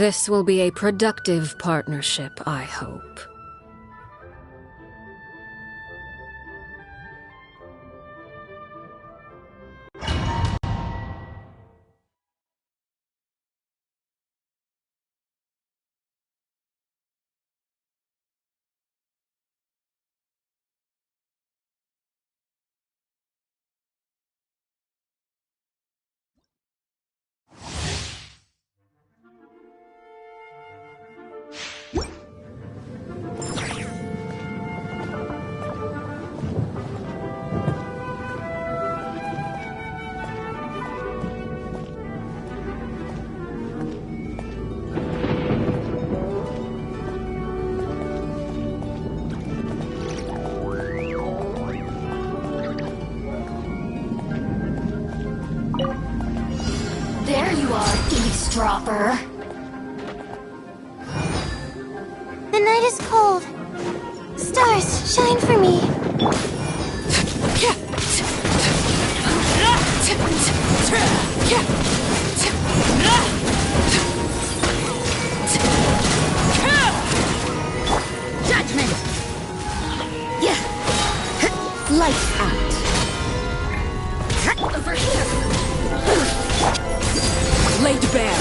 This will be a productive partnership, I hope. There you are, eavesdropper. The night is cold. Stars, shine for me. Judgment! Lights out. Over here! Laid bare.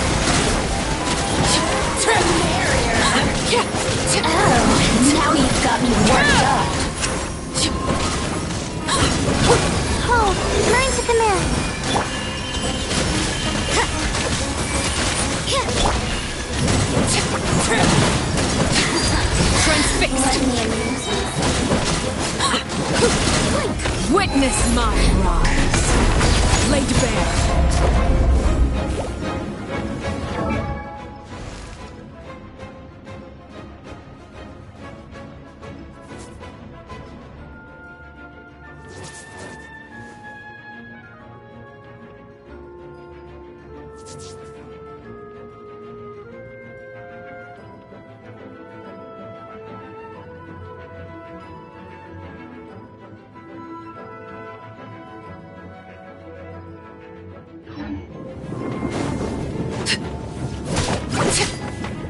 Oh, now you've got me worked up. Oh, mine to command. Transfixed. Witness my rise. Laid bare.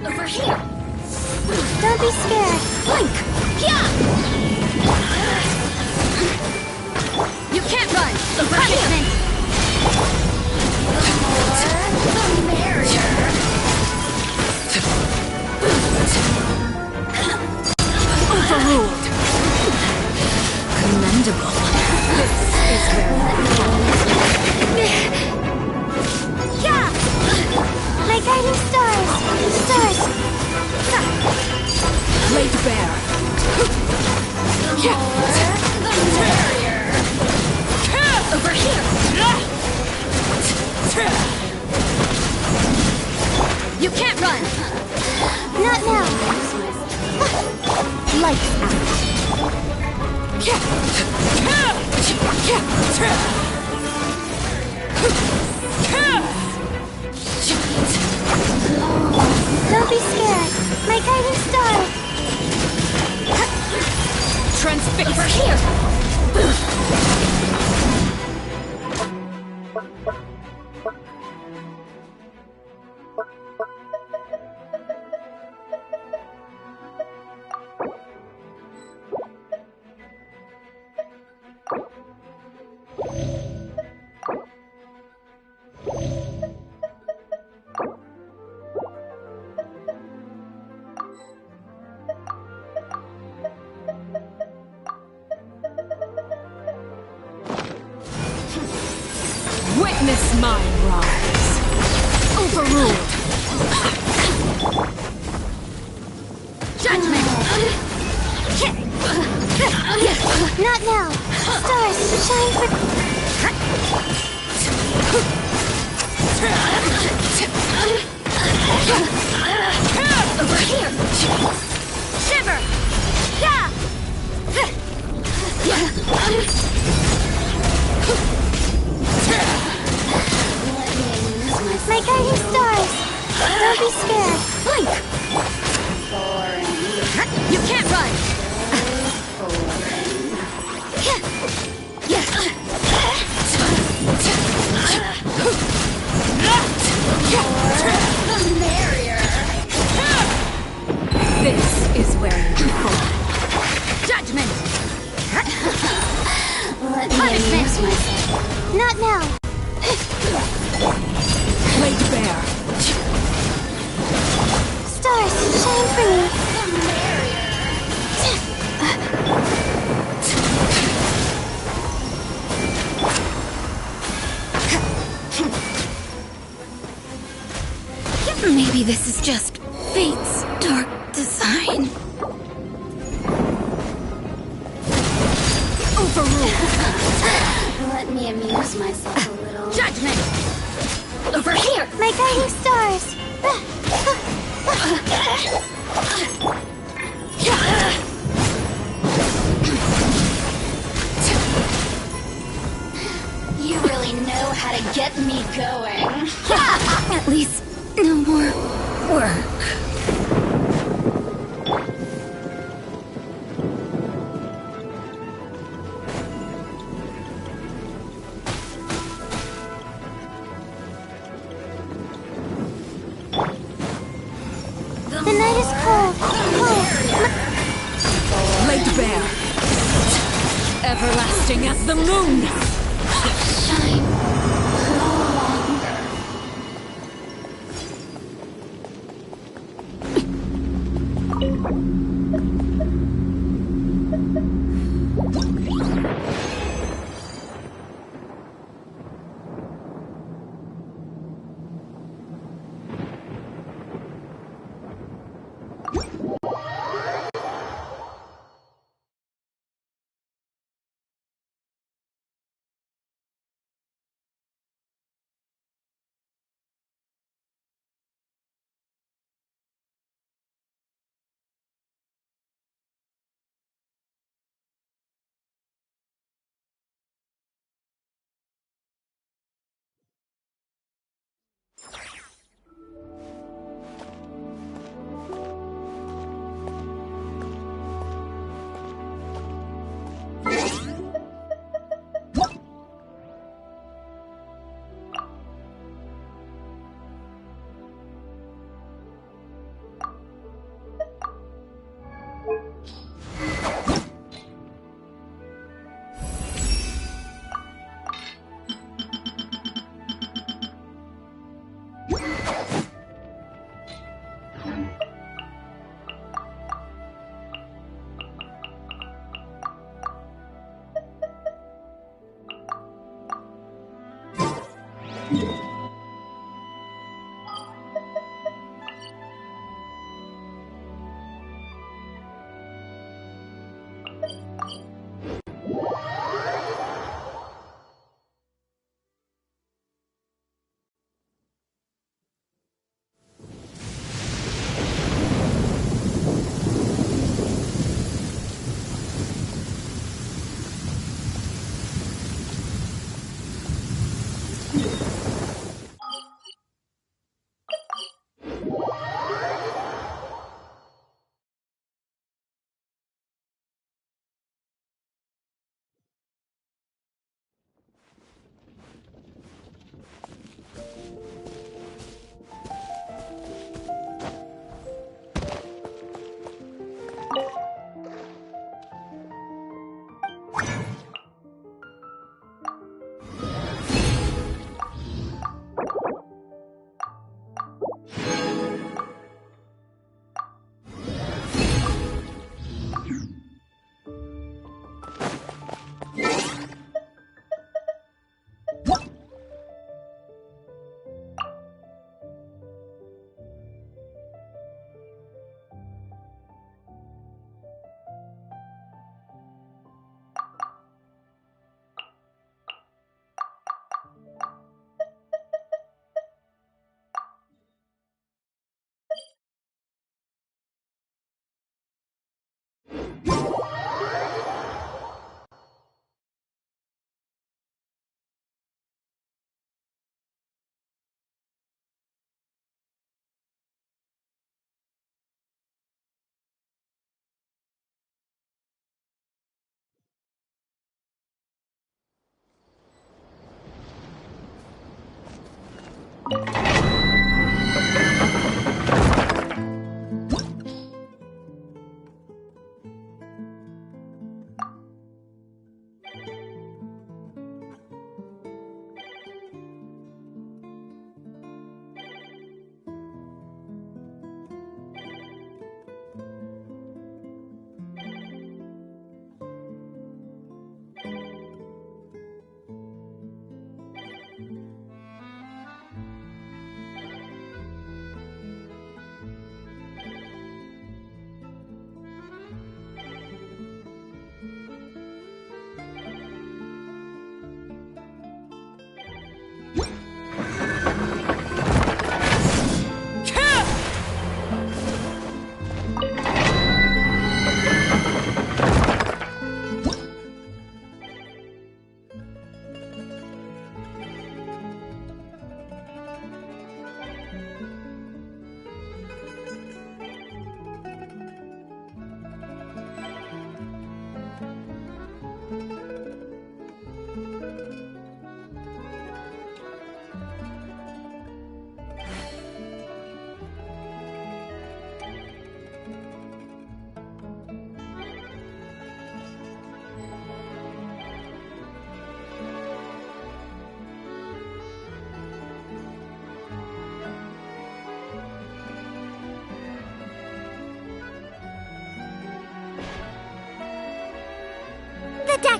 Over here! Don't be scared. Blink! Yeah! You can't run! Over here! The merrier! Overruled. Commendable. This is very Yeah! My guiding stars. Stars. laid bare. The merrier! Over here! You can't run! Not now. Lights out. Don't be scared. My guiding stars. Transfixed. Over here! Witness my rise. Overruled. Judgment! Not now. Stars, shine for... Over here! Shiver! Yeah! My guiding stars. Don't be scared. Blink! You can't run! The merrier! is where you fall. Judgment! Let me amuse myself. Not now. Laid bare. Stars, shine for me. Maybe this is just fate's dark design. Overruled. Let me amuse myself a little. Judgment! Over here! My guiding stars. You really know how to get me going. At least, no more work. The night is cold. Laid bare. Everlasting as the moon. Shine.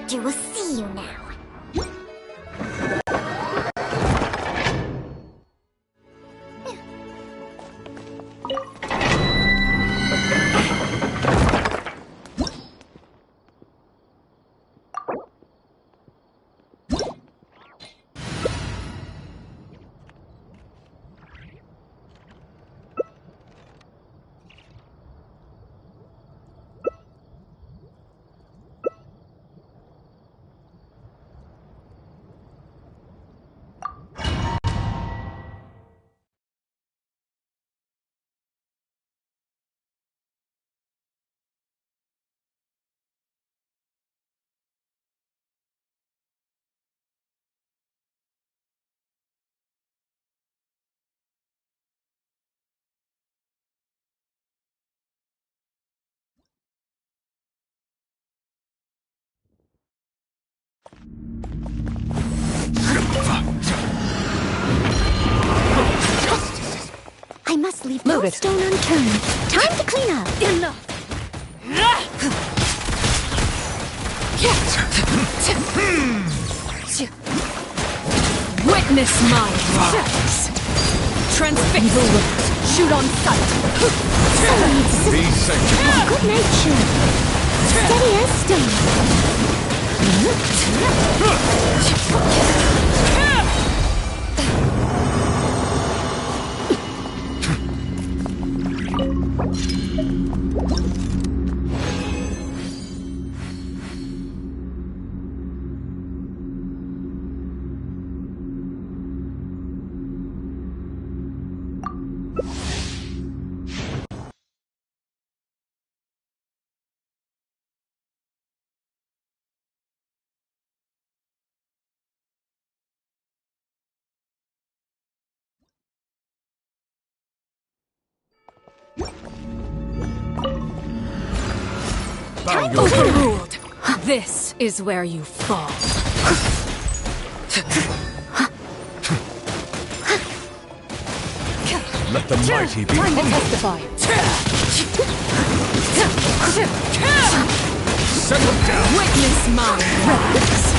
Victor will see you now. I must leave no stone unturned. Time to clean up. Enough! Witness my rise! Transfix! Shoot on sight! Someone needs Be sanctified. good nature. Steady as stone. Overruled! This is where you fall. Let the mighty be Time to humble. testify. Settle down. Witness my rise.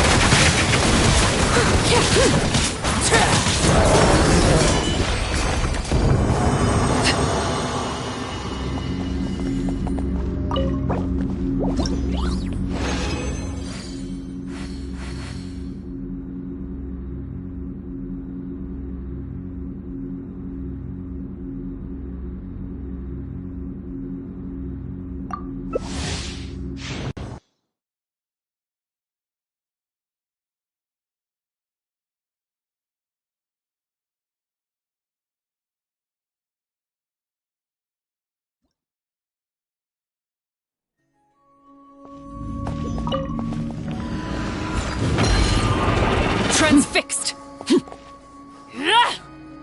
Transfixed!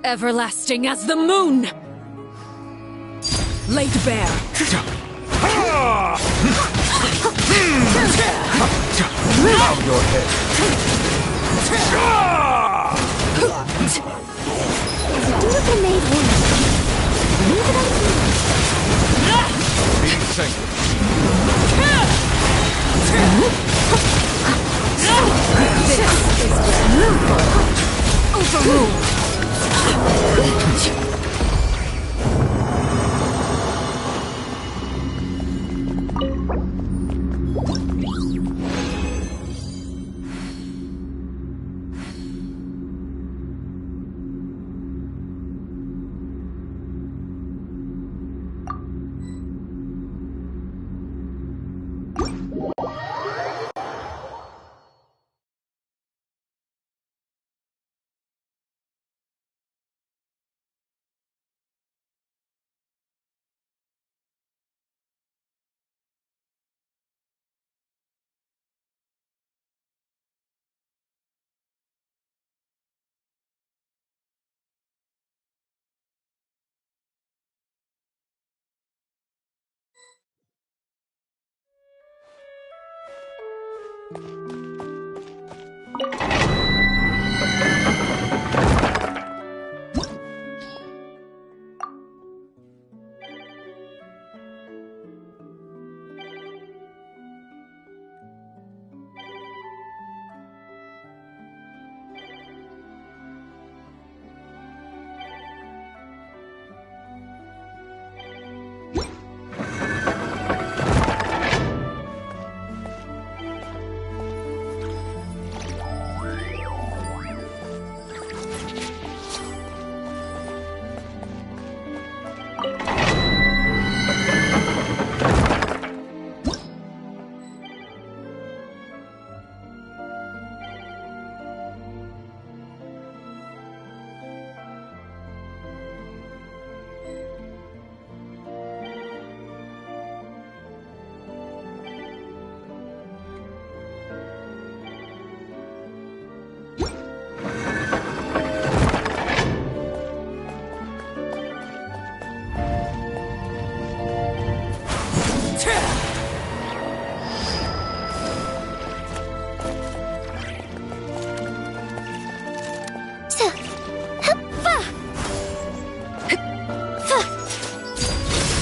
Everlasting as the moon! Laid bare! Bow your head. Beautiful made woman. Leave it up to Be sanctified. This is where you fall! Overruled!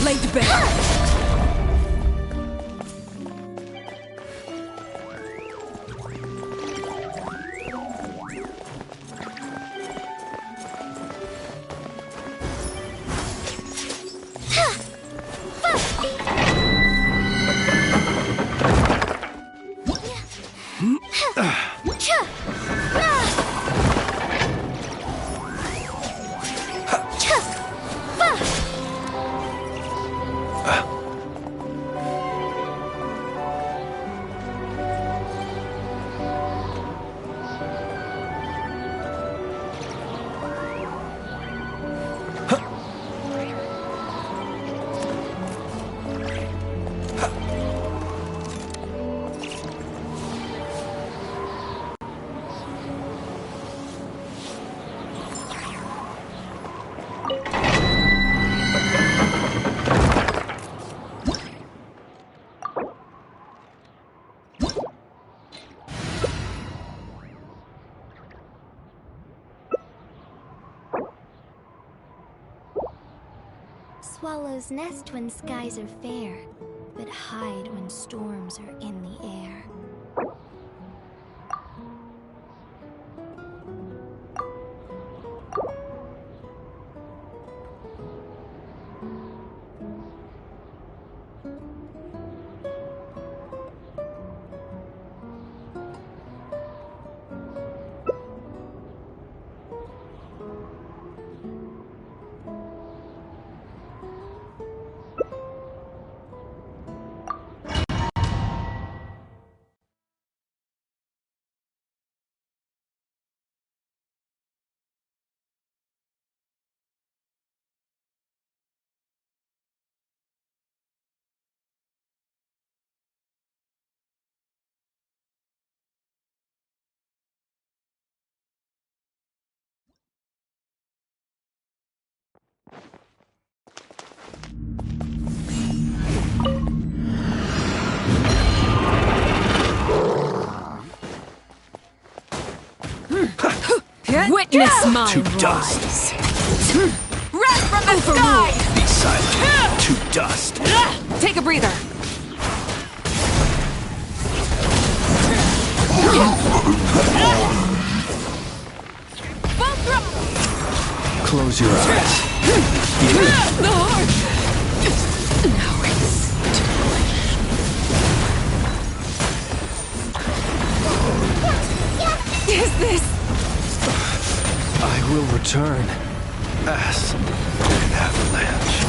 Laid bare. Swallows nest when skies are fair, but hide when storms are in the air. Witness my To rise. dust. Rest from the sky! Be silent. To dust. Take a breather. Close your eyes. The heart! Now it's What is this? I will return. As an avalanche.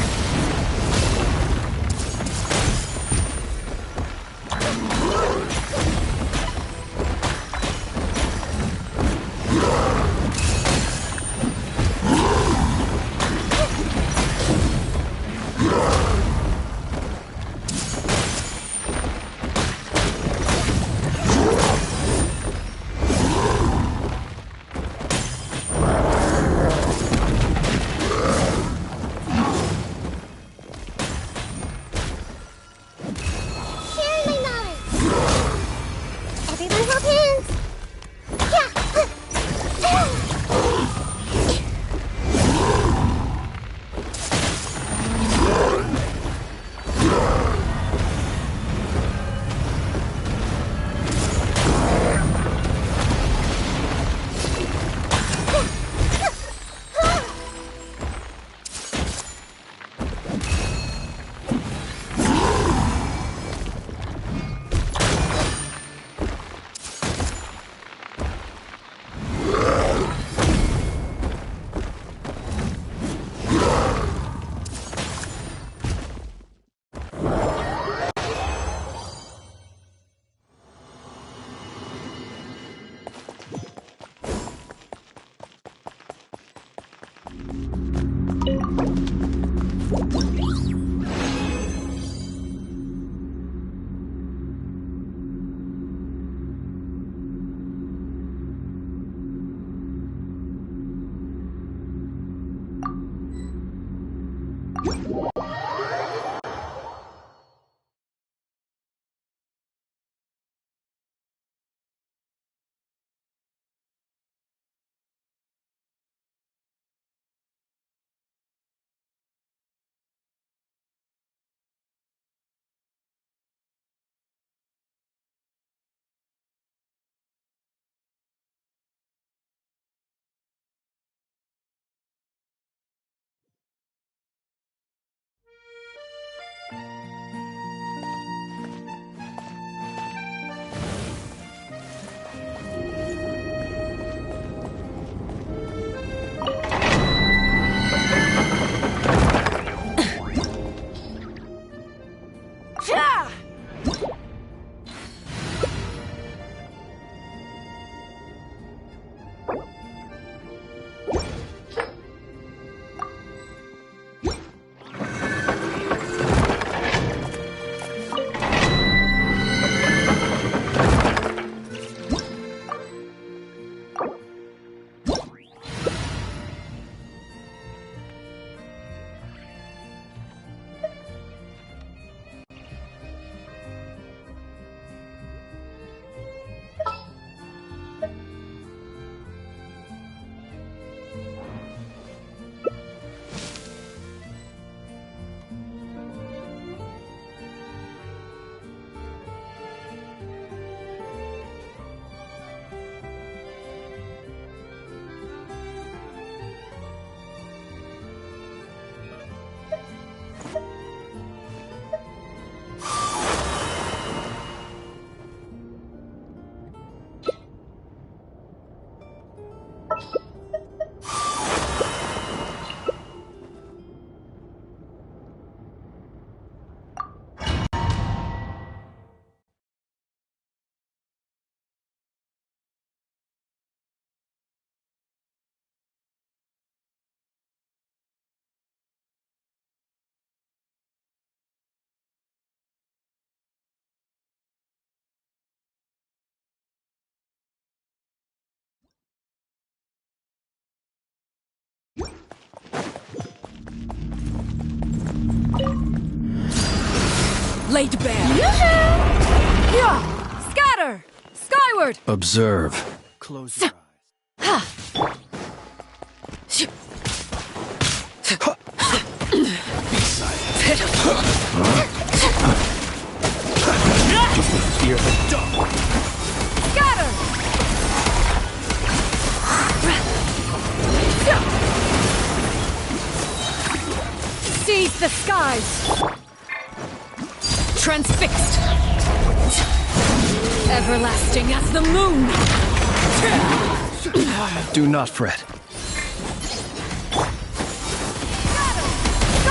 Laid bare. Yeah. Scatter! Skyward! Observe. Close your eyes. Be silent. Fear the dark. Scatter! Seize the skies! Transfixed! Everlasting as the moon! Do not fret.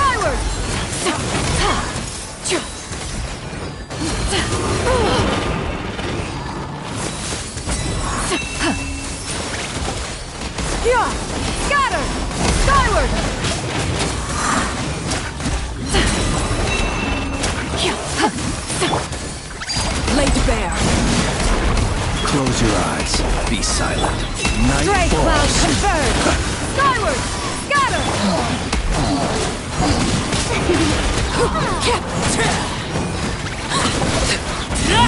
Skyward! Scatter! Skyward! Laid bare. Close your eyes. Be silent. Night Stray cloud falls. converge! Skyward! Scatter!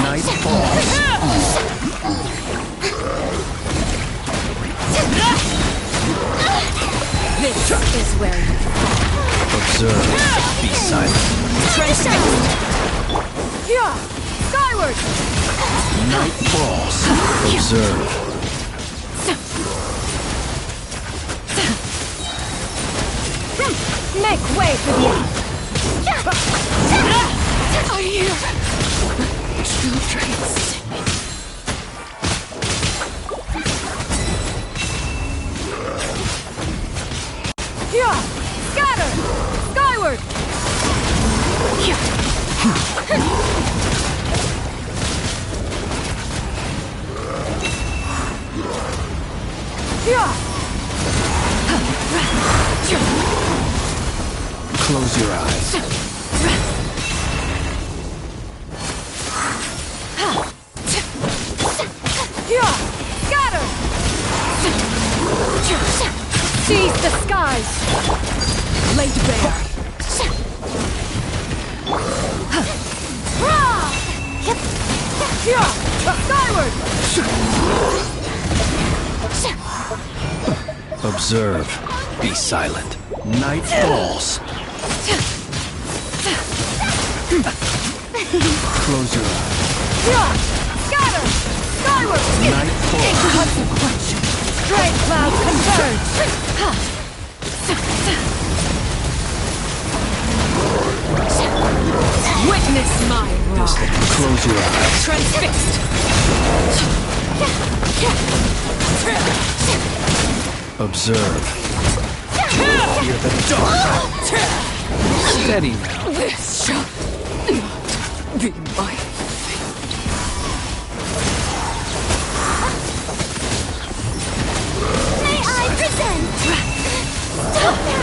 Night falls. This is where you Observe. Be silent. transfixed! Skyward! Night falls. Observe. Make way for the I hear children singing. Scatter! Skyward! Close your eyes. Scatter! Seize the skies! Laid bare. Skyward! Observe. Be silent. Night falls. Close your eyes. Scatter! Skyward! Night falls. Inconsequential! Stray cloud converge! Witness my wrath! Close your eyes. Transfixed! Observe. Fear the dark. Steady now. This shall not Be my May I present? Stop that!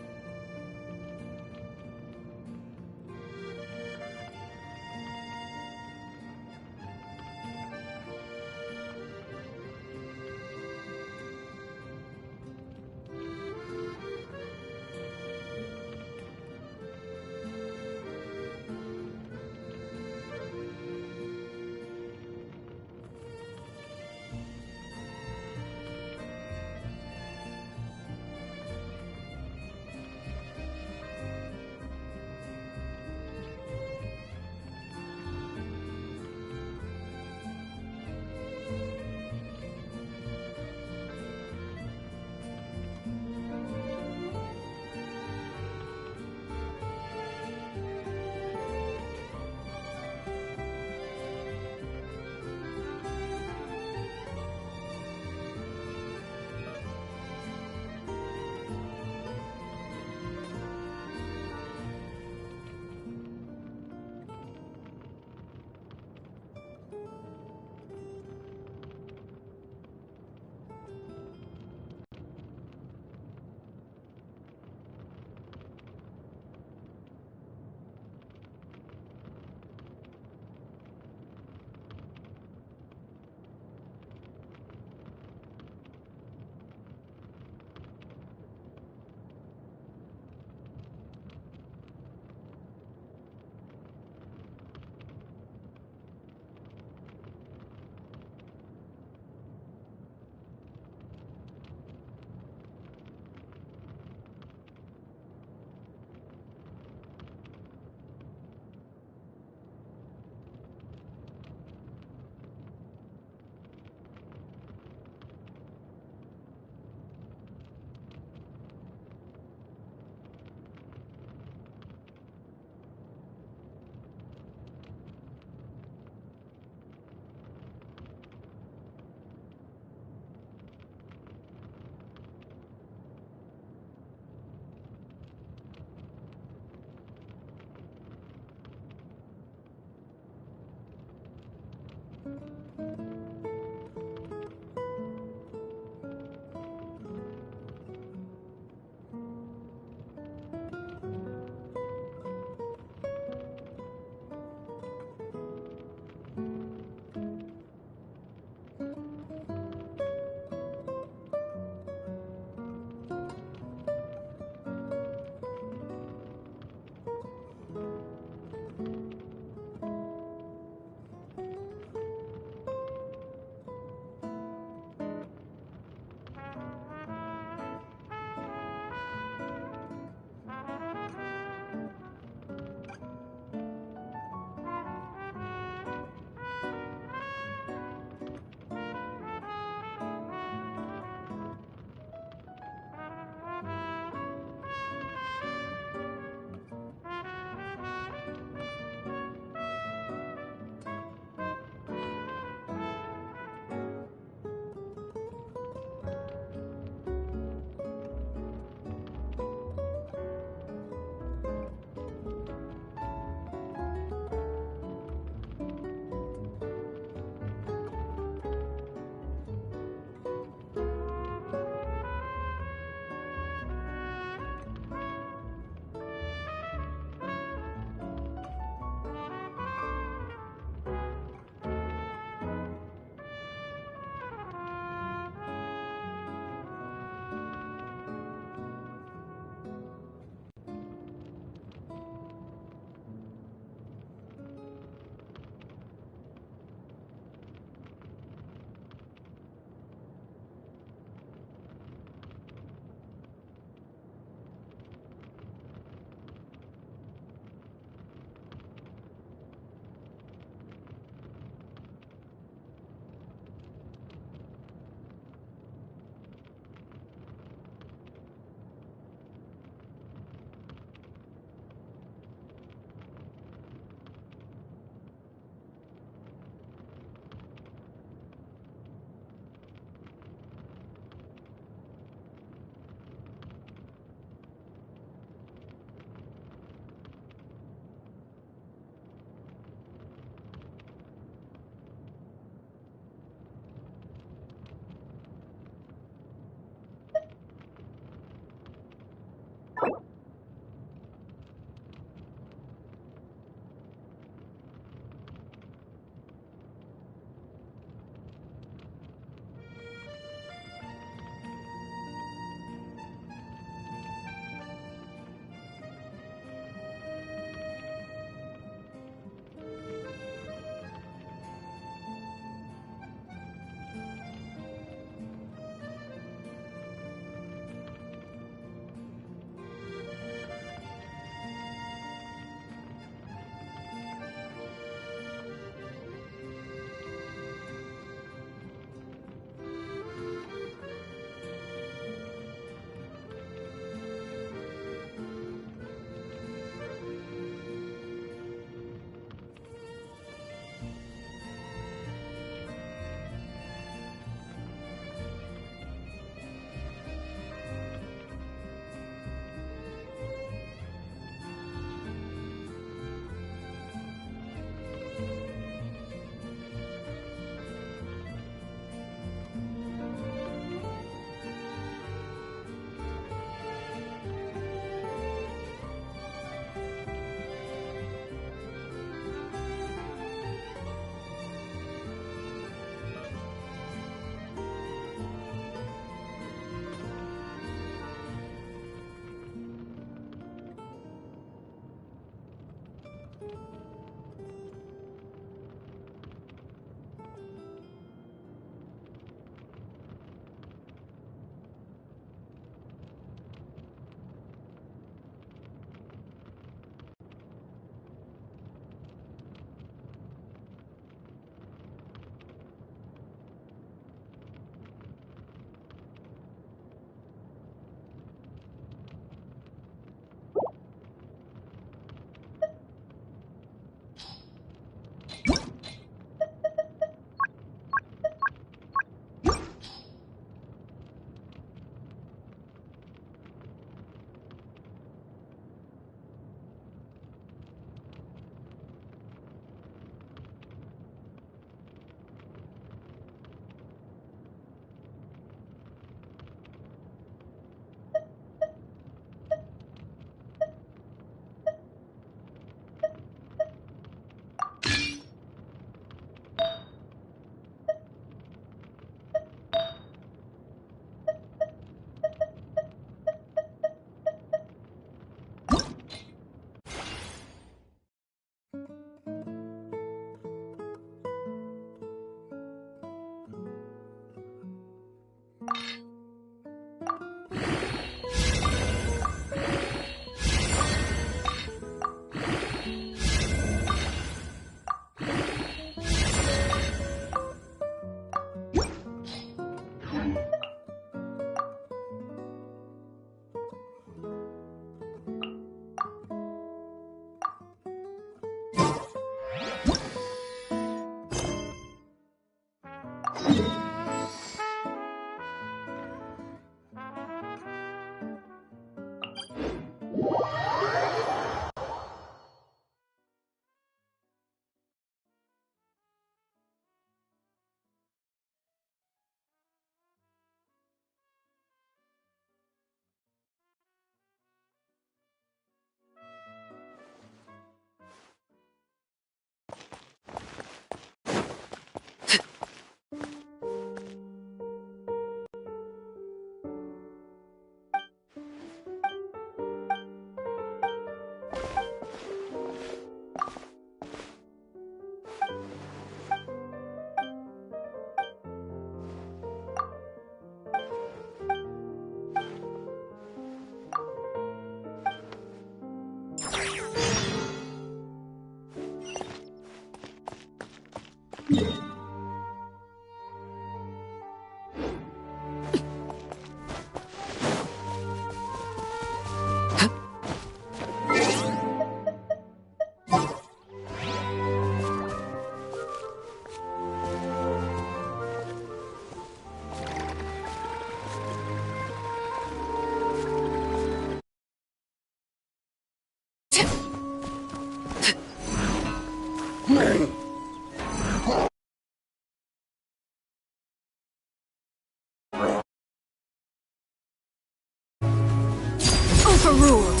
Overruled.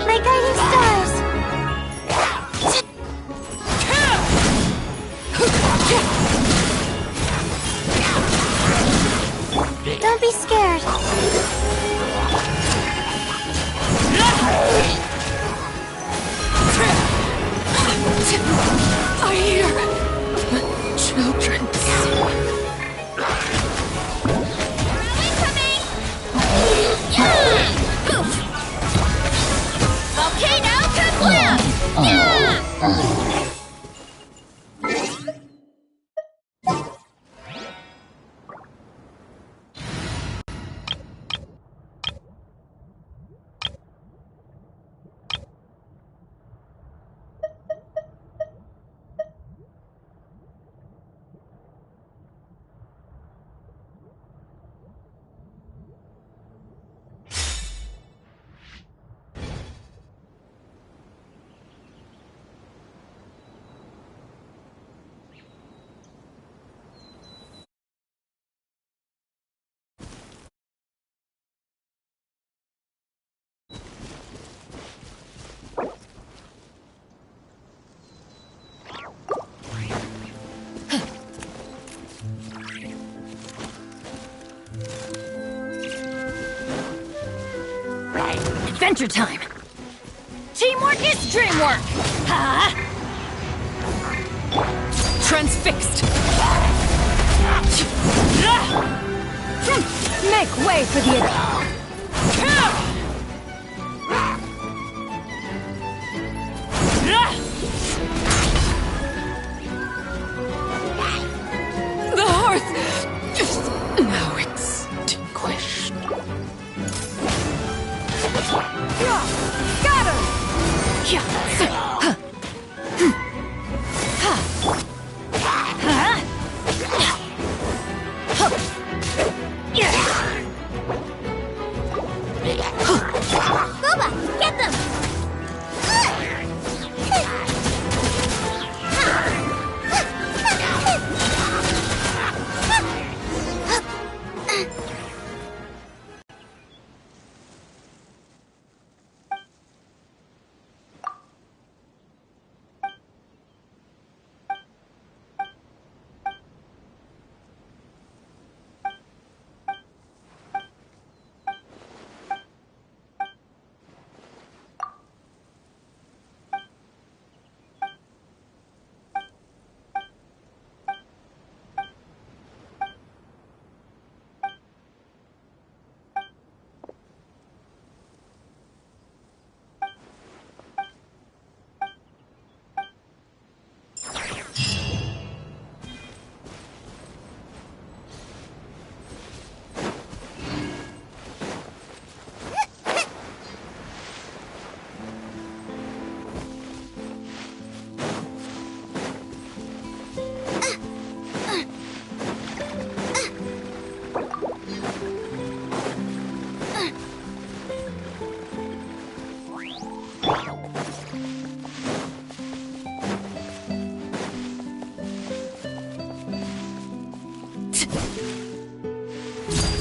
My guiding stars! Don't be scared. I hear children. Volcano kablam! Adventure time! Teamwork is dreamwork! Ha! Transfixed! Make way for the... The hearth is now extinguished. Got him! Booba, get them!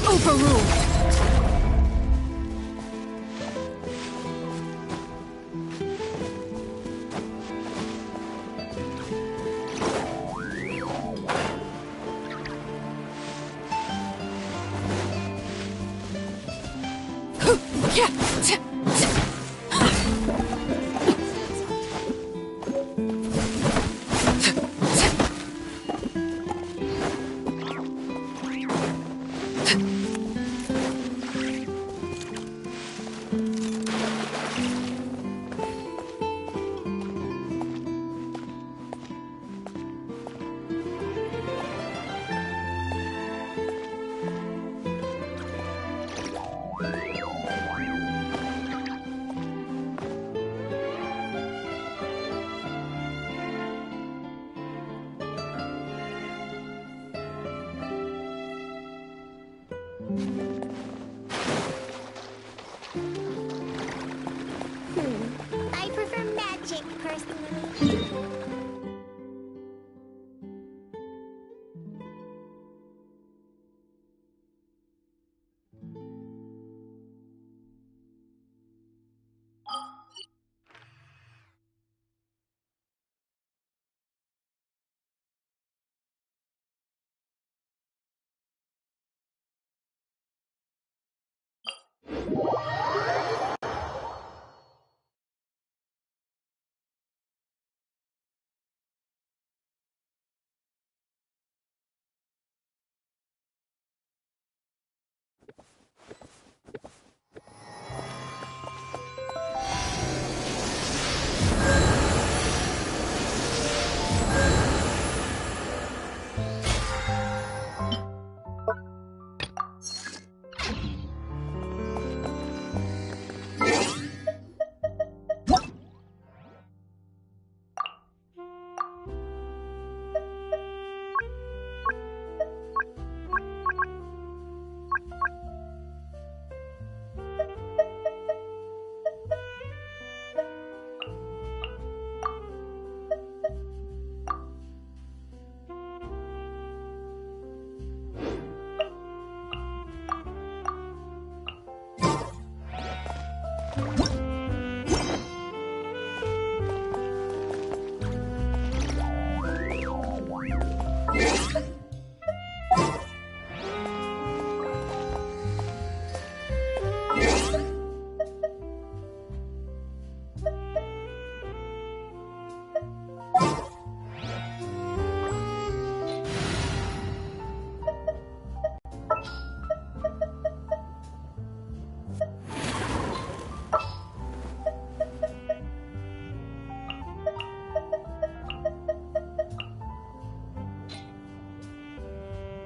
Overruled! I prefer magic, personally.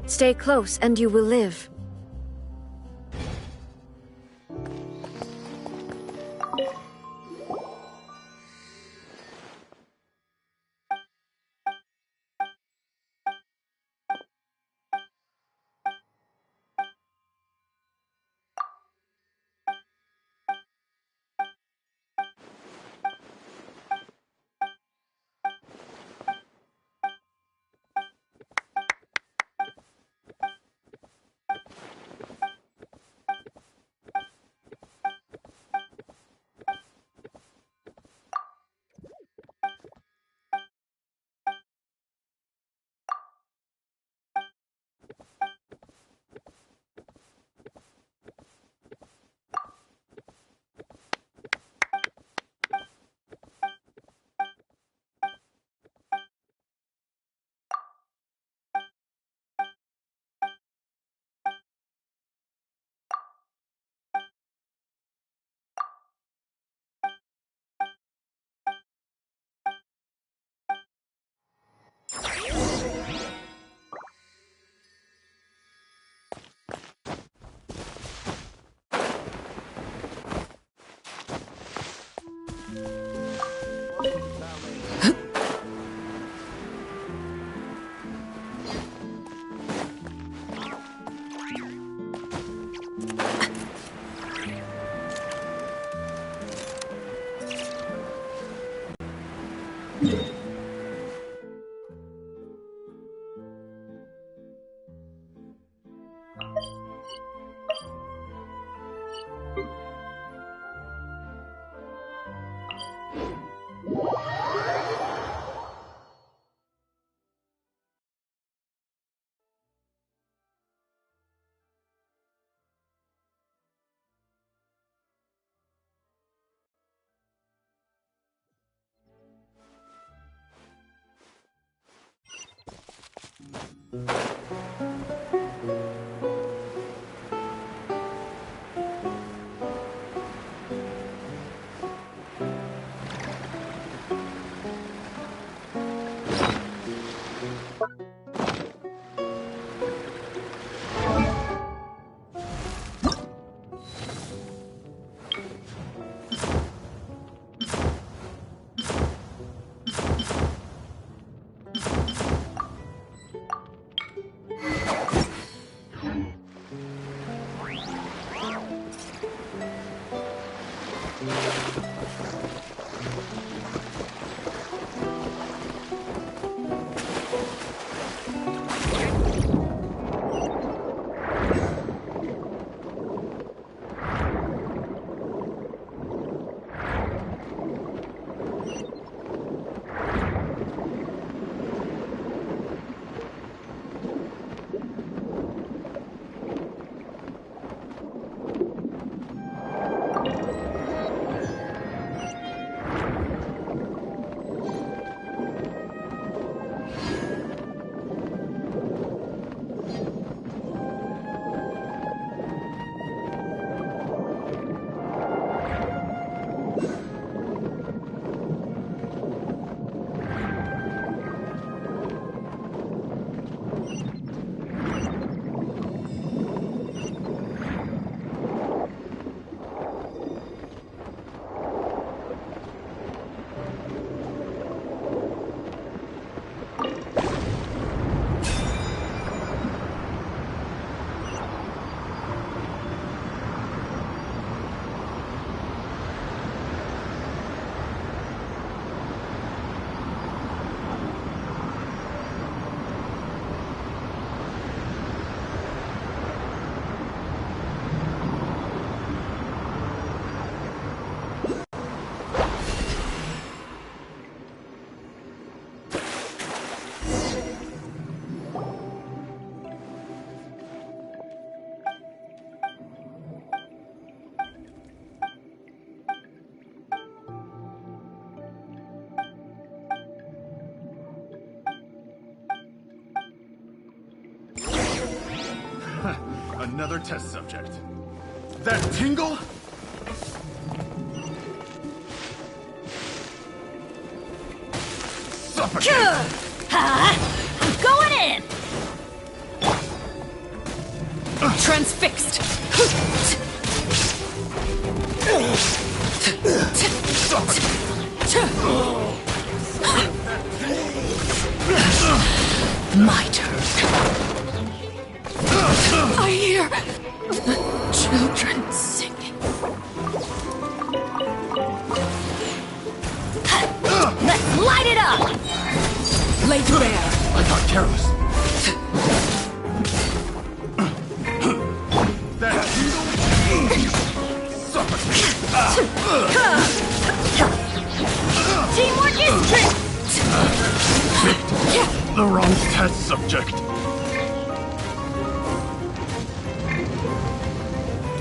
Stay close and you will live. Another test subject. That tingle? Suffocate! I'm going in! transfixed. My turn. I hear children singing. Let's light it up! Lay bare. I got careless. That Teamwork is trick! the wrong test subject.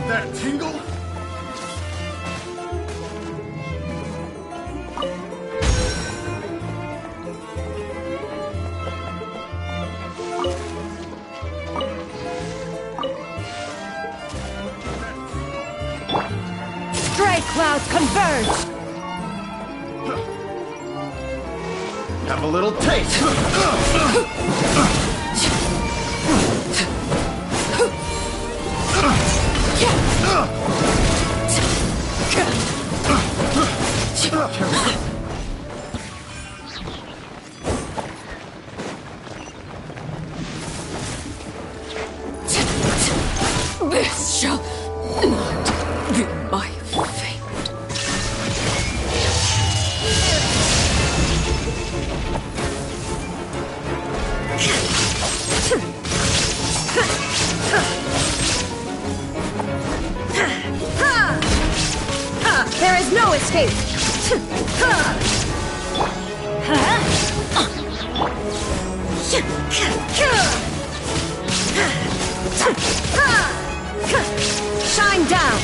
That tingle? Stray clouds converge. Have a little taste. This shall not be my fate. There is no escape! Shine down.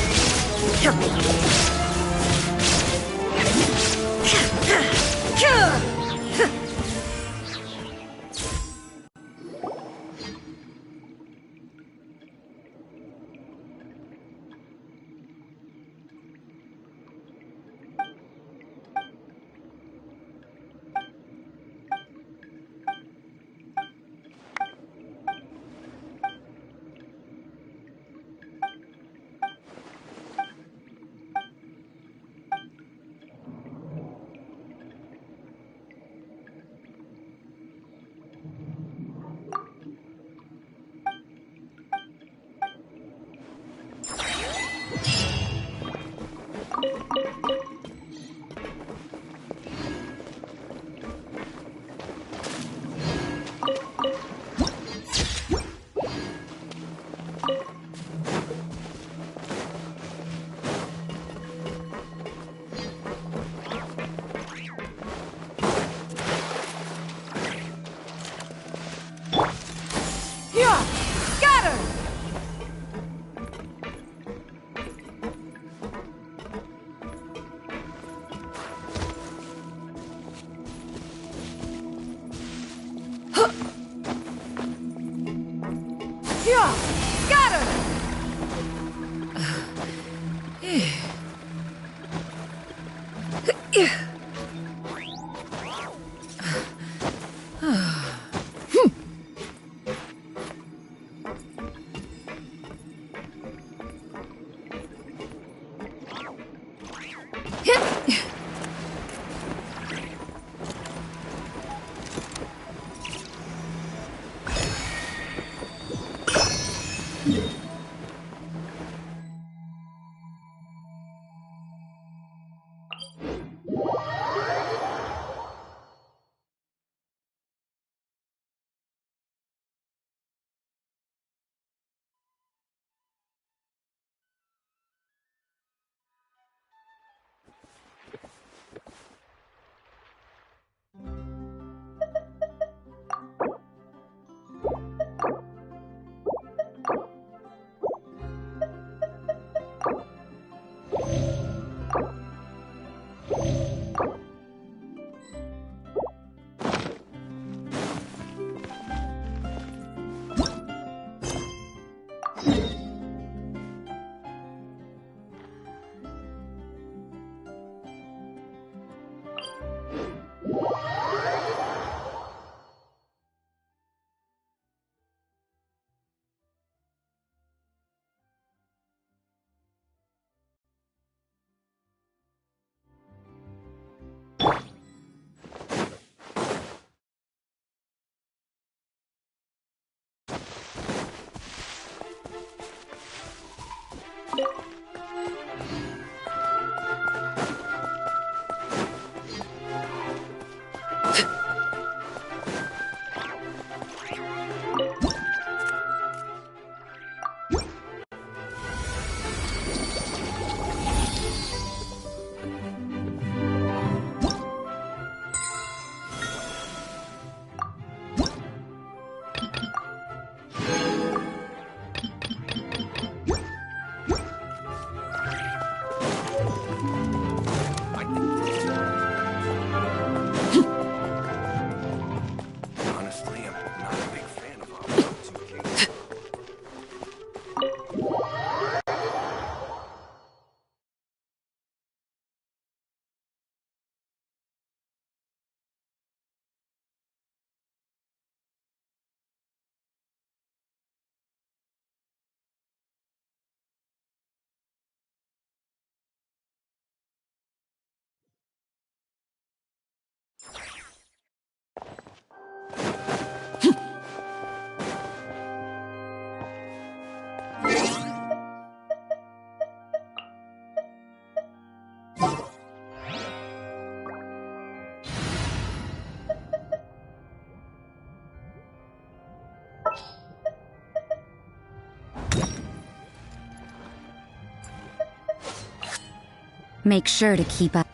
Make sure to keep up.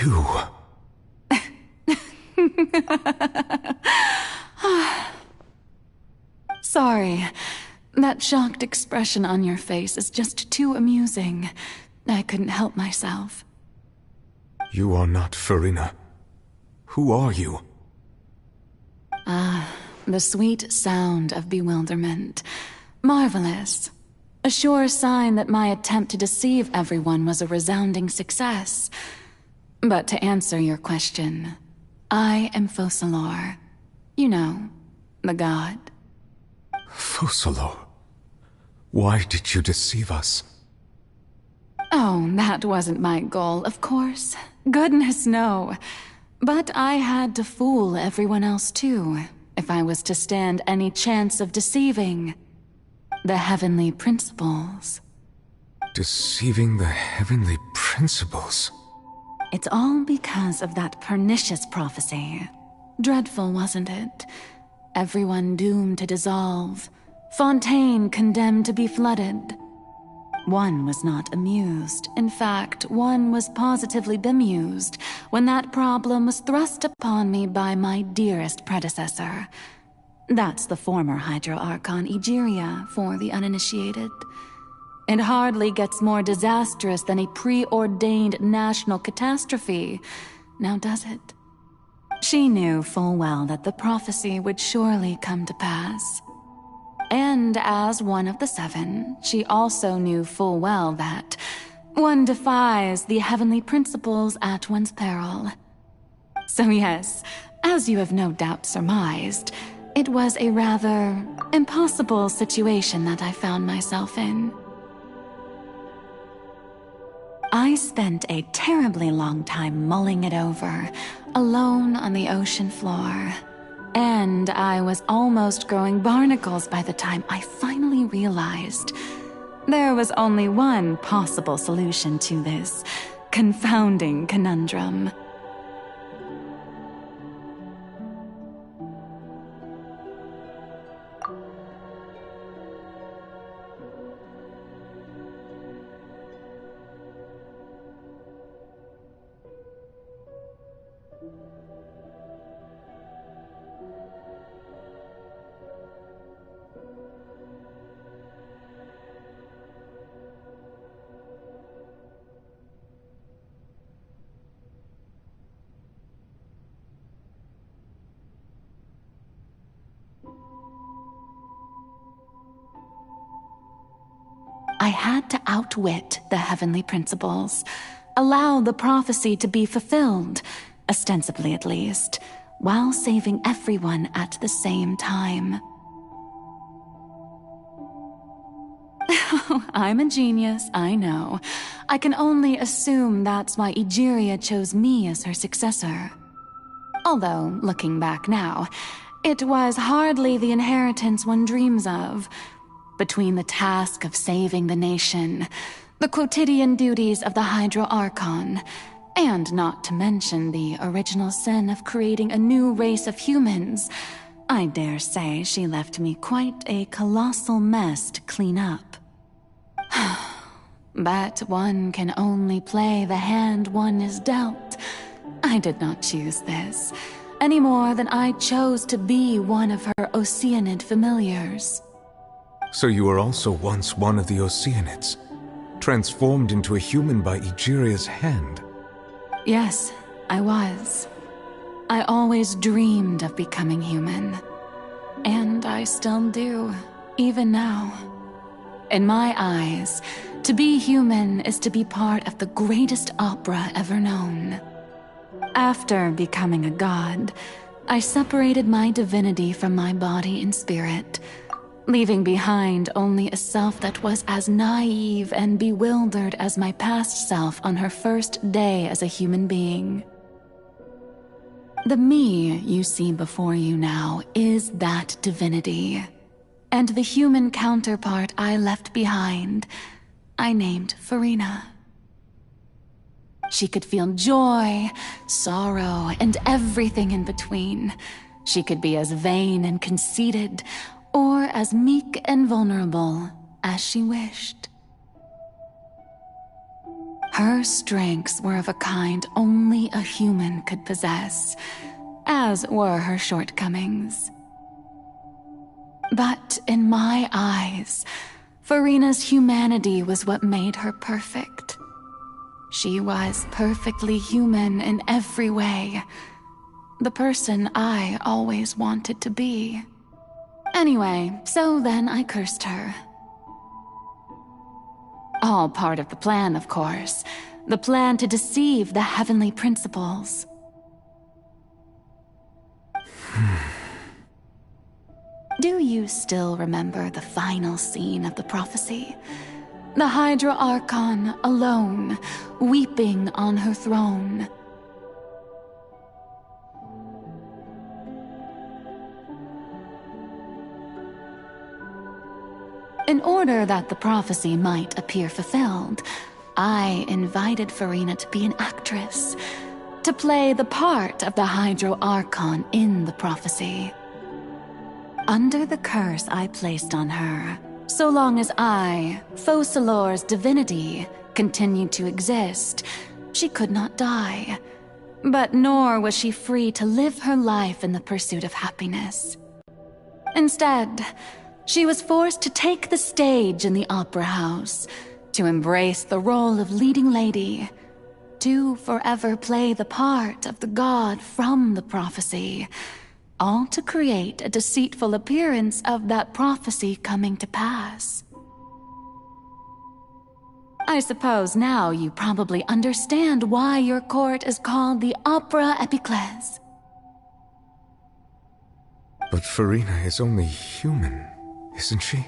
You... Sorry. That shocked expression on your face is just too amusing. I couldn't help myself. You are not Farina. Who are you? The sweet sound of bewilderment. Marvelous. A sure sign that my attempt to deceive everyone was a resounding success. But to answer your question, I am Focalor. You know, the god. Focalor? Why did you deceive us? Oh, that wasn't my goal, of course. Goodness, no. But I had to fool everyone else too, if I was to stand any chance of deceiving the heavenly principles. Deceiving the heavenly principles? It's all because of that pernicious prophecy. Dreadful, wasn't it? Everyone doomed to dissolve. Fontaine condemned to be flooded. One was not amused. In fact, one was positively bemused when that problem was thrust upon me by my dearest predecessor. That's the former Hydro Archon Egeria for the uninitiated. It hardly gets more disastrous than a preordained national catastrophe, now does it? She knew full well that the prophecy would surely come to pass. And as one of the seven, she also knew full well that one defies the heavenly principles at one's peril. So yes, as you have no doubt surmised, it was a rather impossible situation that I found myself in. I spent a terribly long time mulling it over, alone on the ocean floor. And I was almost growing barnacles by the time I finally realized there was only one possible solution to this confounding conundrum. I had to outwit the heavenly principles, allow the prophecy to be fulfilled, ostensibly at least, while saving everyone at the same time. I'm a genius, I know. I can only assume that's why Egeria chose me as her successor. Although, looking back now, it was hardly the inheritance one dreams of. Between the task of saving the nation, the quotidian duties of the Hydro Archon, and not to mention the original sin of creating a new race of humans, I dare say she left me quite a colossal mess to clean up. But one can only play the hand one is dealt. I did not choose this, any more than I chose to be one of her Oceanid familiars. So you were also once one of the Oceanids, transformed into a human by Egeria's hand? Yes, I was. I always dreamed of becoming human. And I still do, even now. In my eyes, to be human is to be part of the greatest opera ever known. After becoming a god, I separated my divinity from my body and spirit, leaving behind only a self that was as naive and bewildered as my past self on her first day as a human being. The me you see before you now is that divinity, and the human counterpart I left behind, I named Farina. She could feel joy, sorrow, and everything in between. She could be as vain and conceited, or as meek and vulnerable as she wished. Her strengths were of a kind only a human could possess, as were her shortcomings. But in my eyes, Farina's humanity was what made her perfect. She was perfectly human in every way, the person I always wanted to be. Anyway, so then I cursed her. All part of the plan, of course. The plan to deceive the heavenly principles. Do you still remember the final scene of the prophecy? The Hydra Archon, alone, weeping on her throne. In order that the prophecy might appear fulfilled, I invited Farina to be an actress, to play the part of the Hydro Archon in the prophecy. Under the curse I placed on her, so long as I, Focalor's divinity, continued to exist, she could not die. But nor was she free to live her life in the pursuit of happiness. Instead, she was forced to take the stage in the opera house, to embrace the role of leading lady, to forever play the part of the god from the prophecy, all to create a deceitful appearance of that prophecy coming to pass. I suppose now you probably understand why your court is called the Opera Epiclese. But Farina is only human, isn't she?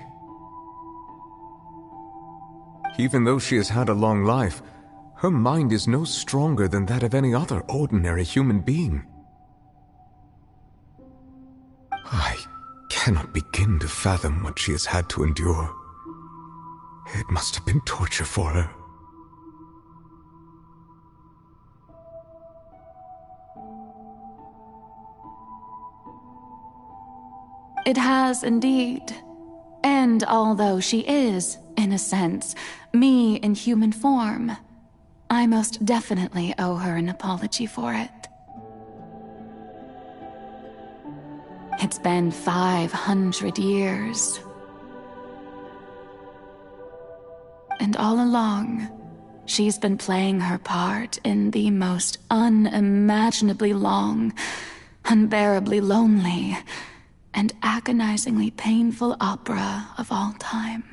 Even though she has had a long life, her mind is no stronger than that of any other ordinary human being. I cannot begin to fathom what she has had to endure. It must have been torture for her. It has indeed. And although she is, in a sense, me in human form, I most definitely owe her an apology for it. It's been 500 years. And all along, she's been playing her part in the most unimaginably long, unbearably lonely, and agonizingly painful opera of all time.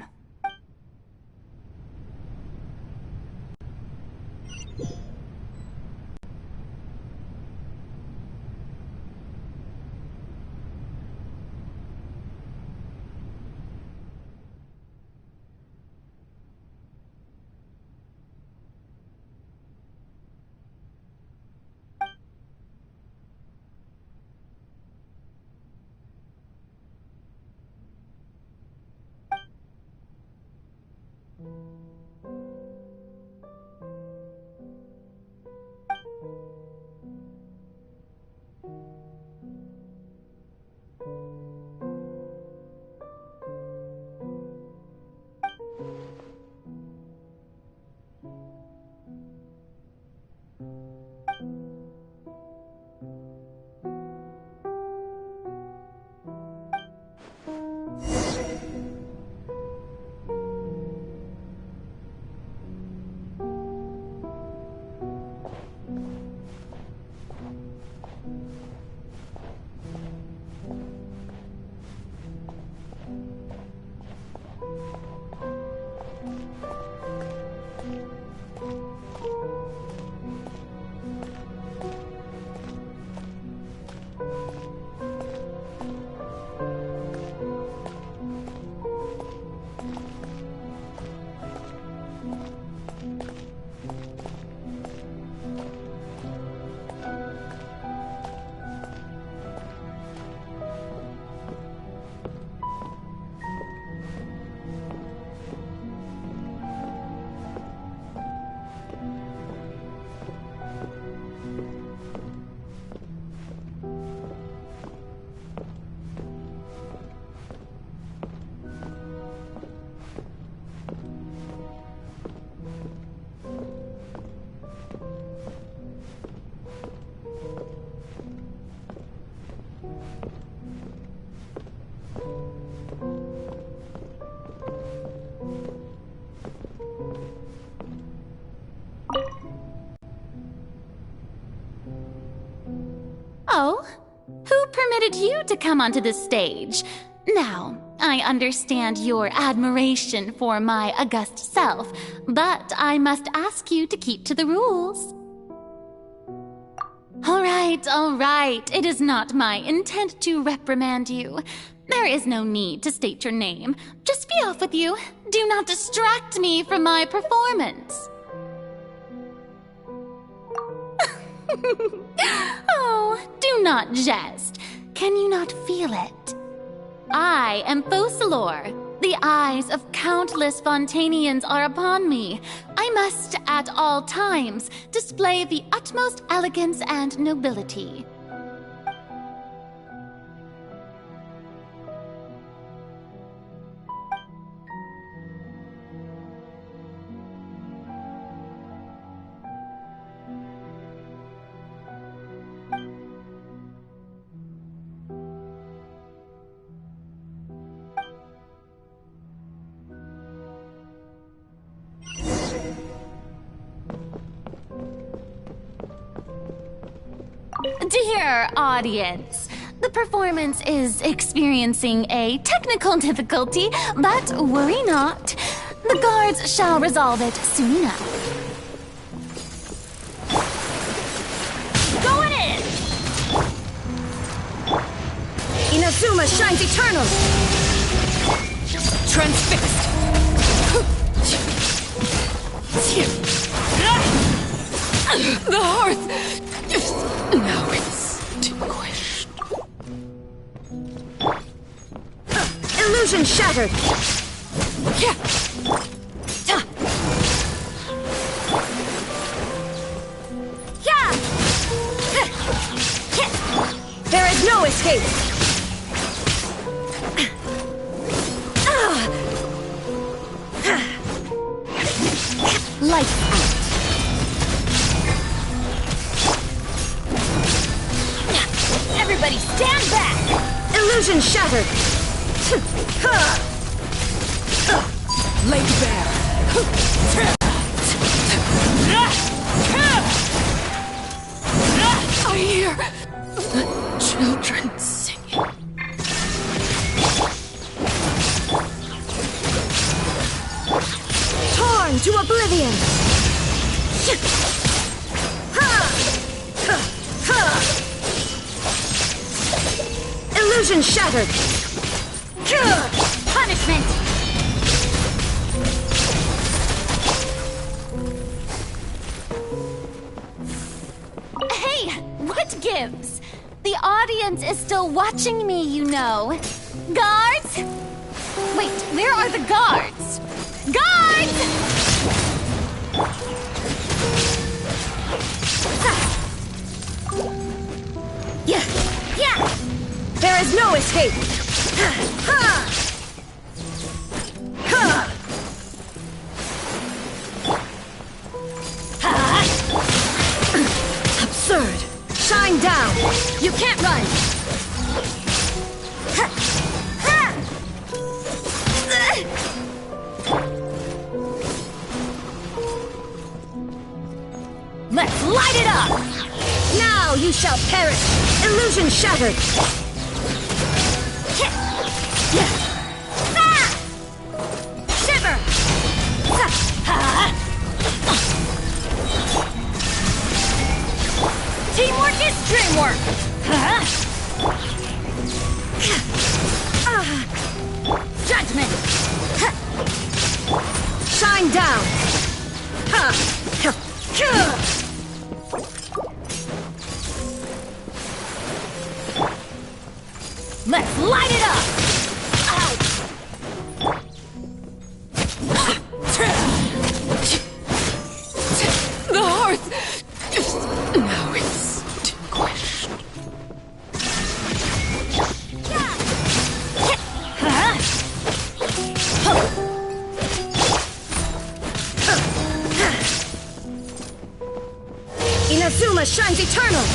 Oh? Who permitted you to come onto the stage? Now, I understand your admiration for my august self, but I must ask you to keep to the rules. All right. It is not my intent to reprimand you. There is no need to state your name. Just be off with you. Do not distract me from my performance. Oh, do not jest. Can you not feel it? I am Focalor. The eyes of countless Fontanians are upon me. I must, at all times, display the utmost elegance and nobility. Dear audience, the performance is experiencing a technical difficulty, but worry not. The guards shall resolve it soon enough. Going in! Inazuma shines eternal! Transfixed! The hearth! Now extinguished. Illusion shattered! There is no escape! Lights out! Everybody stand back! Illusion shattered! Laid bare! I hear the children singing. Torn to oblivion! Illusion shattered! Punishment! Hey, what gives? The audience is still watching me, you know. Guards? Wait, where are the guards? Guards! Yeah! There is no escape! Absurd! Shine down! You can't run! Let's light it up! Now you shall perish! Illusion shattered! Shiver! Teamwork is dreamwork! Judgment! Shine down! Let's light it up! The hearth is now extinguished. Inazuma shines eternal!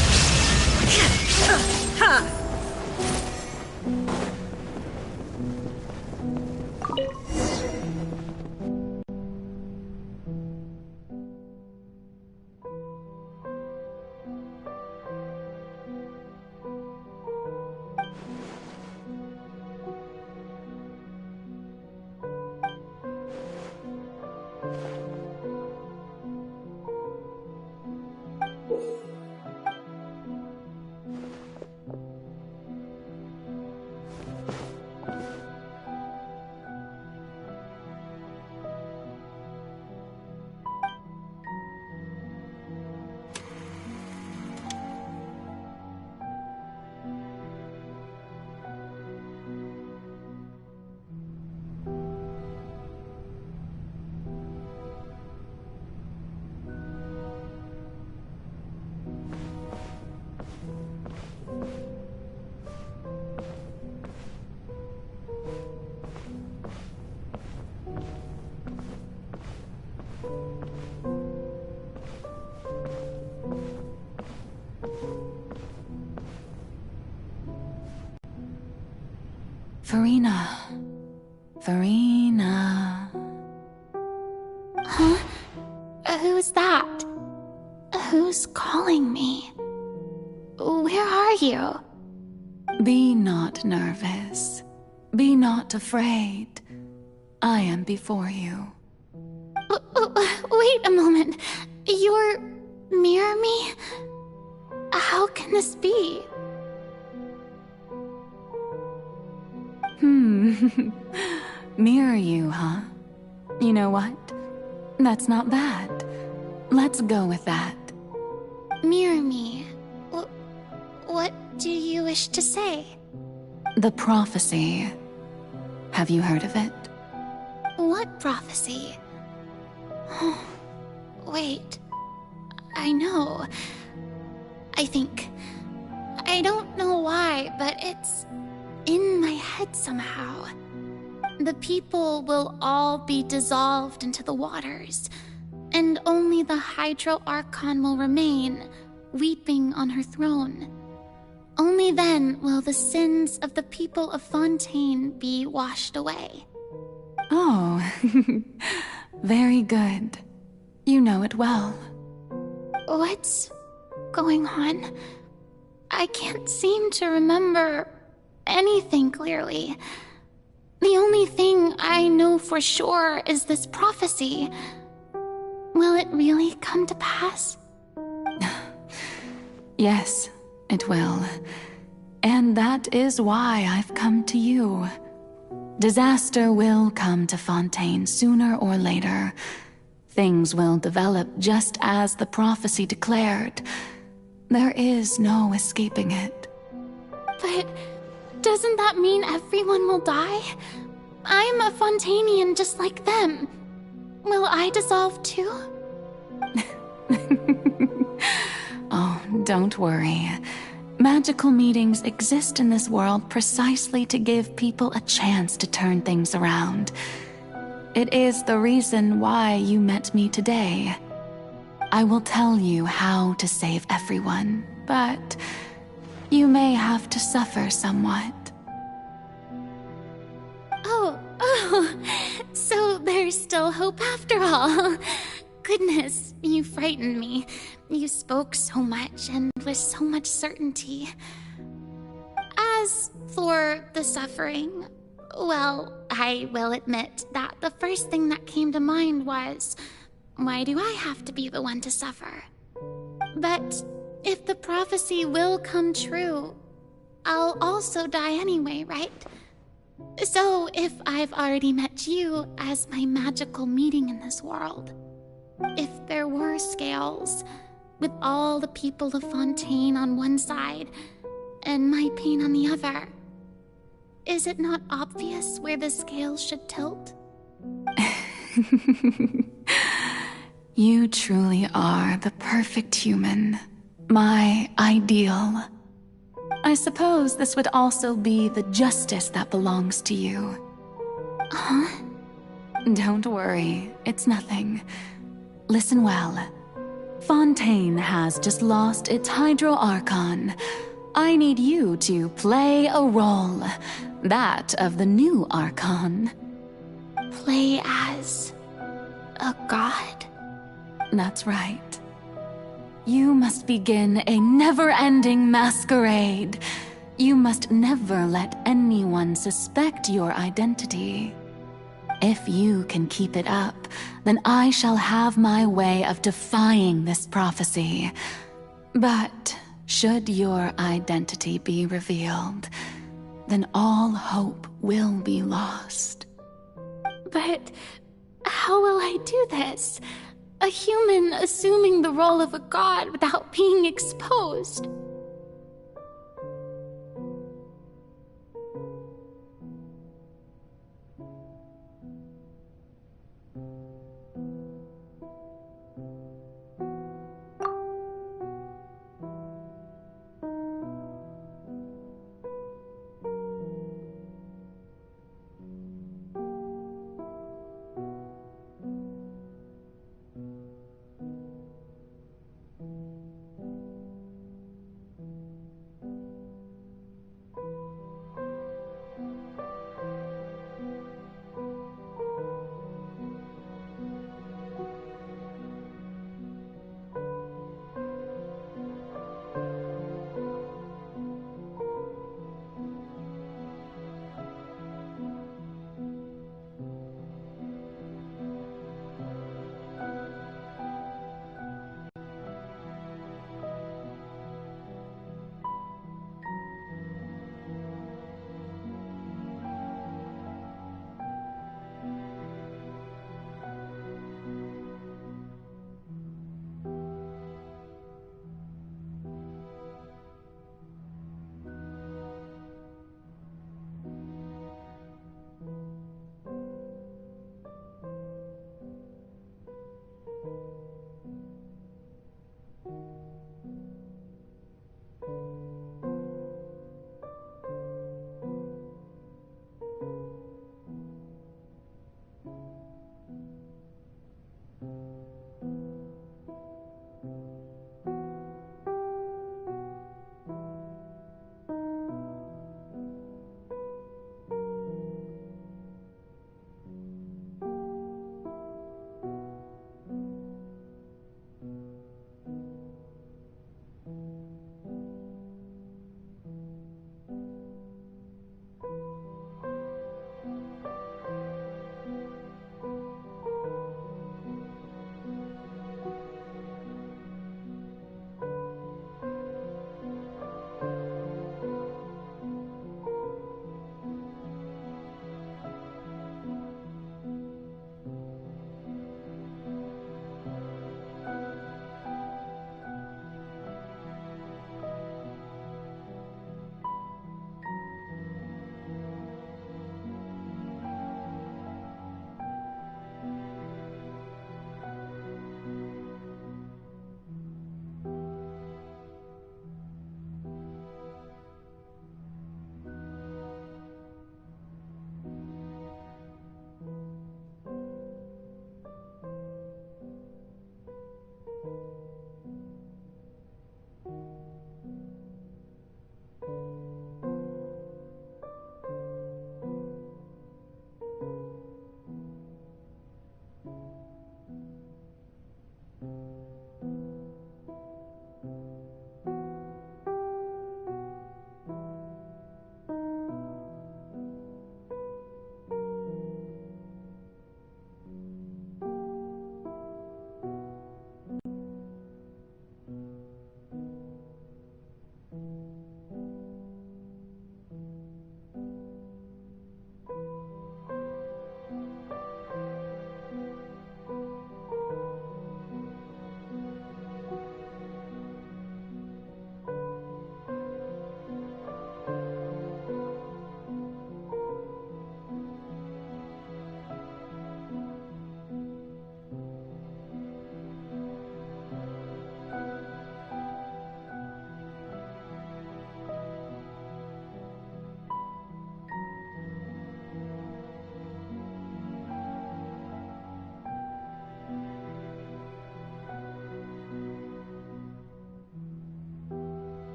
Farina. Farina. Huh? Who's that? Who's calling me? Where are you? Be not nervous. Be not afraid. I am before you. Wait a moment. You're near me? How can this be? Mirror you, huh? You know what? That's not bad. Let's go with that. Mirror me. What do you wish to say? The prophecy. Have you heard of it? What prophecy? Wait. I know. I think. I don't know why, but it's in my head somehow. The people will all be dissolved into the waters, and only the Hydro Archon will remain, weeping on her throne. Only then will the sins of the people of Fontaine be washed away. Oh, very good. You know it well. What's going on? I can't seem to remember anything clearly. The only thing I know for sure is this prophecy. Will it really come to pass? Yes, it will. And that is why I've come to you. Disaster will come to Fontaine sooner or later. Things will develop just as the prophecy declared. There is no escaping it. But doesn't that mean everyone will die? I'm a Fontainian just like them. Will I dissolve too? Oh, don't worry. Magical meetings exist in this world precisely to give people a chance to turn things around. It is the reason why you met me today. I will tell you how to save everyone, but you may have to suffer somewhat. Oh, so there's still hope after all. Goodness, you frightened me. You spoke so much and with so much certainty. As for the suffering, well, I will admit that the first thing that came to mind was, why do I have to be the one to suffer? But if the prophecy will come true, I'll also die anyway, right? So if I've already met you as my magical meeting in this world, if there were scales, with all the people of Fontaine on one side, and my pain on the other, is it not obvious where the scales should tilt? You truly are the perfect human, my ideal. I suppose this would also be the justice that belongs to you. Huh? Don't worry, it's nothing. Listen well. Fontaine has just lost its Hydro Archon. I need you to play a role, that of the new Archon. Play as a god? That's right. You must begin a never-ending masquerade. You must never let anyone suspect your identity. If you can keep it up, then I shall have my way of defying this prophecy. But should your identity be revealed, then all hope will be lost. But how will I do this? A human assuming the role of a god without being exposed.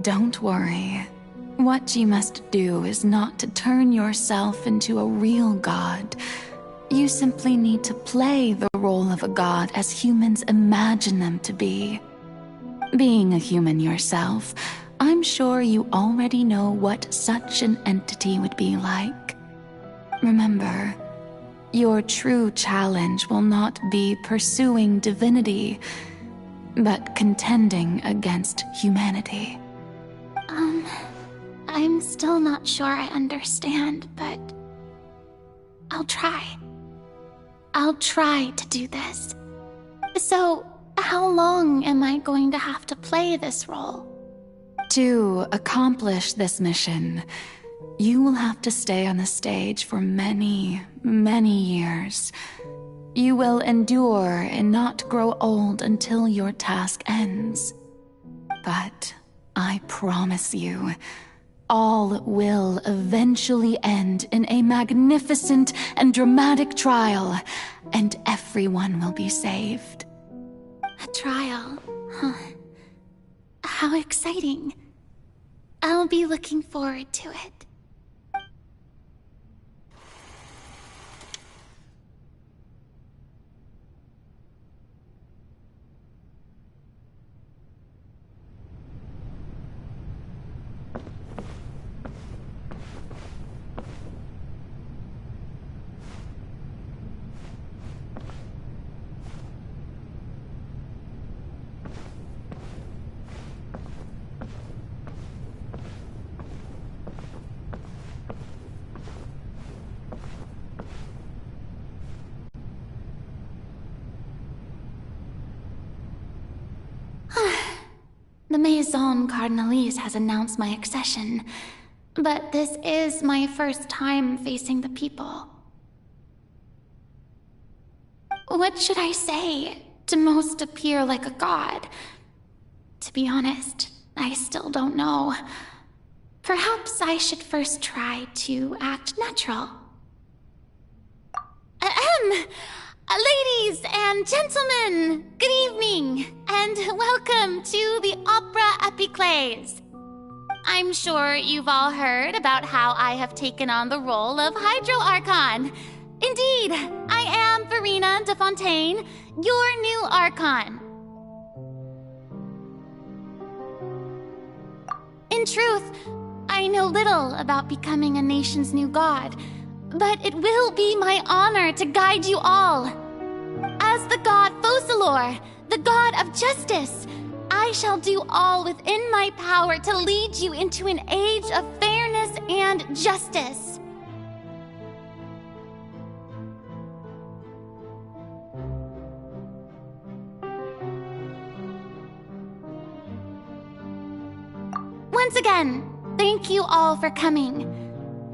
Don't worry. What you must do is not to turn yourself into a real god. You simply need to play the role of a god as humans imagine them to be. Being a human yourself, I'm sure you already know what such an entity would be like. Remember, your true challenge will not be pursuing divinity, but contending against humanity. I'm still not sure I understand, but I'll try. I'll try to do this. So, how long am I going to have to play this role? To accomplish this mission, you will have to stay on the stage for many, many years. You will endure and not grow old until your task ends. But I promise you, all will eventually end in a magnificent and dramatic trial, and everyone will be saved. A trial, huh? How exciting. I'll be looking forward to it. The Maison Cardinalise has announced my accession, but this is my first time facing the people. What should I say to most appear like a god? To be honest, I still don't know. Perhaps I should first try to act natural. Ladies and gentlemen, good evening, and welcome to the Opera Epiclese. I'm sure you've all heard about how I have taken on the role of Hydro Archon. Indeed, I am Verena de Fontaine, your new Archon. In truth, I know little about becoming a nation's new god, but it will be my honor to guide you all. As the god Focalor, the god of justice, I shall do all within my power to lead you into an age of fairness and justice. Once again, thank you all for coming.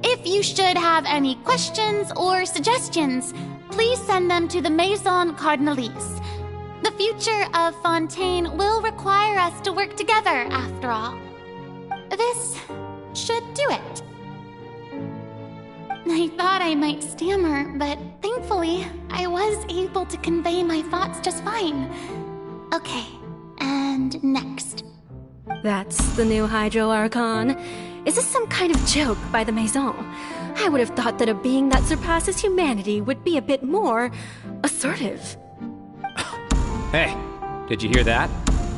If you should have any questions or suggestions, please send them to the Maison Cardinalise. The future of Fontaine will require us to work together, after all. This should do it. I thought I might stammer, but thankfully, I was able to convey my thoughts just fine. Okay, and next. That's the new Hydro Archon. Is this some kind of joke by the Maison? I would have thought that a being that surpasses humanity would be a bit more assertive. Hey, did you hear that?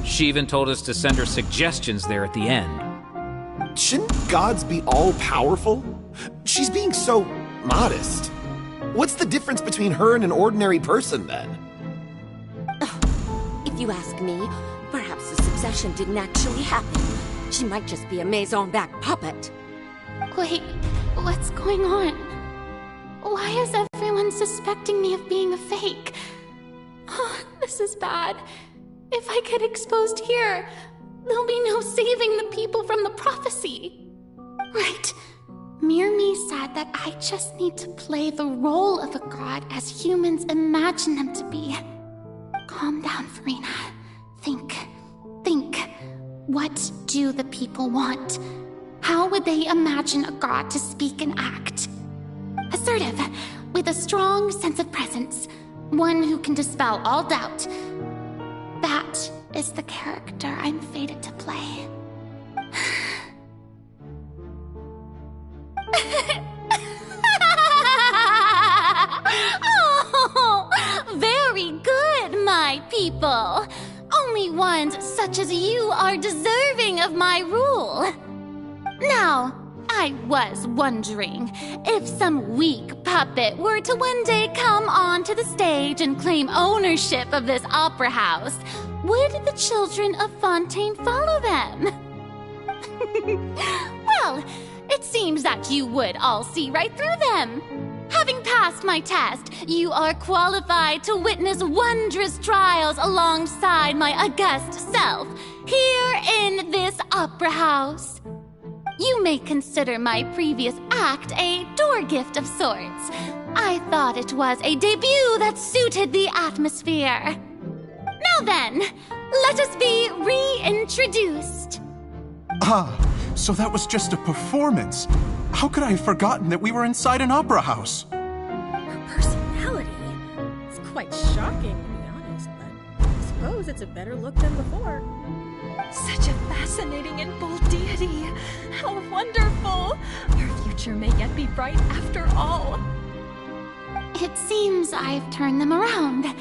She even told us to send her suggestions there at the end. Shouldn't gods be all-powerful? She's being so modest. What's the difference between her and an ordinary person, then? If you ask me, perhaps the succession didn't actually happen. She might just be a Maison-back puppet. Wait, what's going on? Why is everyone suspecting me of being a fake? Oh, this is bad. If I get exposed here, there'll be no saving the people from the prophecy. Right. Mirmi said that I just need to play the role of a god as humans imagine them to be. Calm down, Verena. Think. What do the people want? How would they imagine a god to speak and act? Assertive, with a strong sense of presence. One who can dispel all doubt. That is the character I'm fated to play. Oh, very good, my people. Only ones such as you are deserving of my rule. Now, I was wondering if some weak puppet were to one day come onto the stage and claim ownership of this opera house, would the children of Fontaine follow them? Well, it seems that you would all see right through them. Having passed my test, you are qualified to witness wondrous trials alongside my august self, here in this opera house. You may consider my previous act a door gift of sorts. I thought it was a debut that suited the atmosphere. Now then, let us be reintroduced. Ah, so that was just a performance. How could I have forgotten that we were inside an opera house? Her personality? It's quite shocking, to be honest, but I suppose it's a better look than before. Such a fascinating and bold deity. How wonderful. Our future may yet be bright after all. It seems I've turned them around.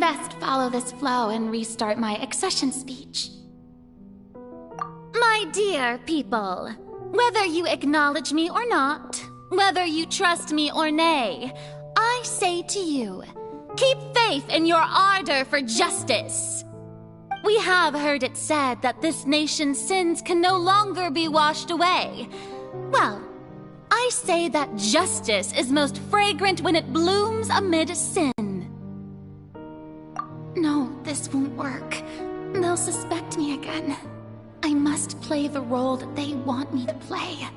Best follow this flow and restart my accession speech. My dear people, whether you acknowledge me or not, whether you trust me or nay, I say to you, keep faith in your ardor for justice. We have heard it said that this nation's sins can no longer be washed away. Well, I say that justice is most fragrant when it blooms amid sin. No, this won't work. They'll suspect me again. I must play the role that they want me to play.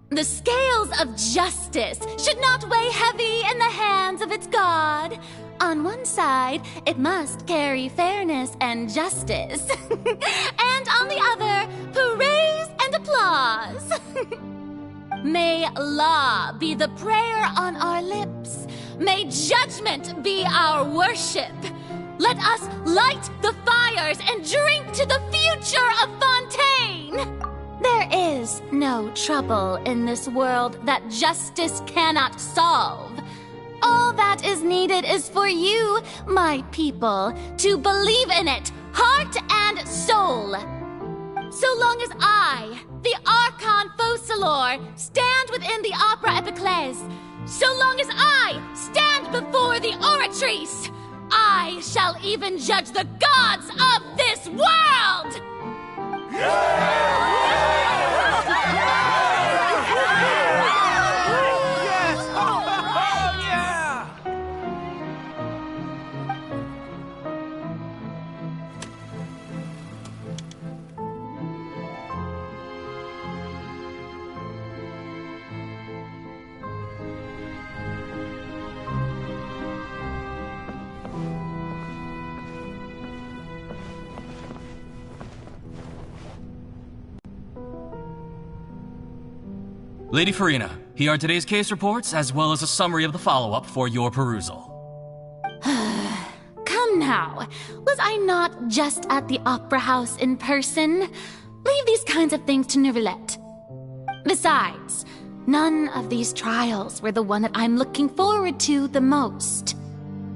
The scales of justice should not weigh heavy in the hands of its God. On one side, it must carry fairness and justice. And on the other, praise and applause. May law be the prayer on our lips. May judgment be our worship. Let us light the fires and drink to the future of Fontaine. There is no trouble in this world that justice cannot solve. All that is needed is for you, my people, to believe in it, heart and soul. So long as I, the Archon Focalor, stand within the Opera Epiclese, so long as I stand before the Oratrice, I shall even judge the gods of this world! Lady Farina, here are today's case reports, as well as a summary of the follow-up for your perusal. Come now, was I not just at the Opera House in person? Leave these kinds of things to Neuvillette. Besides, none of these trials were the one that I'm looking forward to the most.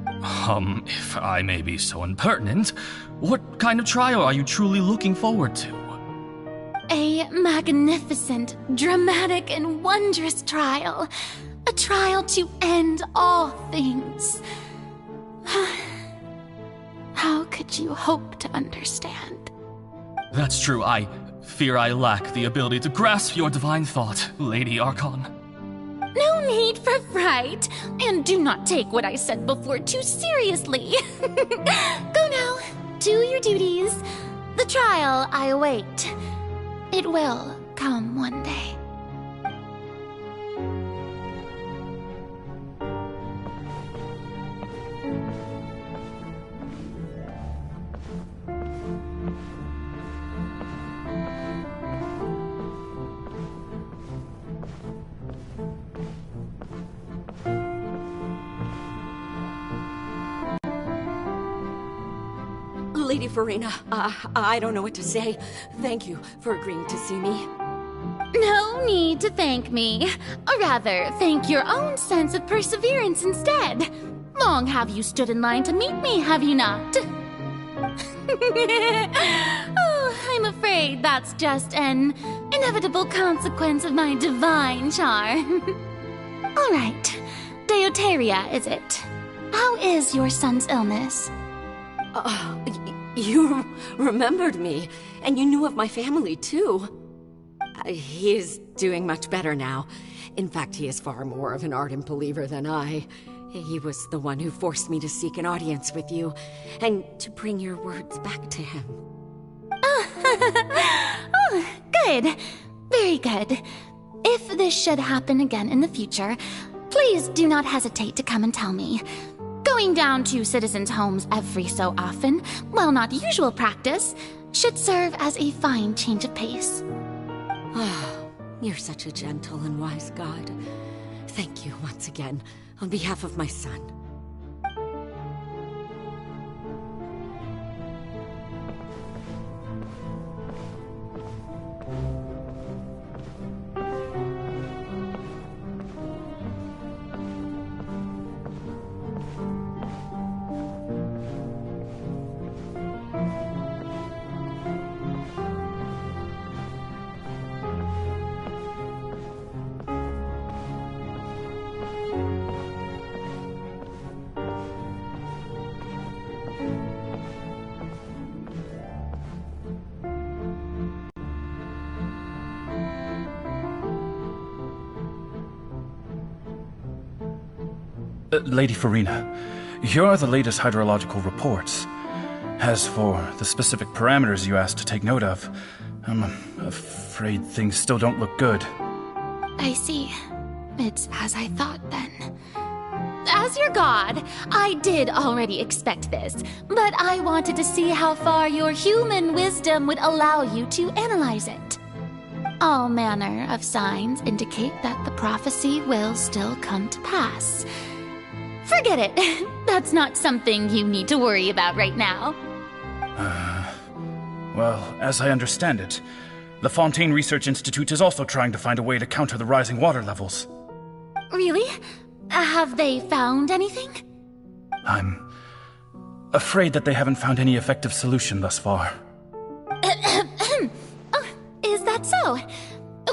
If I may be so impertinent, what kind of trial are you truly looking forward to? A magnificent, dramatic, and wondrous trial. A trial to end all things. How could you hope to understand? That's true. I fear I lack the ability to grasp your divine thought, Lady Archon. No need for fright, and do not take what I said before too seriously. Go now, do your duties. The trial I await. It will come one day. Lady Farina, I don't know what to say. Thank you for agreeing to see me. No need to thank me. Or rather, thank your own sense of perseverance instead. Long have you stood in line to meet me, have you not? Oh, I'm afraid that's just an inevitable consequence of my divine charm. All right. Deoteria, is it? How is your son's illness? You remembered me, and you knew of my family, too. He is doing much better now. In fact, he is far more of an ardent believer than I. He was the one who forced me to seek an audience with you, and to bring your words back to him. Oh, good. Very good. If this should happen again in the future, please do not hesitate to come and tell me. Going down to citizens' homes every so often, while not usual practice, should serve as a fine change of pace. You're such a gentle and wise god. Thank you once again, on behalf of my son. Lady Farina, here are the latest hydrological reports. As for the specific parameters you asked to take note of, I'm afraid things still don't look good. I see. It's as I thought, then. As your god, I did already expect this, but I wanted to see how far your human wisdom would allow you to analyze it. All manner of signs indicate that the prophecy will still come to pass. Forget it. That's not something you need to worry about right now. Well, as I understand it, the Fontaine Research Institute is also trying to find a way to counter the rising water levels. Really? Have they found anything? I'm afraid that they haven't found any effective solution thus far. Oh, is that so?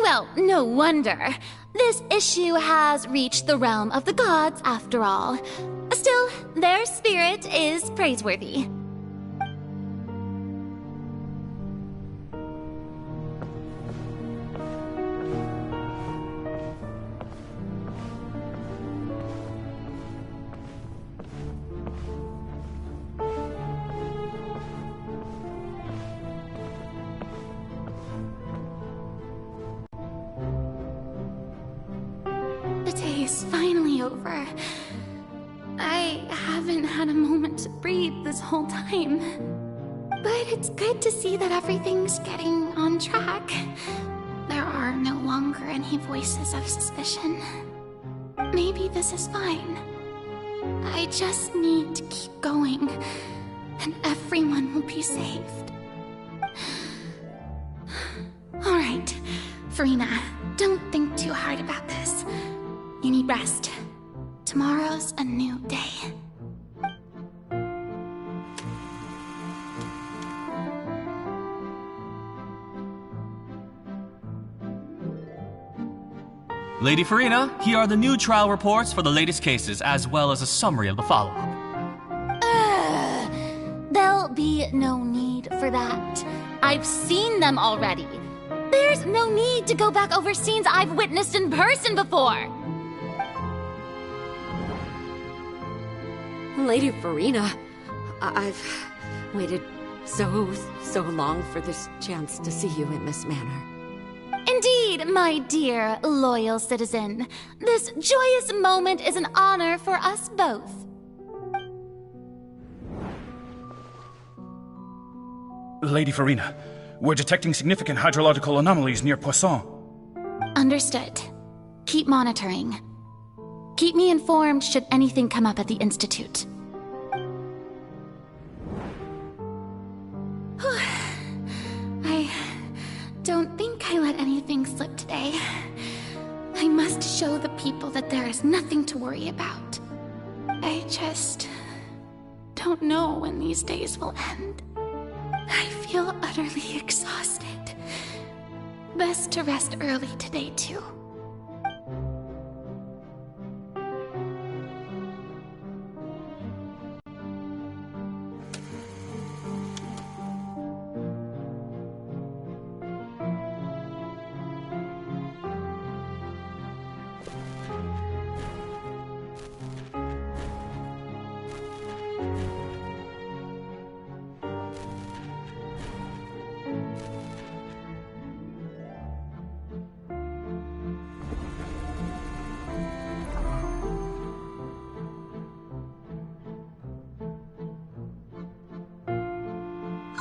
Well, no wonder. This issue has reached the realm of the gods, after all. Still, their spirit is praiseworthy. The day is finally over. I haven't had a moment to breathe this whole time. But it's good to see that everything's getting on track. There are no longer any voices of suspicion. Maybe this is fine. I just need to keep going, and everyone will be saved. Alright, Farina, don't think too hard about this. You need rest. Tomorrow's a new day. Lady Farina, here are the new trial reports for the latest cases, as well as a summary of the follow-up. There'll be no need for that. I've seen them already. There's no need to go back over scenes I've witnessed in person before. Lady Farina, I've waited so long for this chance to see you in this manner. Indeed, my dear, loyal citizen. This joyous moment is an honor for us both. Lady Farina, we're detecting significant hydrological anomalies near Poisson. Understood. Keep monitoring. Keep me informed should anything come up at the Institute. I don't think I let anything slip today. I must show the people that there is nothing to worry about. I just don't know when these days will end. I feel utterly exhausted. Best to rest early today, too.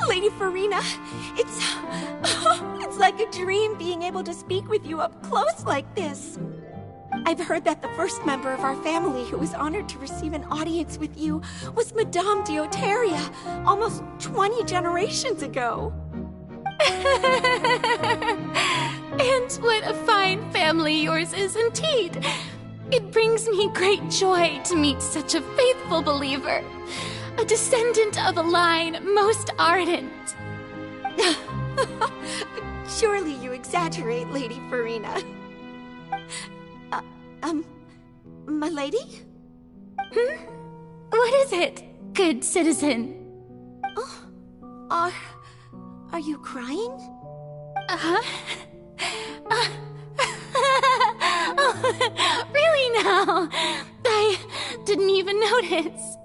Lady Farina, it's like a dream being able to speak with you up close like this. I've heard that the first member of our family who was honored to receive an audience with you was Madame Dioteria, almost 20 generations ago. And what a fine family yours is indeed. It brings me great joy to meet such a faithful believer. A descendant of a line most ardent. Surely you exaggerate, Lady Farina. My lady? What is it, good citizen? Oh, are you crying? Really now? I didn't even notice.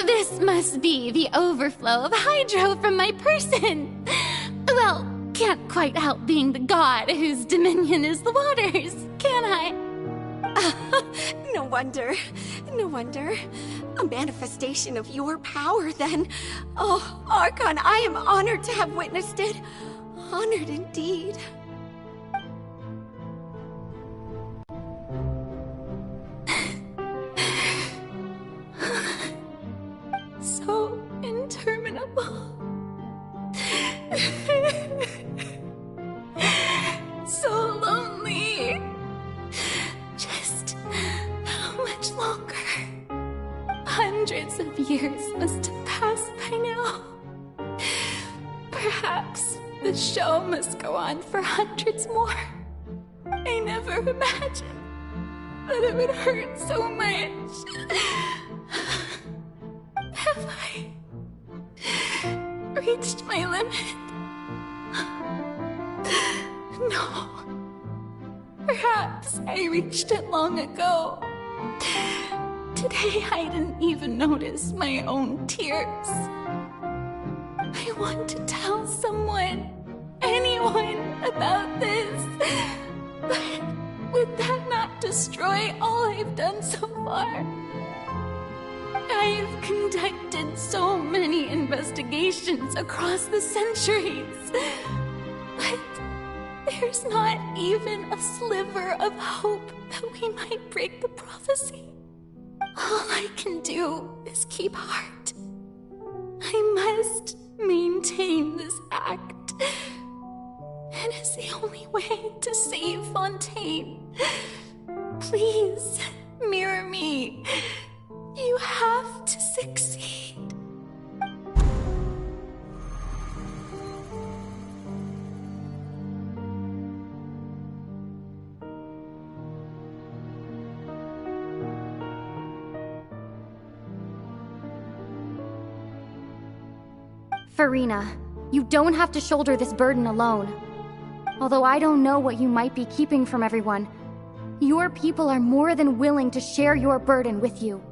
This must be the overflow of hydro from my person. Well, can't quite help being the god whose dominion is the waters, can I? No wonder. No wonder. A manifestation of your power, then. Oh, Archon, I am honored to have witnessed it. Honored indeed. So interminable. So lonely. Just how much longer? Hundreds of years must have passed by now. Perhaps the show must go on for hundreds more. I never imagined that it would hurt so much. Have I reached my limit? No. Perhaps I reached it long ago. Today I didn't even notice my own tears. I want to tell someone, anyone, about this. But would that not destroy all I've done so far? I've conducted so many investigations across the centuries, but there's not even a sliver of hope that we might break the prophecy. All I can do is keep heart. I must maintain this act. It is the only way to save Fontaine. Please, mirror me. You have to succeed. Farina, you don't have to shoulder this burden alone. Although I don't know what you might be keeping from everyone, your people are more than willing to share your burden with you.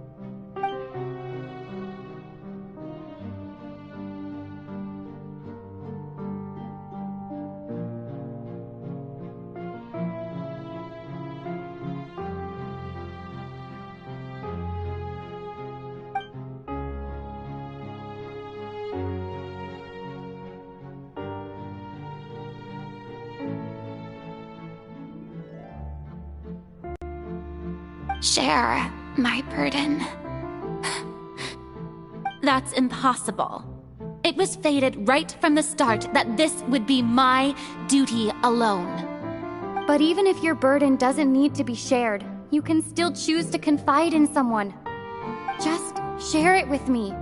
Share my burden. That's impossible. It was fated right from the start that this would be my duty alone. But even if your burden doesn't need to be shared, you can still choose to confide in someone. Just share it with me.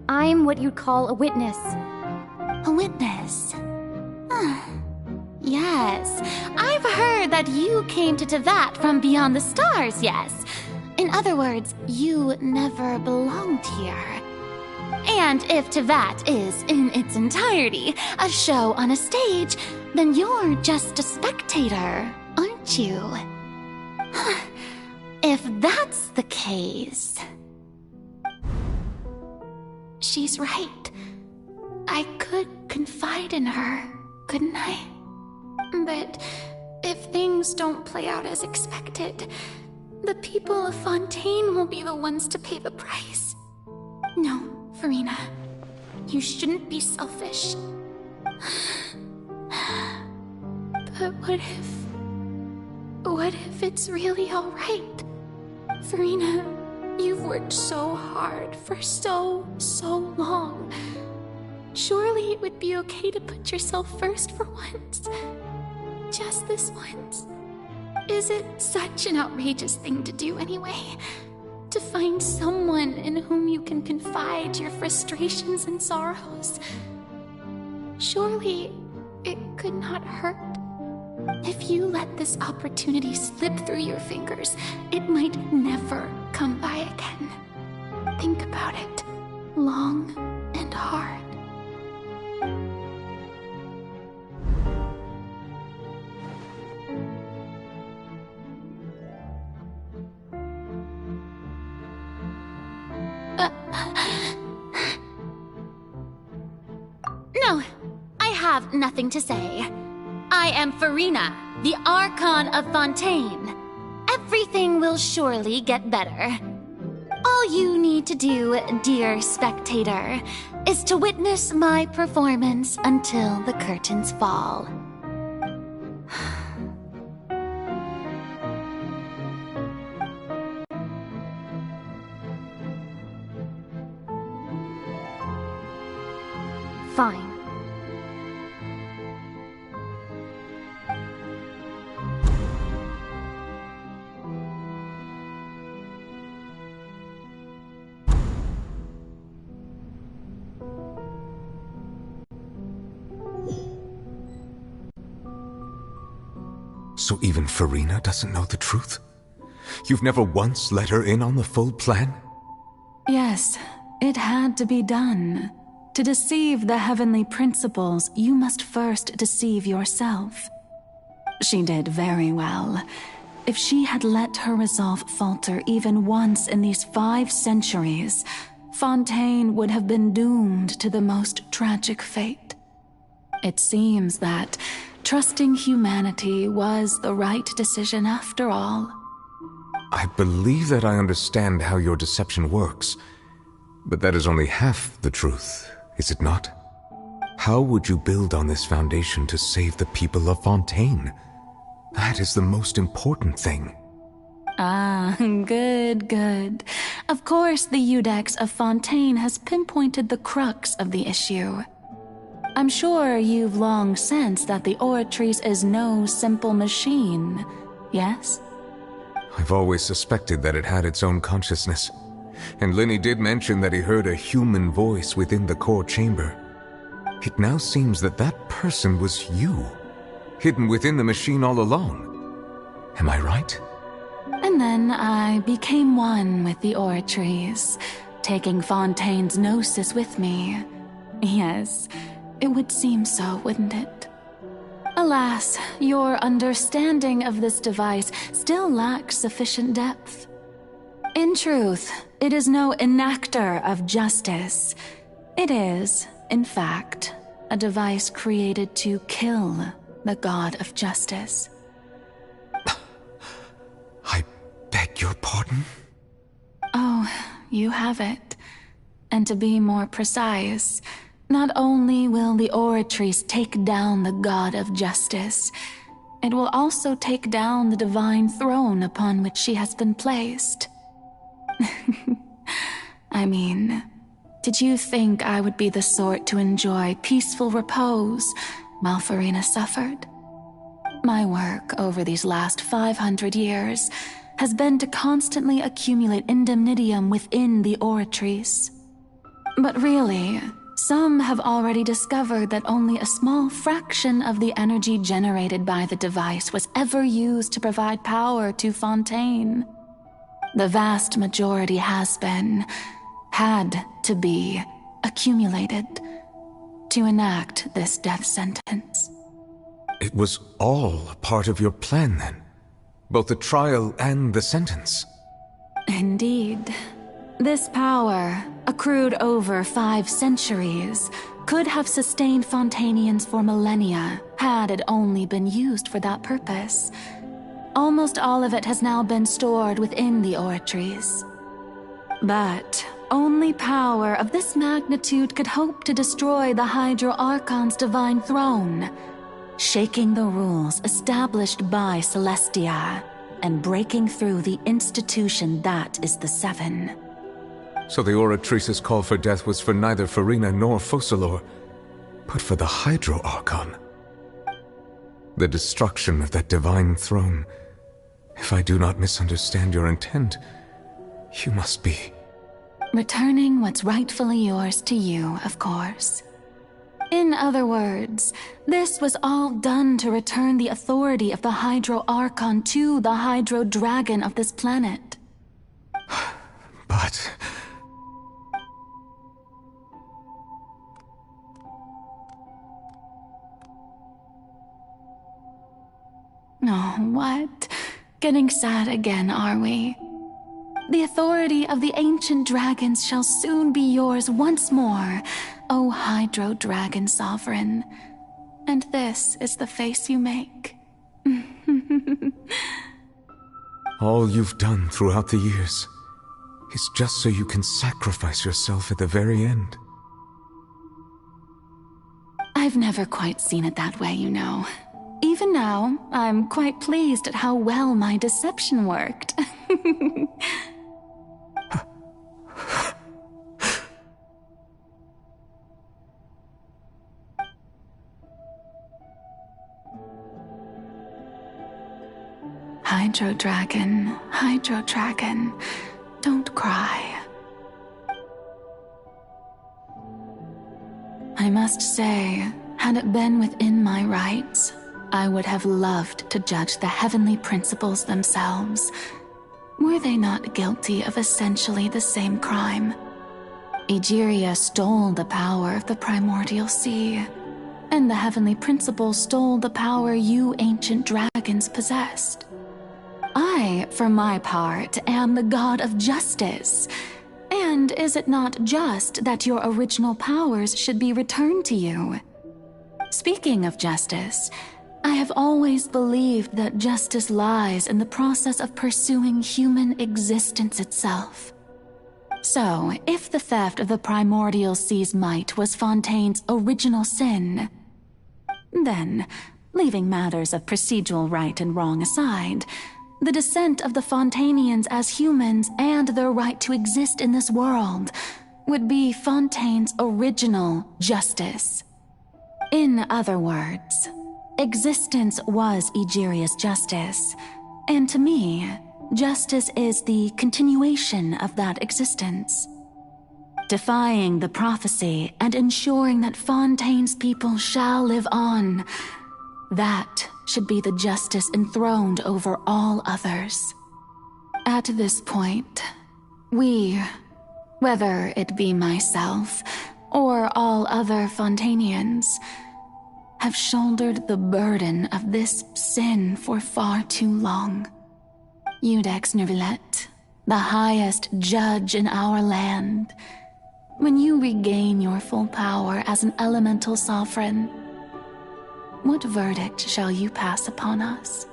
I'm what you'd call a witness. A witness? Yes, I've heard that you came to Tevat from beyond the stars, yes. In other words, you never belonged here. And if Tevat is, in its entirety, a show on a stage, then you're just a spectator, aren't you? If that's the case... She's right. I could confide in her, couldn't I? But if things don't play out as expected, the people of Fontaine will be the ones to pay the price. No, Furina, you shouldn't be selfish. But what if it's really all right? Furina, you've worked so hard for so long. Surely it would be okay to put yourself first for once. Just this once. Is it such an outrageous thing to do anyway? To find someone in whom you can confide your frustrations and sorrows? Surely it could not hurt. If you let this opportunity slip through your fingers, it might never come by again. Think about it long and hard. No, I have nothing to say. I am Furina, the Archon of Fontaine. Everything will surely get better. All you need to do, dear spectator, is to witness my performance until the curtains fall. Fine. So even Furina doesn't know the truth? You've never once let her in on the full plan? Yes, it had to be done. To deceive the heavenly principles, you must first deceive yourself. She did very well. If she had let her resolve falter even once in these 5 centuries, Fontaine would have been doomed to the most tragic fate. It seems that trusting humanity was the right decision after all. I believe that I understand how your deception works, but that is only half the truth, is it not? How would you build on this foundation to save the people of Fontaine? That is the most important thing. Ah, good. Of course, the Iudex of Fontaine has pinpointed the crux of the issue. I'm sure you've long sensed that the Oratrice is no simple machine, yes? I've always suspected that it had its own consciousness. And Lenny did mention that he heard a human voice within the core chamber. It now seems that that person was you, hidden within the machine all along. Am I right? And then I became one with the Oratrice, taking Fontaine's gnosis with me. Yes, it would seem so, wouldn't it? Alas, your understanding of this device still lacks sufficient depth. In truth, it is no enactor of justice. It is, in fact, a device created to kill the god of justice. I beg your pardon? Oh, you have it. And to be more precise, not only will the Oratrice take down the god of justice, it will also take down the divine throne upon which she has been placed. I mean, Did you think I would be the sort to enjoy peaceful repose while Farina suffered? My work over these last 500 years has been to constantly accumulate indemnitium within the Oratrice. But really, some have already discovered that only a small fraction of the energy generated by the device was ever used to provide power to Fontaine. The vast majority had to be accumulated to enact this death sentence. It was all a part of your plan, then? Both the trial and the sentence? Indeed. This power, accrued over 5 centuries, could have sustained Fontainians for millennia had it only been used for that purpose. Almost all of it has now been stored within the Oratrice. But only power of this magnitude could hope to destroy the Hydro Archon's divine throne, shaking the rules established by Celestia, and breaking through the institution that is the Seven. So the Oratrice's call for death was for neither Farina nor Focalor, but for the Hydro Archon. The destruction of that divine throne. If I do not misunderstand your intent, you must be... returning what's rightfully yours to you, of course. In other words, this was all done to return the authority of the Hydro Archon to the Hydro Dragon of this planet. But... Oh, what? Getting sad again, are we? The authority of the ancient dragons shall soon be yours once more, O Hydro Dragon Sovereign. And this is the face you make. All you've done throughout the years is just so you can sacrifice yourself at the very end. I've never quite seen it that way, you know. Even now, I'm quite pleased at how well my deception worked. Hydro Dragon, don't cry. I must say, had it been within my rights, I would have loved to judge the heavenly principles themselves. Were they not guilty of essentially the same crime? Egeria stole the power of the primordial sea, and the heavenly principles stole the power you ancient dragons possessed. I, for my part, am the god of justice. And is it not just that your original powers should be returned to you? Speaking of justice, I have always believed that justice lies in the process of pursuing human existence itself. So, if the theft of the primordial sea's might was Fontaine's original sin, then, leaving matters of procedural right and wrong aside, the descent of the Fontainians as humans and their right to exist in this world would be Fontaine's original justice. In other words, existence was Egeria's justice, and to me, justice is the continuation of that existence. Defying the prophecy and ensuring that Fontaine's people shall live on, that should be the justice enthroned over all others. At this point, we, whether it be myself or all other Fontainians, have shouldered the burden of this sin for far too long. Iudex Nervillet, the highest judge in our land, when you regain your full power as an elemental sovereign, what verdict shall you pass upon us?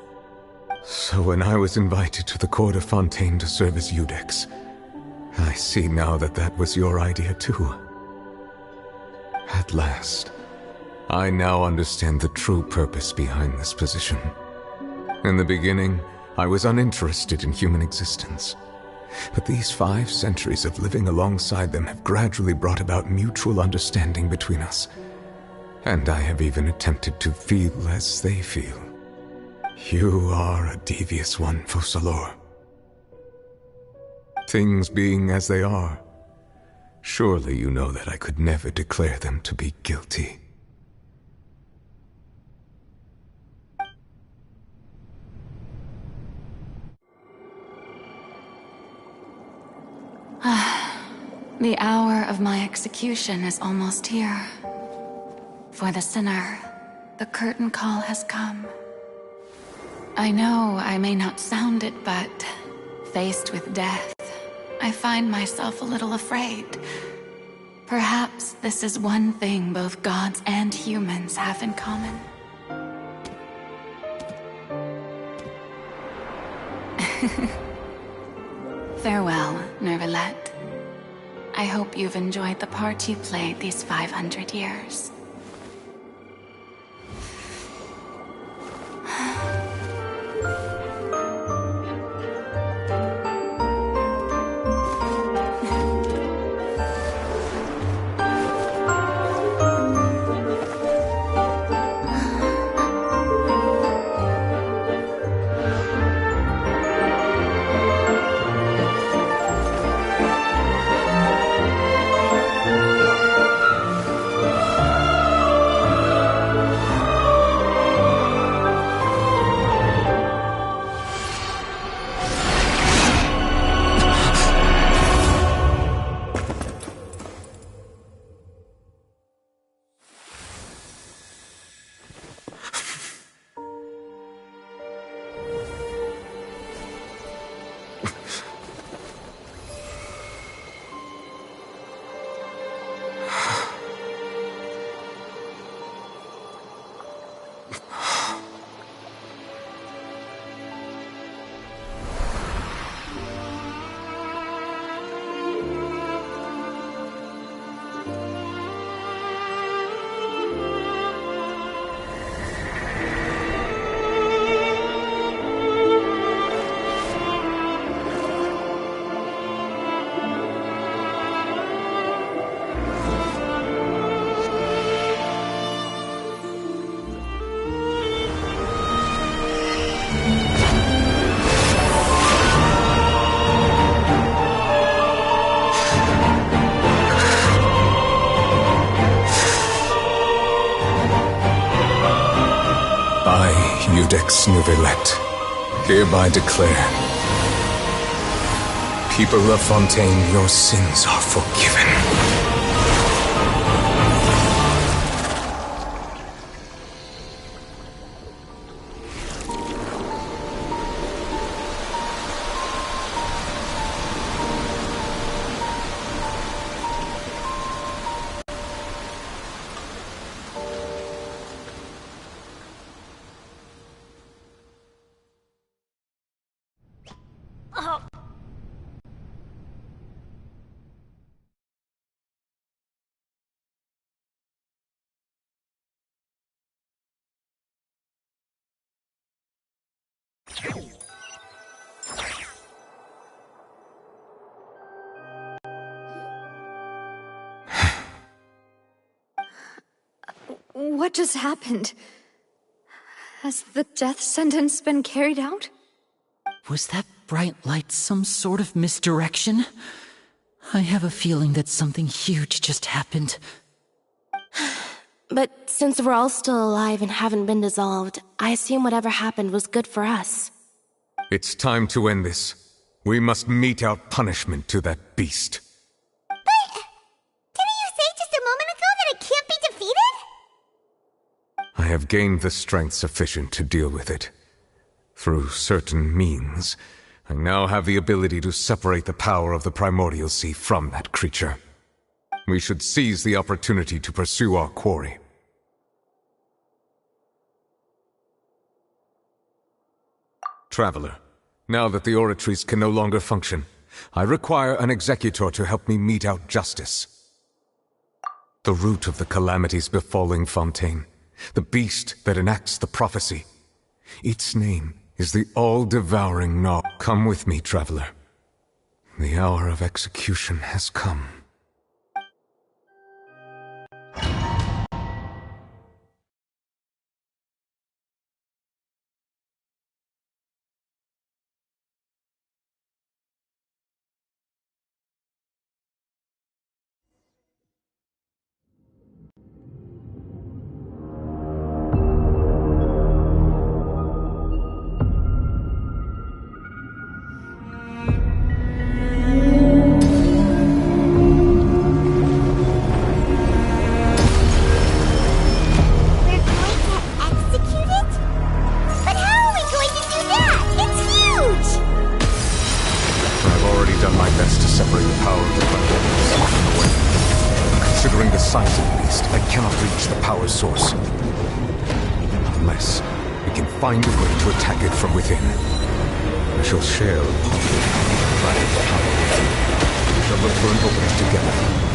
So when I was invited to the court of Fontaine to serve as Iudex, I see now that that was your idea too. At last, I now understand the true purpose behind this position. In the beginning, I was uninterested in human existence. But these 5 centuries of living alongside them have gradually brought about mutual understanding between us. And I have even attempted to feel as they feel. You are a devious one, Focalors. Things being as they are, surely you know that I could never declare them to be guilty. The hour of my execution is almost here. For the sinner, the curtain call has come. I know I may not sound it, but faced with death, I find myself a little afraid. Perhaps this is one thing both gods and humans have in common. Farewell, Nervalette. I hope you've enjoyed the part you played these 500 years. Iudex Nervalette, hereby declare, people of Fontaine, your sins are forgiven. What just happened? Has the death sentence been carried out? Was that bright light some sort of misdirection? I have a feeling that something huge just happened. But since we're all still alive and haven't been dissolved, I assume whatever happened was good for us. It's time to end this. We must mete out punishment to that beast. But didn't you say just a moment ago that it can't be defeated? I have gained the strength sufficient to deal with it. Through certain means, I now have the ability to separate the power of the primordial sea from that creature. We should seize the opportunity to pursue our quarry. Traveler, now that the oratories can no longer function, I require an executor to help me mete out justice. The root of the calamities befalling Fontaine, the beast that enacts the prophecy. Its name is the all-devouring Gnaw. Come with me, traveler. The hour of execution has come. Considering the size of the beast, I cannot reach the power source. Unless we can find a way to attack it from within. We shall share a part of the power within. We shall look for an opening together.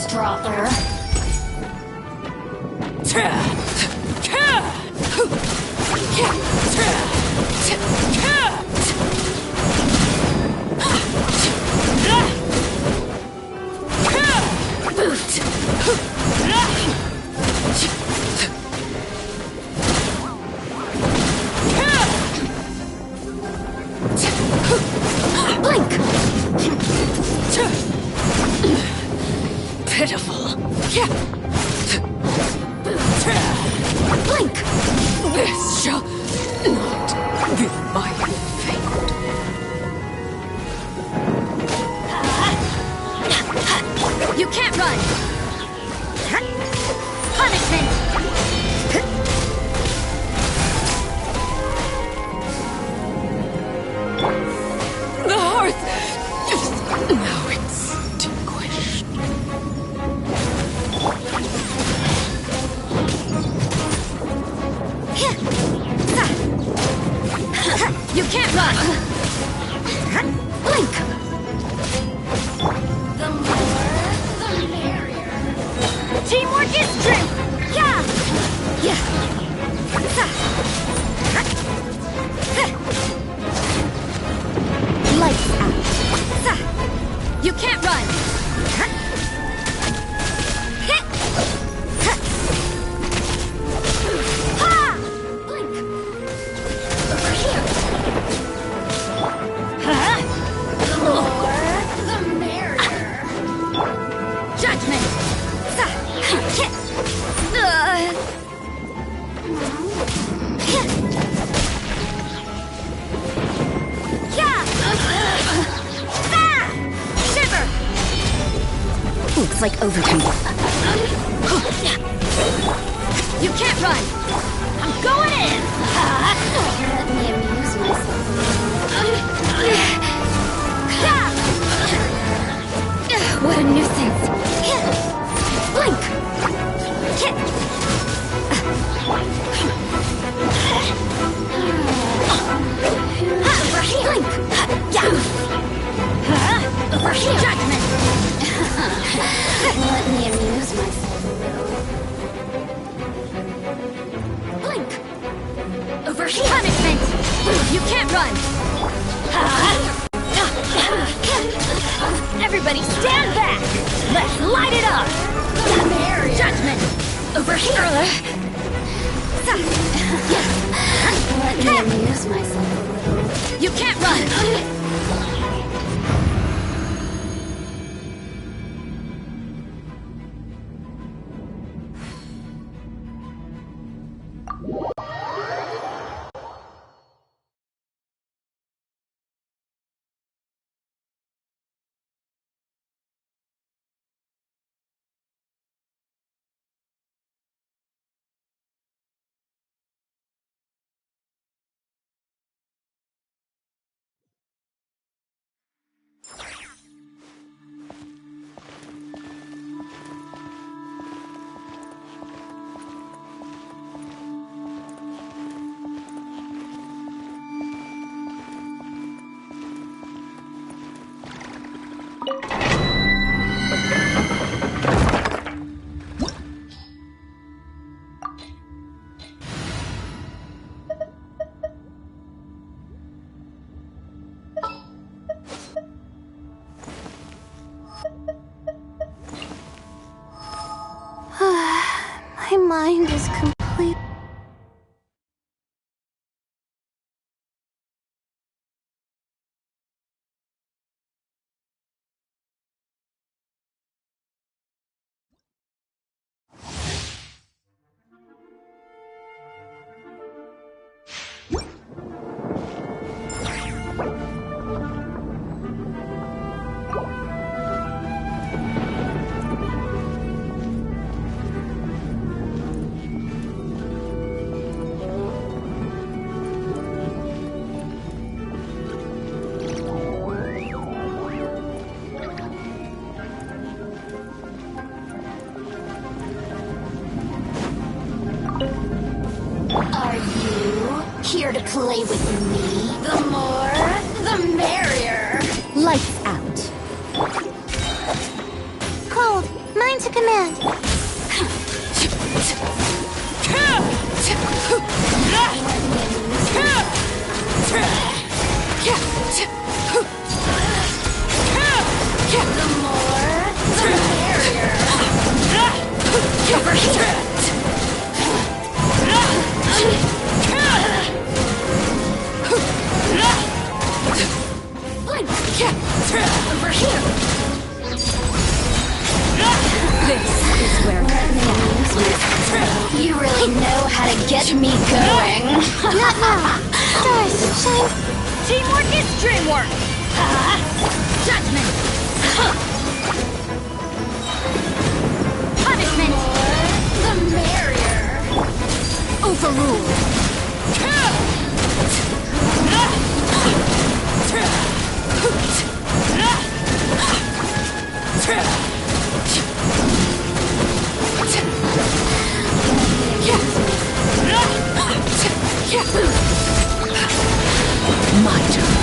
eavesdropper. Blink! Pitiful. Blink! This shall not be my fate. You can't run! Punishment! The hearth is now extinguished. You can't run! Blink! The more, the merrier. Teamwork is strength! Yeah! Lights out! You can't run! Blink! Over here! The more, the merrier. Judgment! Shiver! Looks like overkill. You can't run! I'm going in! Let me amuse myself What a nuisance! Blink! Over here! Blink! Over here! Judgment! Let me amuse myself Blink! Over here! Punishment! You can't run! Everybody stand back! Let's light it up! Judgment! Over here! Let me amuse myself You can't run! My mind is complete. Are you here to play with me? The more, the merrier. Lights out. Cold. Mind Listen to command. The more, the merrier. Over here. Over here. This is where You really know how to get me going. Not now. Stars, shine. Teamwork is dreamwork. Judgment. Punishment. The merrier. overruled. My turn.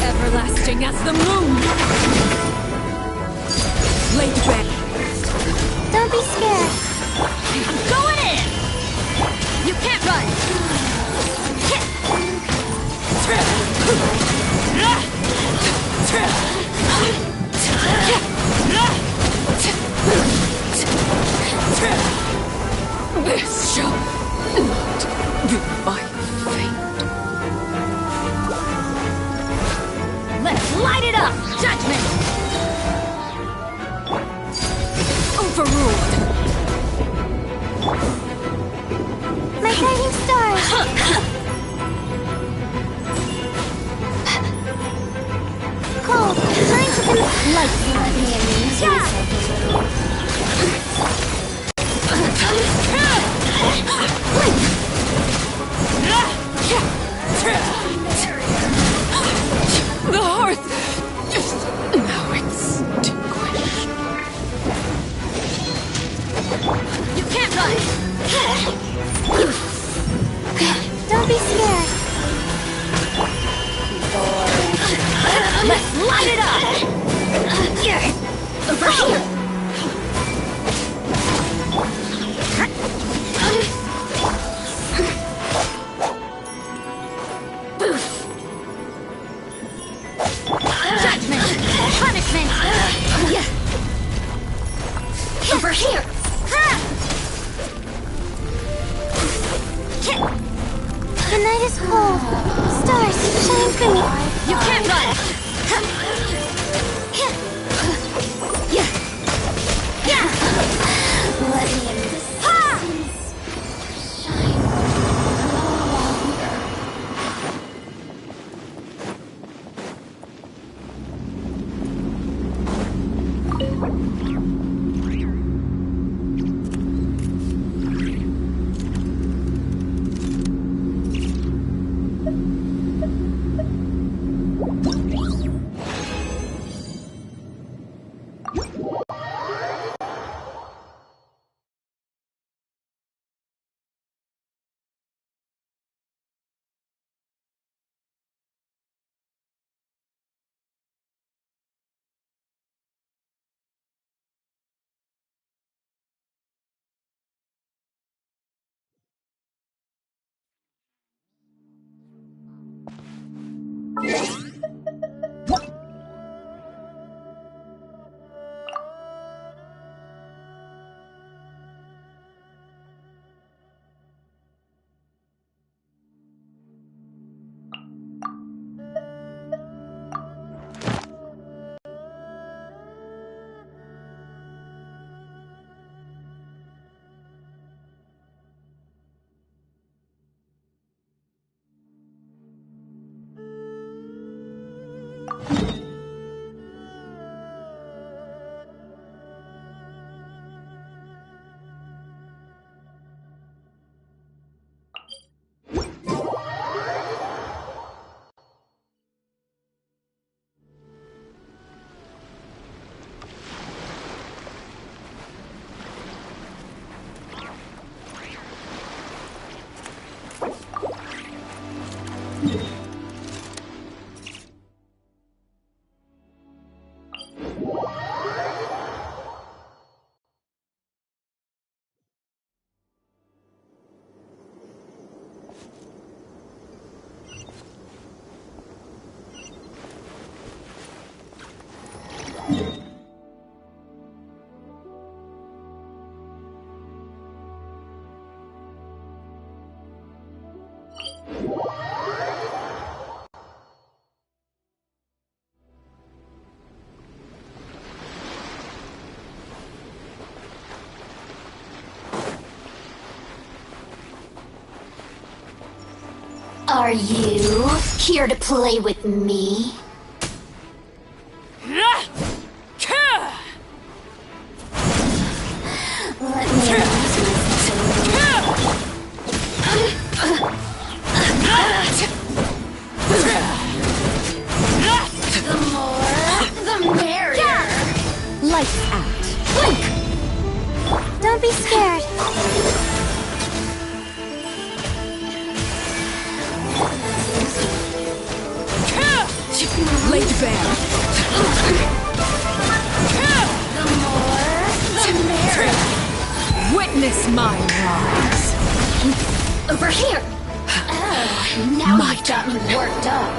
Everlasting as the moon. Laid back. Don't be scared. I'm going in. You can't run. This shall not be my fate. Let's light it up. Judgment. Overruled. My guiding stars. Cold, turn to the light. Let me amuse myself. The hearth is now extinguished. You can't run. Don't be scared. Let's light it up. Over here. Judgment! Punishment! Over here! The night is cold. Stars, shine through me. You can't run! Let me in this. Are you here to play with me? Let me introduce myself. The more, the merrier. Lights out. Blink! Don't be scared. Laid bare. The more, the merrier. Witness my rise. Over here. Oh, now you've got me worked up.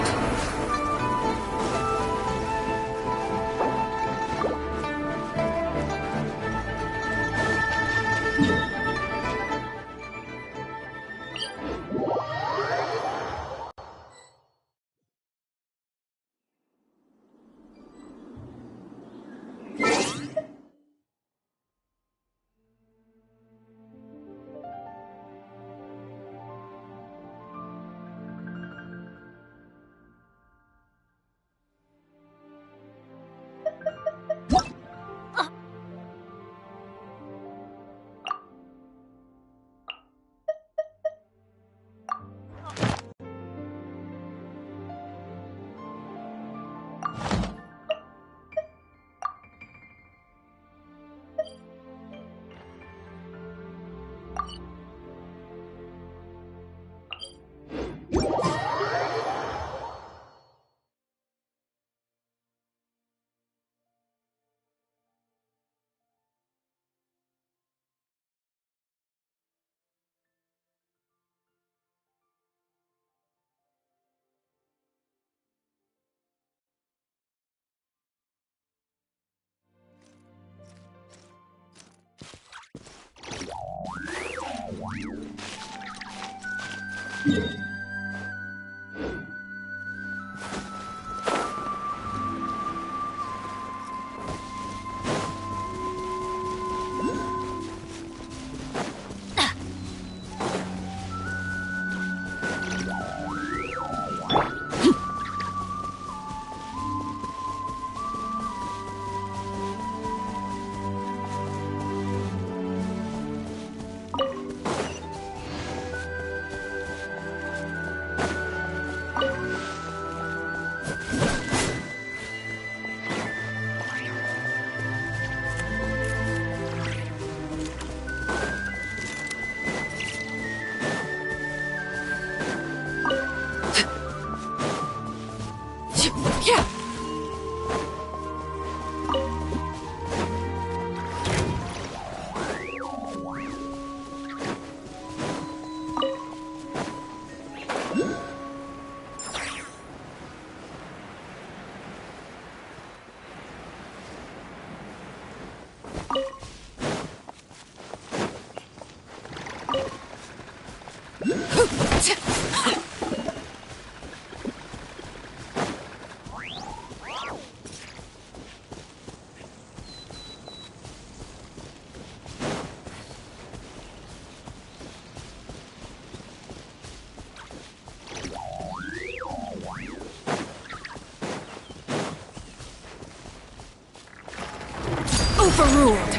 Overruled.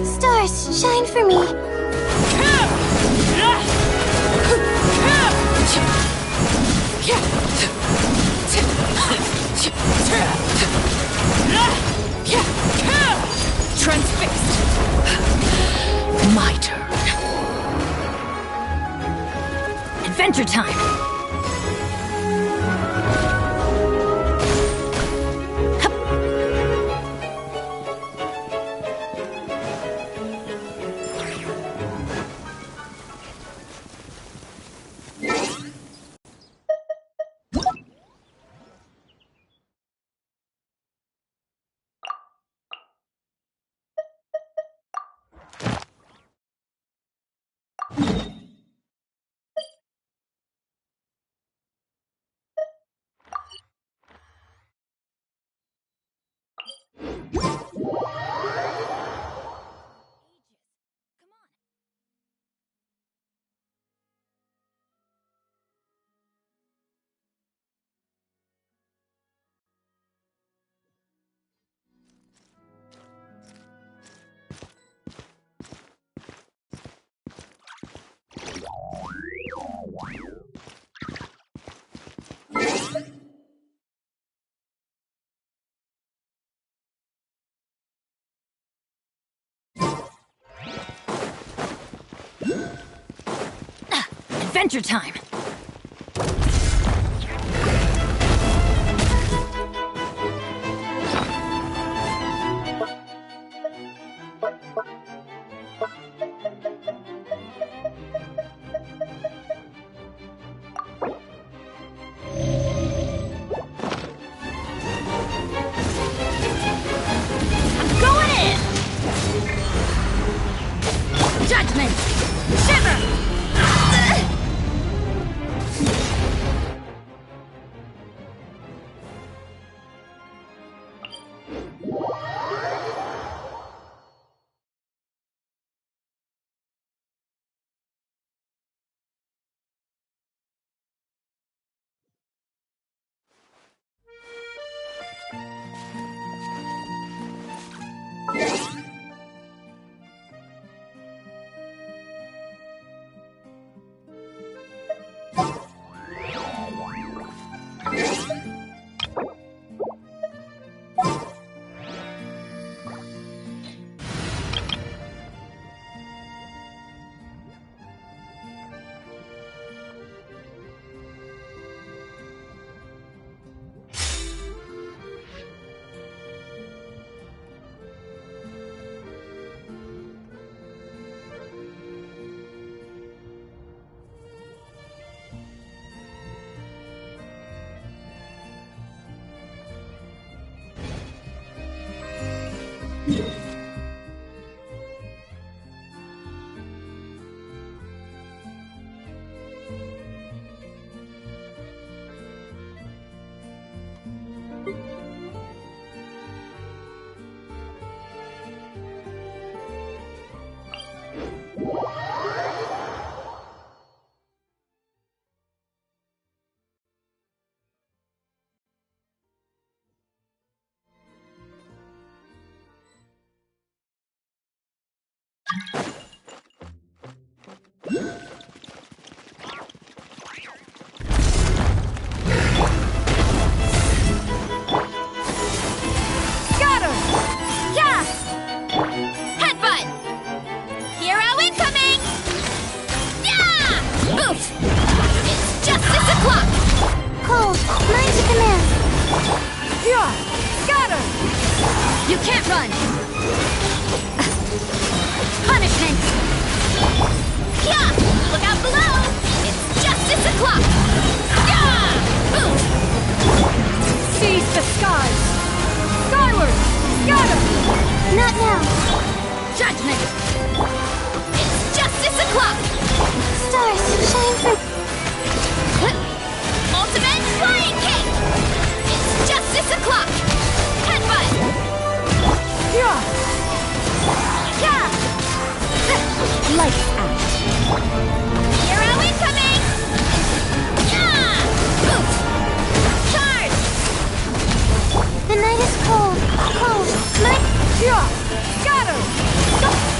Stars, shine for me. Transfixed. My turn. Adventure time. Adventure time!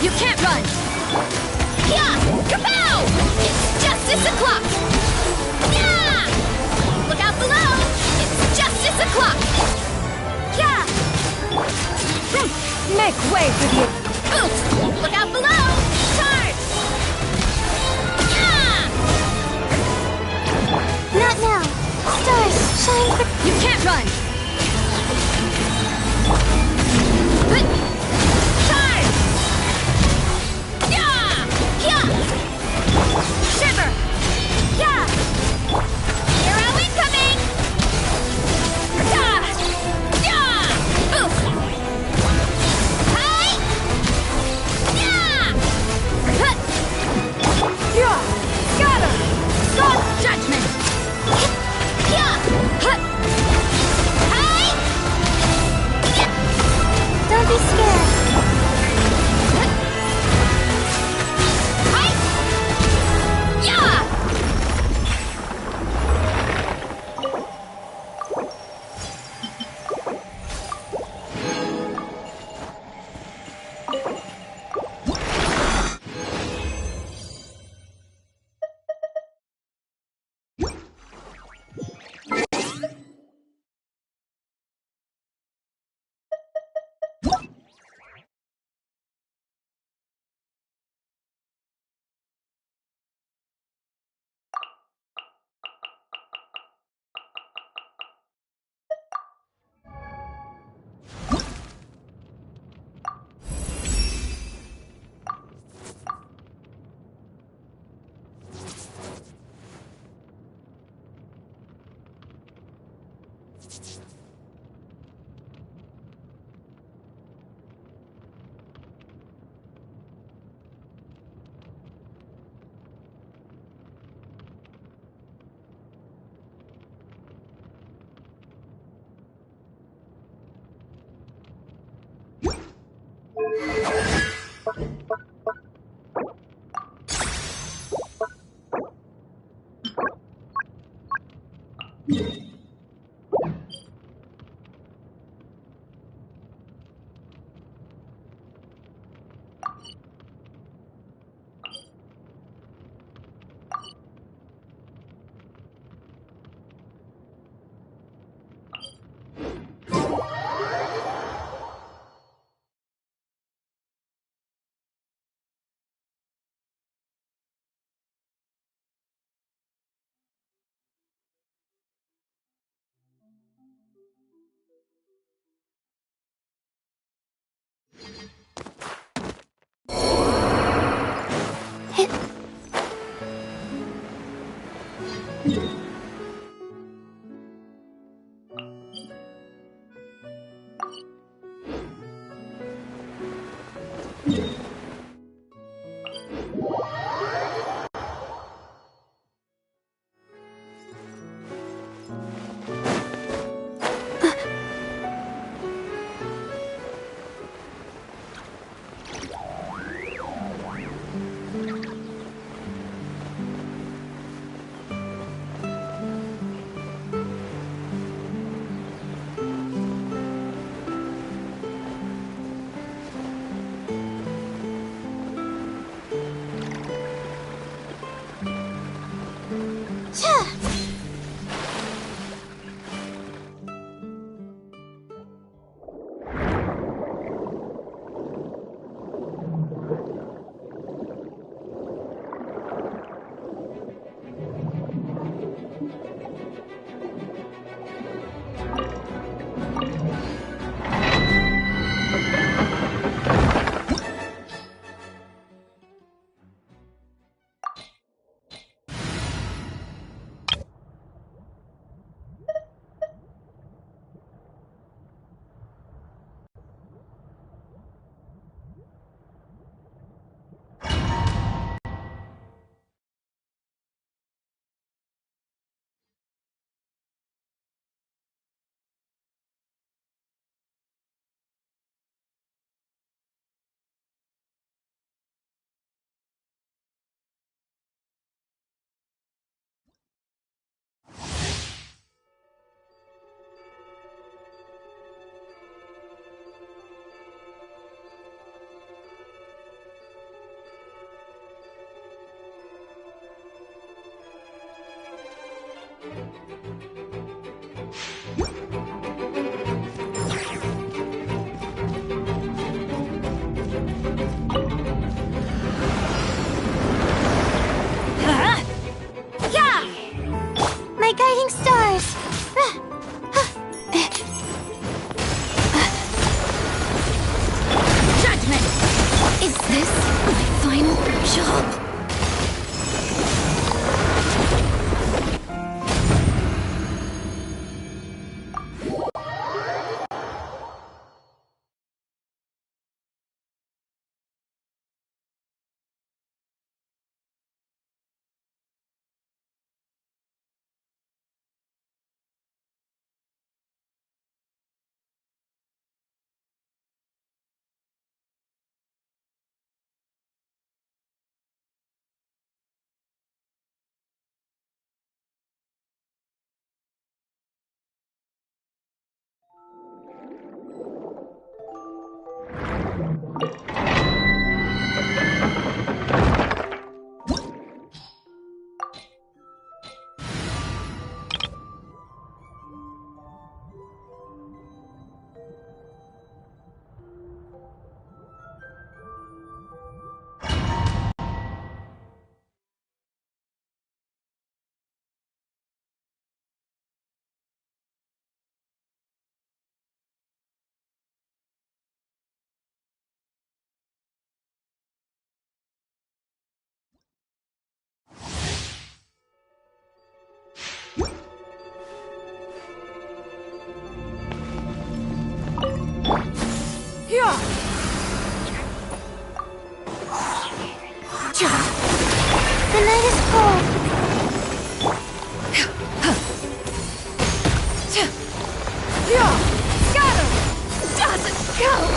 You can't My guiding stars! Judgment! Is this my final job? The night is cold. Scatter! Doesn't count!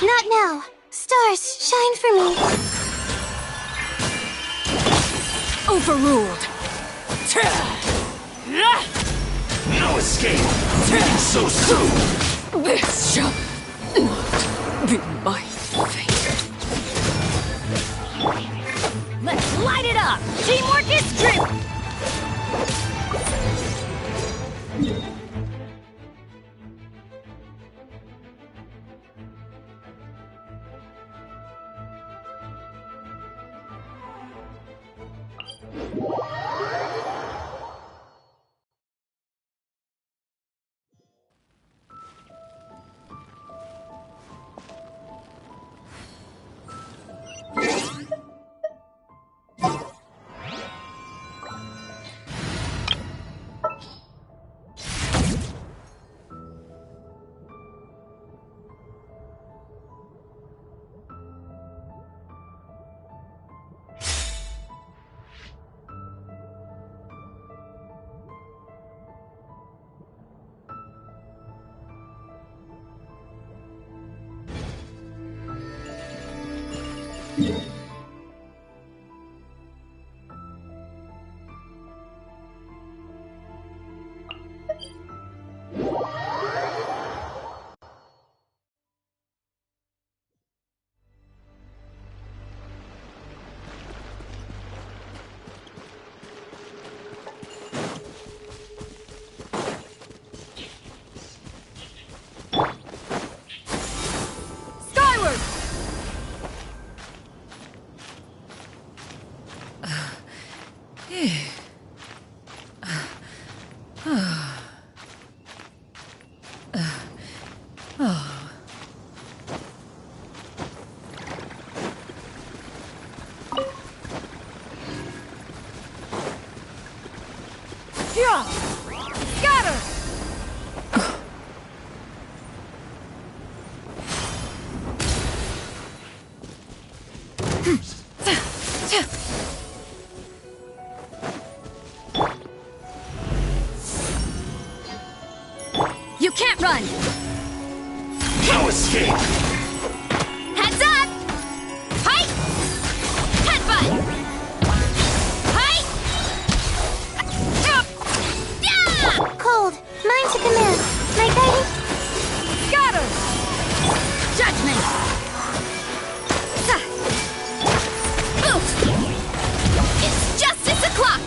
Not now. Stars, shine for me. Overruled. No escape! So soon! This shall not be my fate. Let's light it up! Teamwork is true! Scatter! You can't run! No escape! Heads up! Fight! Headbutt! Fight! Yeah! Cold, mine to command. My guiding... Scatter! Judgment! Oof! It's justice o'clock!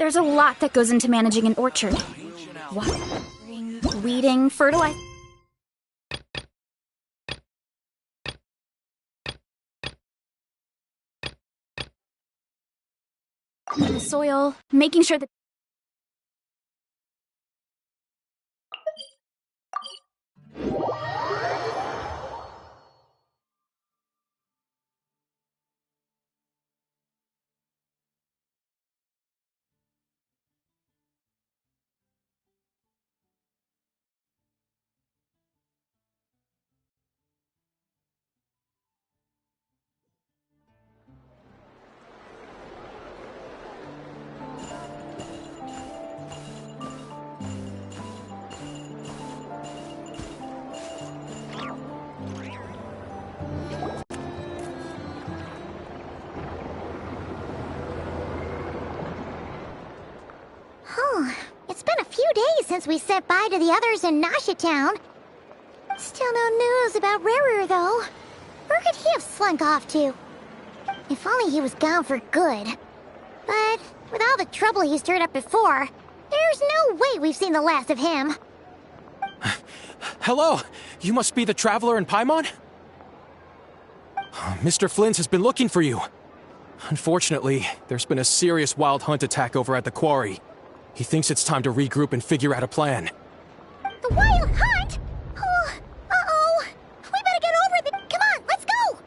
There's a lot that goes into managing an orchard. Watering, weeding, fertilizing. The soil, making sure that It's been a few days since we said bye to the others in Nasha Town. Still no news about Rarer, though. Where could he have slunk off to? If only he was gone for good. But with all the trouble he stirred up before, there's no way we've seen the last of him. Hello! You must be the traveler in Paimon? Mr. Flynn has been looking for you. Unfortunately, there's been a serious wild hunt attack over at the quarry. He thinks it's time to regroup and figure out a plan. The wild hunt? Oh, uh-oh. We better get over the... Come on, let's go!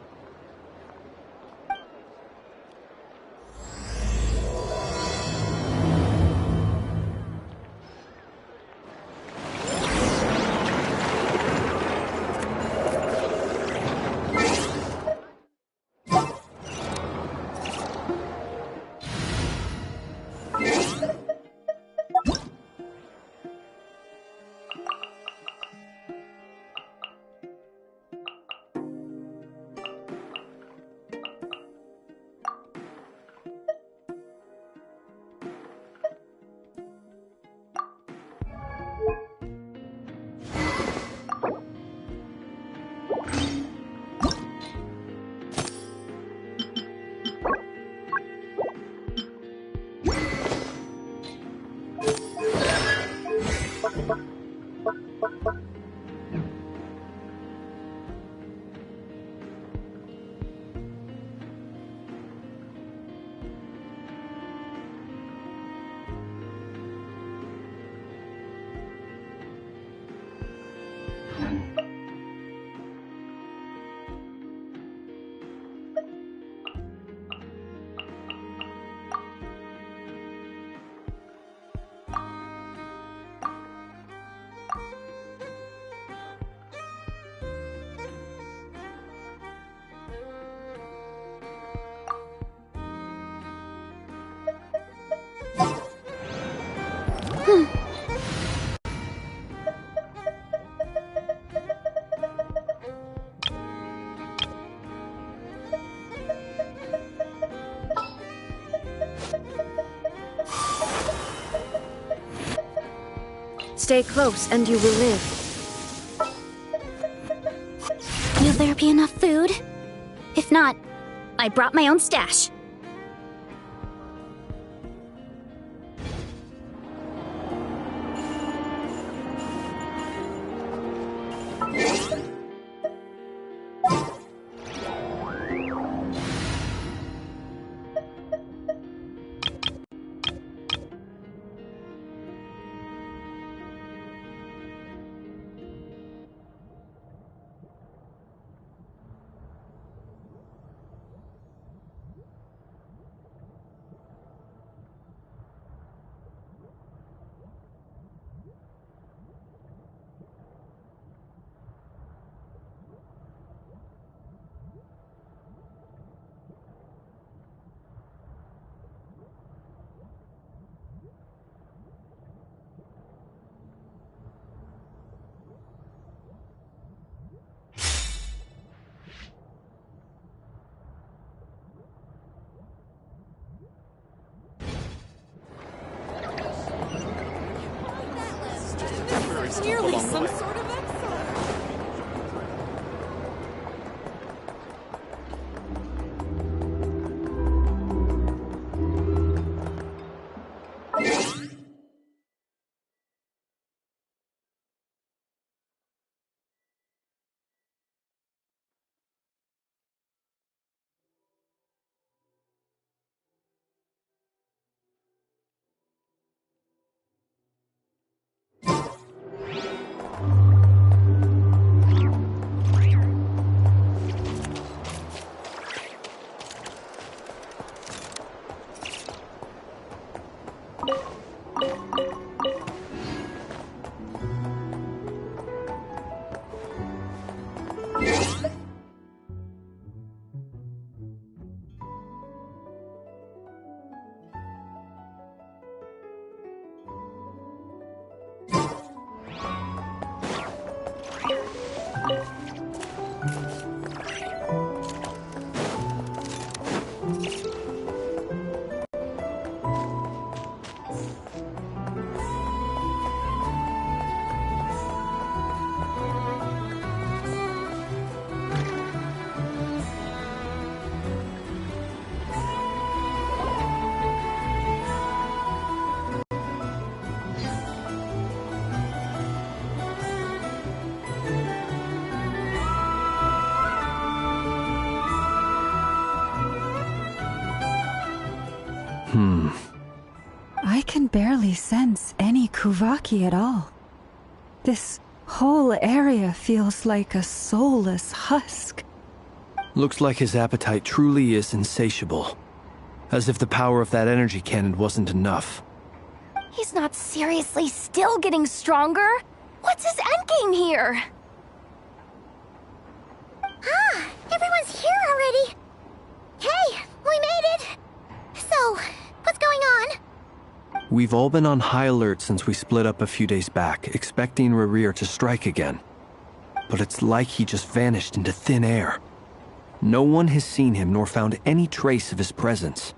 Stay close and you will live. Will there be enough food? If not, I brought my own stash. Clearly some sort of exile. I can barely sense any Kuvaki at all. This whole area feels like a soulless husk. Looks like his appetite truly is insatiable. As if the power of that energy cannon wasn't enough. He's not seriously still getting stronger? What's his endgame here? Ah, everyone's here already. Hey, we made it. So, what's going on? We've all been on high alert since we split up a few days back, expecting Rerir to strike again. But it's like he just vanished into thin air. No one has seen him nor found any trace of his presence.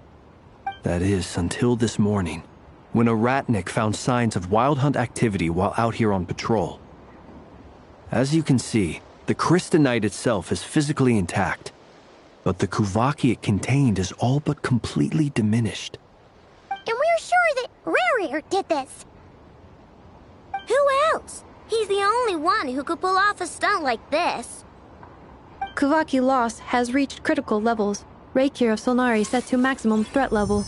That is, until this morning, when a ratnik found signs of wild hunt activity while out here on patrol. As you can see, the Crystonite itself is physically intact, but the Kuvaki it contained is all but completely diminished. And we're sure that Rerir did this. Who else? He's the only one who could pull off a stunt like this. Kuvaki loss has reached critical levels. Reiki of Solnari set to maximum threat level.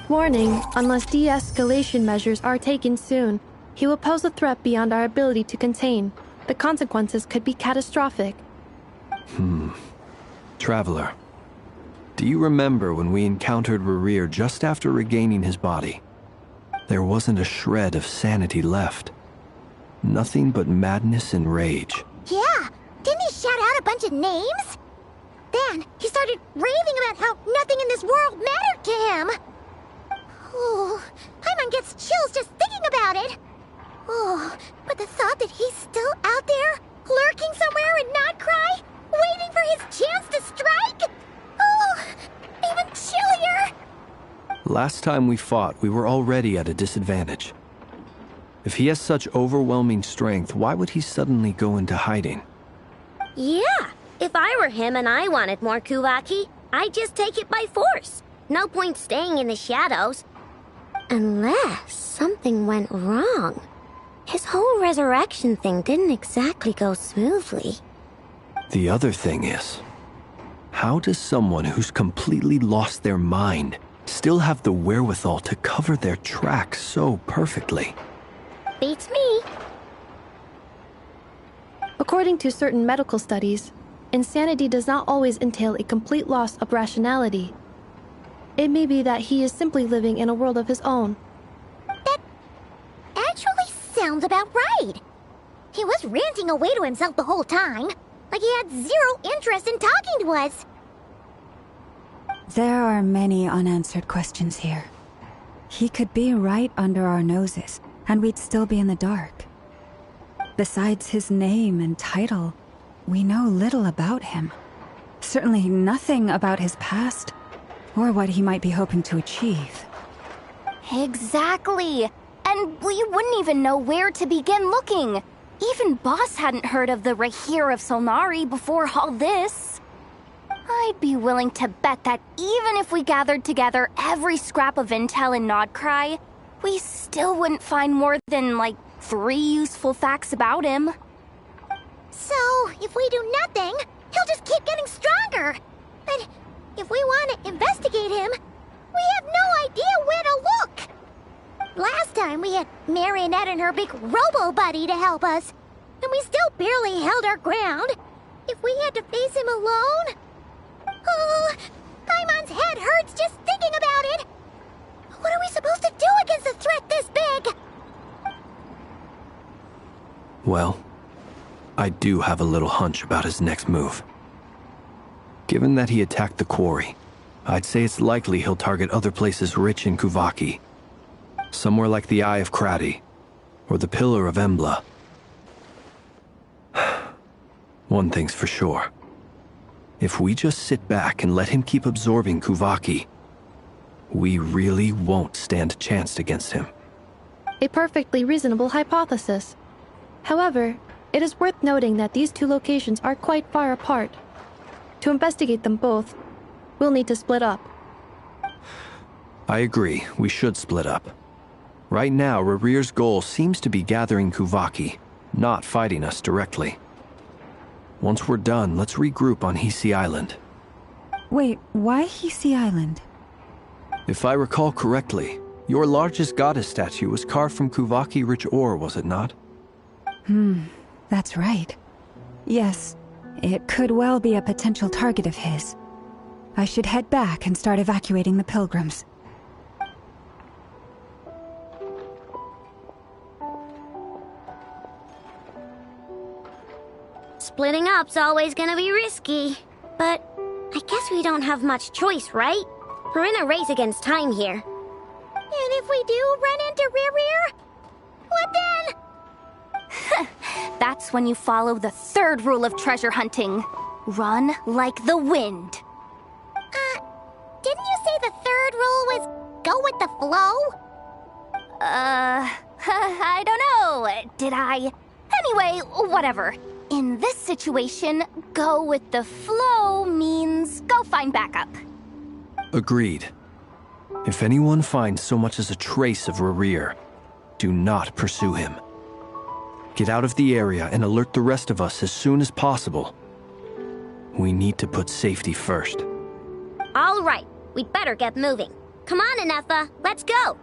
Warning, unless de-escalation measures are taken soon, he will pose a threat beyond our ability to contain. The consequences could be catastrophic. Traveler, do you remember when we encountered Rerir just after regaining his body? There wasn't a shred of sanity left. Nothing but madness and rage. Yeah, didn't he shout out a bunch of names? Then he started raving about how nothing in this world mattered to him. Oh, Paimon gets chills just thinking about it. Oh, but the thought that he's still out there, lurking somewhere in Nodcry, waiting for his chance to strike? Oh, even chillier. Last time we fought, we were already at a disadvantage. If he has such overwhelming strength, why would he suddenly go into hiding? Yeah, if I were him and I wanted more Kuvaki, I'd just take it by force. No point staying in the shadows. Unless something went wrong. His whole resurrection thing didn't exactly go smoothly. The other thing is, how does someone who's completely lost their mind still have the wherewithal to cover their tracks so perfectly? Beats me. According to certain medical studies, insanity does not always entail a complete loss of rationality. It may be that he is simply living in a world of his own. That actually sounds about right. He was ranting away to himself the whole time, like he had zero interest in talking to us. There are many unanswered questions here. He could be right under our noses, and we'd still be in the dark. Besides his name and title, we know little about him. Certainly nothing about his past, or what he might be hoping to achieve. Exactly. And we wouldn't even know where to begin looking. Even Boss hadn't heard of the Rerir of Solnari before all this. I'd be willing to bet that even if we gathered together every scrap of intel in Nodcry, we still wouldn't find more than, like, 3 useful facts about him. So, if we do nothing, he'll just keep getting stronger. But if we want to investigate him, we have no idea where to look. Last time we had Marionette and her big robo-buddy to help us, and we still barely held our ground. If we had to face him alone... Oh, Paimon's head hurts just thinking about it. What are we supposed to do against a threat this big? Well, I do have a little hunch about his next move. Given that he attacked the quarry, I'd say it's likely he'll target other places rich in Kuvaki. Somewhere like the Eye of Krati, or the Pillar of Embla. One thing's for sure. If we just sit back and let him keep absorbing Kuvaki, we really won't stand a chance against him. A perfectly reasonable hypothesis. However, it is worth noting that these two locations are quite far apart. To investigate them both, we'll need to split up. I agree, we should split up. Right now, Rerir's goal seems to be gathering Kuvaki, not fighting us directly. Once we're done, let's regroup on Hisi Island. Wait, why Hisi Island? If I recall correctly, your largest goddess statue was carved from Kuvaki-rich ore, was it not? That's right. Yes, it could well be a potential target of his. I should head back and start evacuating the pilgrims. Splitting up's always gonna be risky. But I guess we don't have much choice, right? We're in a race against time here. And if we do run into Rear, what then? That's when you follow the third rule of treasure hunting. Run like the wind. Didn't you say the third rule was go with the flow? I don't know. Did I? Anyway, whatever. In this situation, go with the flow means go find backup. Agreed. If anyone finds so much as a trace of Rerir, do not pursue him. Get out of the area and alert the rest of us as soon as possible. We need to put safety first. All right, we'd better get moving. Come on, Anefa, let's go!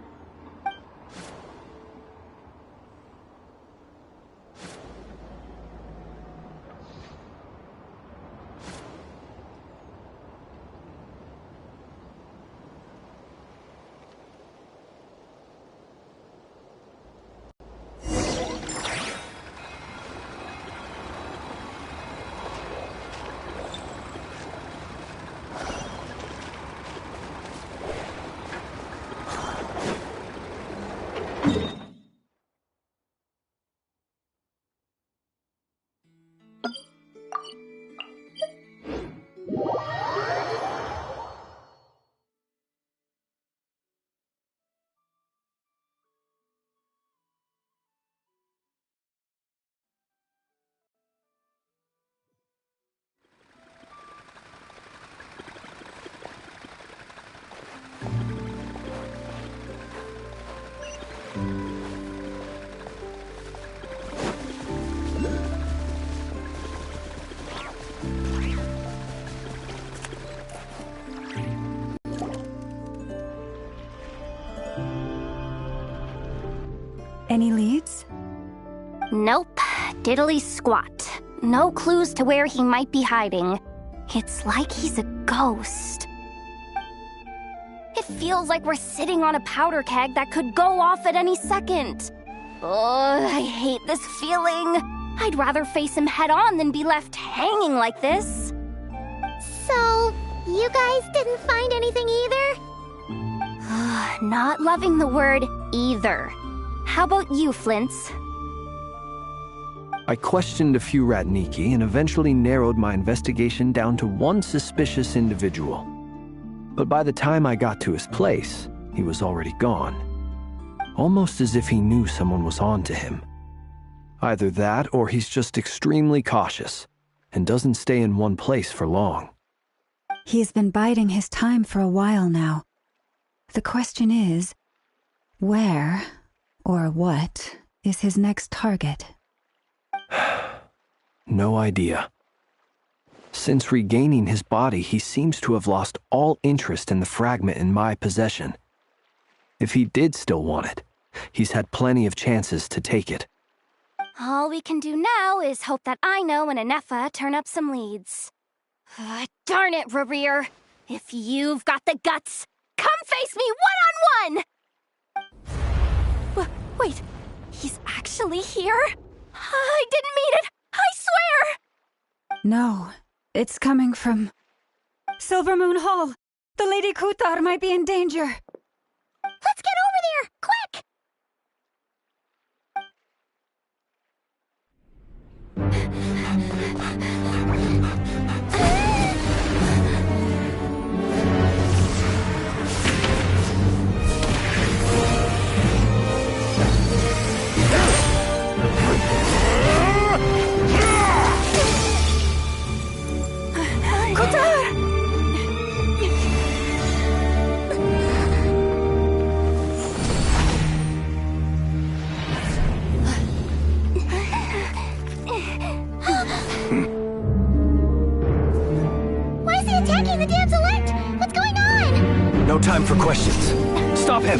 Any leads? Nope. Diddly squat. No clues to where he might be hiding. It's like he's a ghost. It feels like we're sitting on a powder keg that could go off at any second. Ugh, I hate this feeling. I'd rather face him head on than be left hanging like this. So, you guys didn't find anything either? Not loving the word either. How about you, Flintz? I questioned a few Ratniki and eventually narrowed my investigation down to one suspicious individual. But by the time I got to his place, he was already gone. Almost as if he knew someone was on to him. Either that or he's just extremely cautious and doesn't stay in one place for long. He's been biding his time for a while now. The question is, where or what is his next target? No idea. Since regaining his body, he seems to have lost all interest in the fragment in my possession. If he did still want it, he's had plenty of chances to take it. All we can do now is hope that Aino and Anefa turn up some leads. Darn it, Rerir! If you've got the guts, come face me one-on-one! Wait, he's actually here? I didn't mean it! I swear! No, it's coming from Silver Moon Hall. The Lady Kutar might be in danger. Let's get over there, quick! No time for questions. Stop him!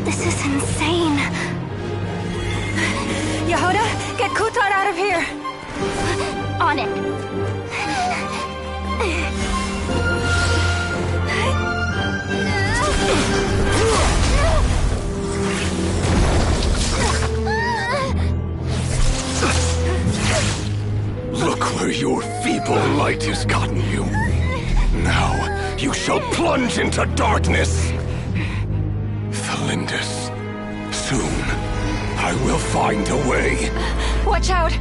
This is insane. Yehuda, get Kutar out of here! On it. Look where your feeble light has gotten you. Now, you shall plunge into darkness. Felindus, soon, I will find a way. Watch out!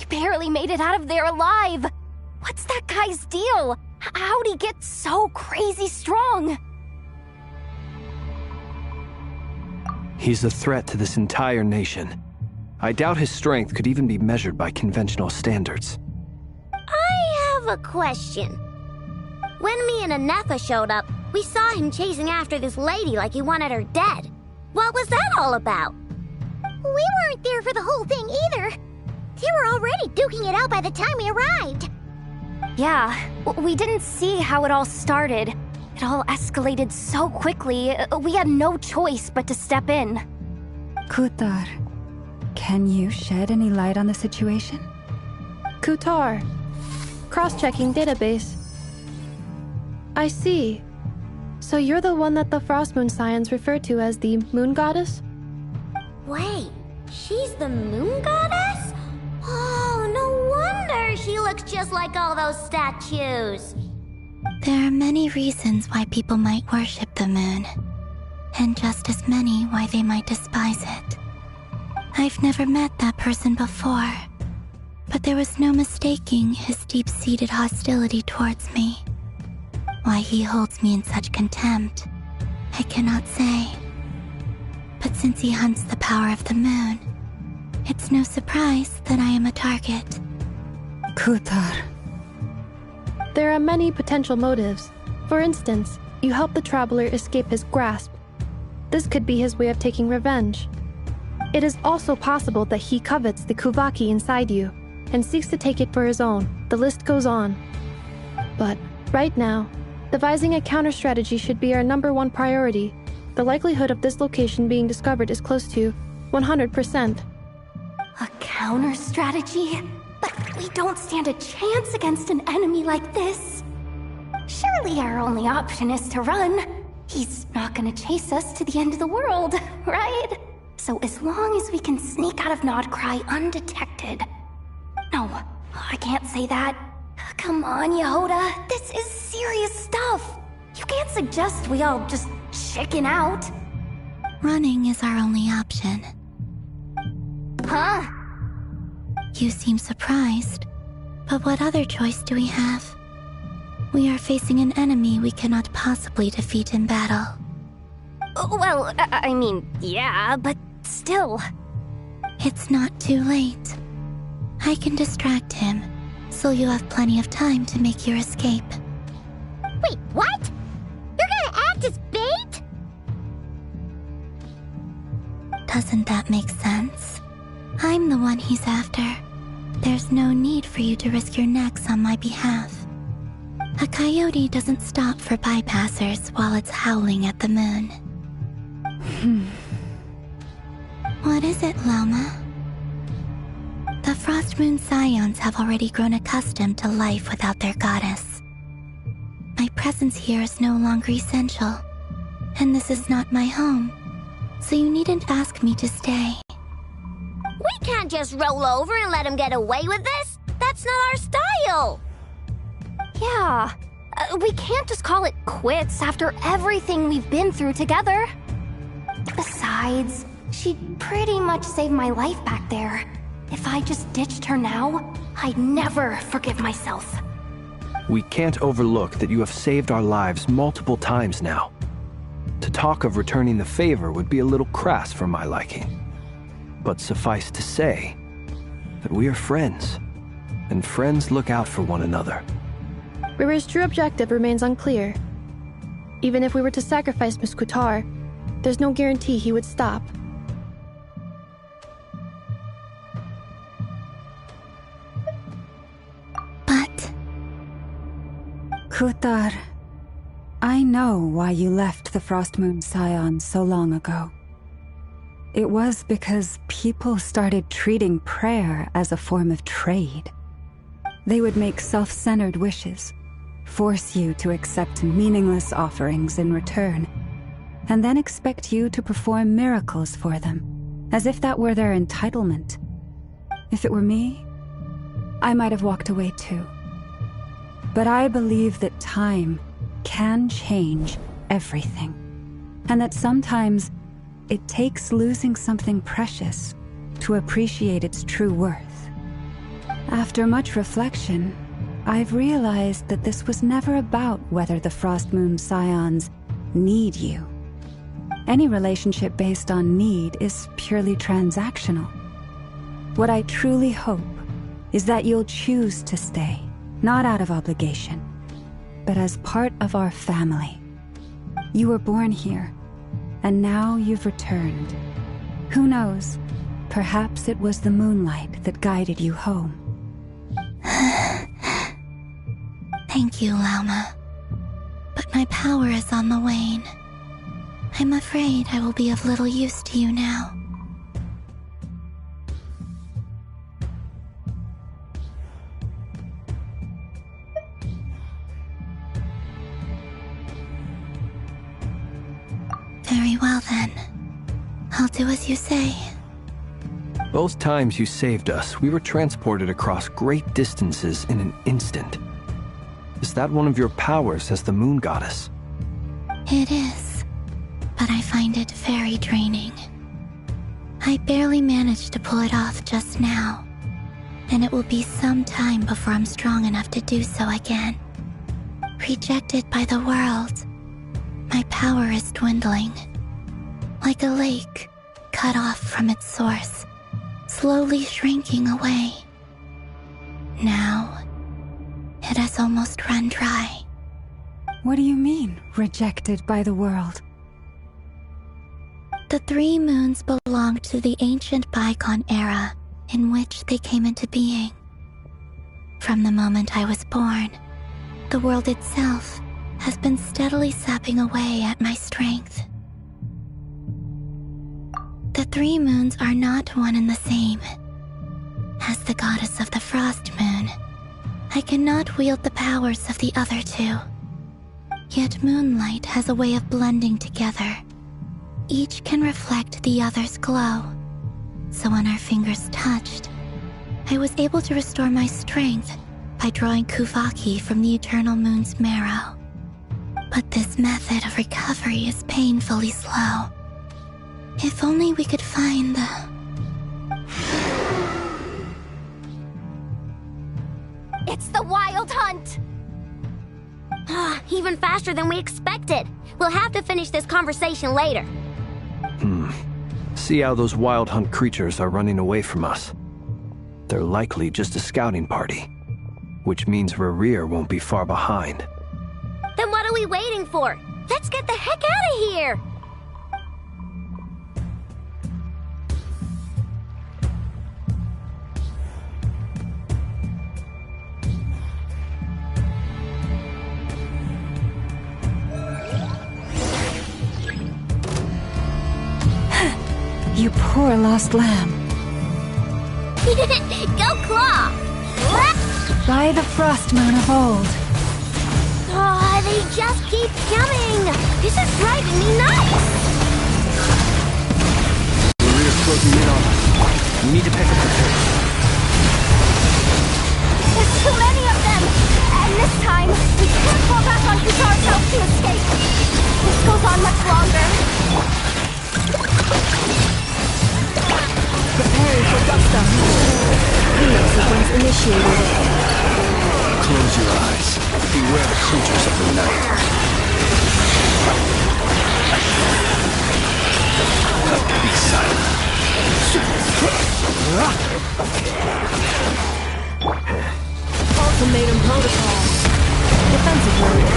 Barely made it out of there alive. What's that guy's deal? How'd he get so crazy strong? He's a threat to this entire nation. I doubt his strength could even be measured by conventional standards. I have a question. When me and Anefa showed up, we saw him chasing after this lady like he wanted her dead. What was that all about? We weren't there for the whole thing either. They were already duking it out by the time we arrived. Yeah, we didn't see how it all started. It all escalated so quickly, we had no choice but to step in. Kutar, can you shed any light on the situation? Kutar. Cross-checking database. I see. So you're the one that the Frost Moon Scions refer to as the Moon Goddess? Wait, she's the Moon Goddess? Oh, no wonder she looks just like all those statues. There are many reasons why people might worship the moon, and just as many why they might despise it. I've never met that person before, but there was no mistaking his deep-seated hostility towards me. Why he holds me in such contempt, I cannot say. But since he hunts the power of the moon, it's no surprise that I am a target. Kutar. There are many potential motives. For instance, you help the Traveler escape his grasp. This could be his way of taking revenge. It is also possible that he covets the Kuvaki inside you, and seeks to take it for his own. The list goes on. But, right now, devising a counter-strategy should be our #1 priority. The likelihood of this location being discovered is close to 100%. A counter-strategy? But we don't stand a chance against an enemy like this. Surely our only option is to run. He's not gonna chase us to the end of the world, right? So as long as we can sneak out of Nodcry undetected. No, I can't say that. Come on, Yehuda, this is serious stuff. You can't suggest we all just chicken out. Running is our only option. Huh? You seem surprised, but what other choice do we have? We are facing an enemy we cannot possibly defeat in battle. Well, I mean, yeah, but still. It's not too late. I can distract him, so you have plenty of time to make your escape. Wait, what? You're gonna act as bait? Doesn't that make sense? I'm the one he's after. There's no need for you to risk your necks on my behalf. A coyote doesn't stop for bypassers while it's howling at the moon. What is it, Loma? The Frost Moon Scions have already grown accustomed to life without their goddess. My presence here is no longer essential, and this is not my home, so you needn't ask me to stay. We can't just roll over and let him get away with this. That's not our style. Yeah, we can't just call it quits after everything we've been through together. Besides, she'd pretty much saved my life back there. If I just ditched her now, I'd never forgive myself. We can't overlook that you have saved our lives multiple times now. To talk of returning the favor would be a little crass for my liking. But suffice to say that we are friends, and friends look out for one another. Riri's true objective remains unclear. Even if we were to sacrifice Miss Kutar, there's no guarantee he would stop. But... Kutar, I know why you left the Frost Moon Scions so long ago. It was because people started treating prayer as a form of trade. They would make self-centered wishes, force you to accept meaningless offerings in return, and then expect you to perform miracles for them, as if that were their entitlement. If it were me, I might have walked away too. But I believe that time can change everything, and that sometimes it takes losing something precious to appreciate its true worth. After much reflection, I've realized that this was never about whether the Frost Moon Scions need you. Any relationship based on need is purely transactional. What I truly hope is that you'll choose to stay, not out of obligation, but as part of our family. You were born here, and now you've returned. Who knows? Perhaps it was the moonlight that guided you home. Thank you, Lauma. But my power is on the wane. I'm afraid I will be of little use to you now. Very well then. I'll do as you say. Both times you saved us, we were transported across great distances in an instant. Is that one of your powers as the Moon Goddess? It is, but I find it very draining. I barely managed to pull it off just now, and it will be some time before I'm strong enough to do so again. Rejected by the world, my power is dwindling. Like a lake cut off from its source, slowly shrinking away. Now, it has almost run dry. What do you mean, rejected by the world? The 3 moons belonged to the ancient bygone era in which they came into being. From the moment I was born, the world itself has been steadily sapping away at my strength. The 3 moons are not one and the same. As the goddess of the Frost Moon, I cannot wield the powers of the other 2. Yet moonlight has a way of blending together. Each can reflect the other's glow. So when our fingers touched, I was able to restore my strength by drawing Kuvaki from the eternal moon's marrow. But this method of recovery is painfully slow. If only we could find the... It's the Wild Hunt! Even faster than we expected. We'll have to finish this conversation later. See how those Wild Hunt creatures are running away from us. They're likely just a scouting party, which means Rerir won't be far behind. Then what are we waiting for? Let's get the heck out of here! You poor lost lamb. Go Claw! By the frost moon of old. Oh, they just keep coming! This is driving me nuts! Rerir's closing in on us. We need to pick up the pace. There's too many of them! And this time, we can't fall back on Kutar's help to escape. This goes on much longer. Preparing for dust-up. Cleanup sequence initiated. Close your eyes. Beware the creatures of the night. Be silent. Ultimatum protocol. Defensive mode.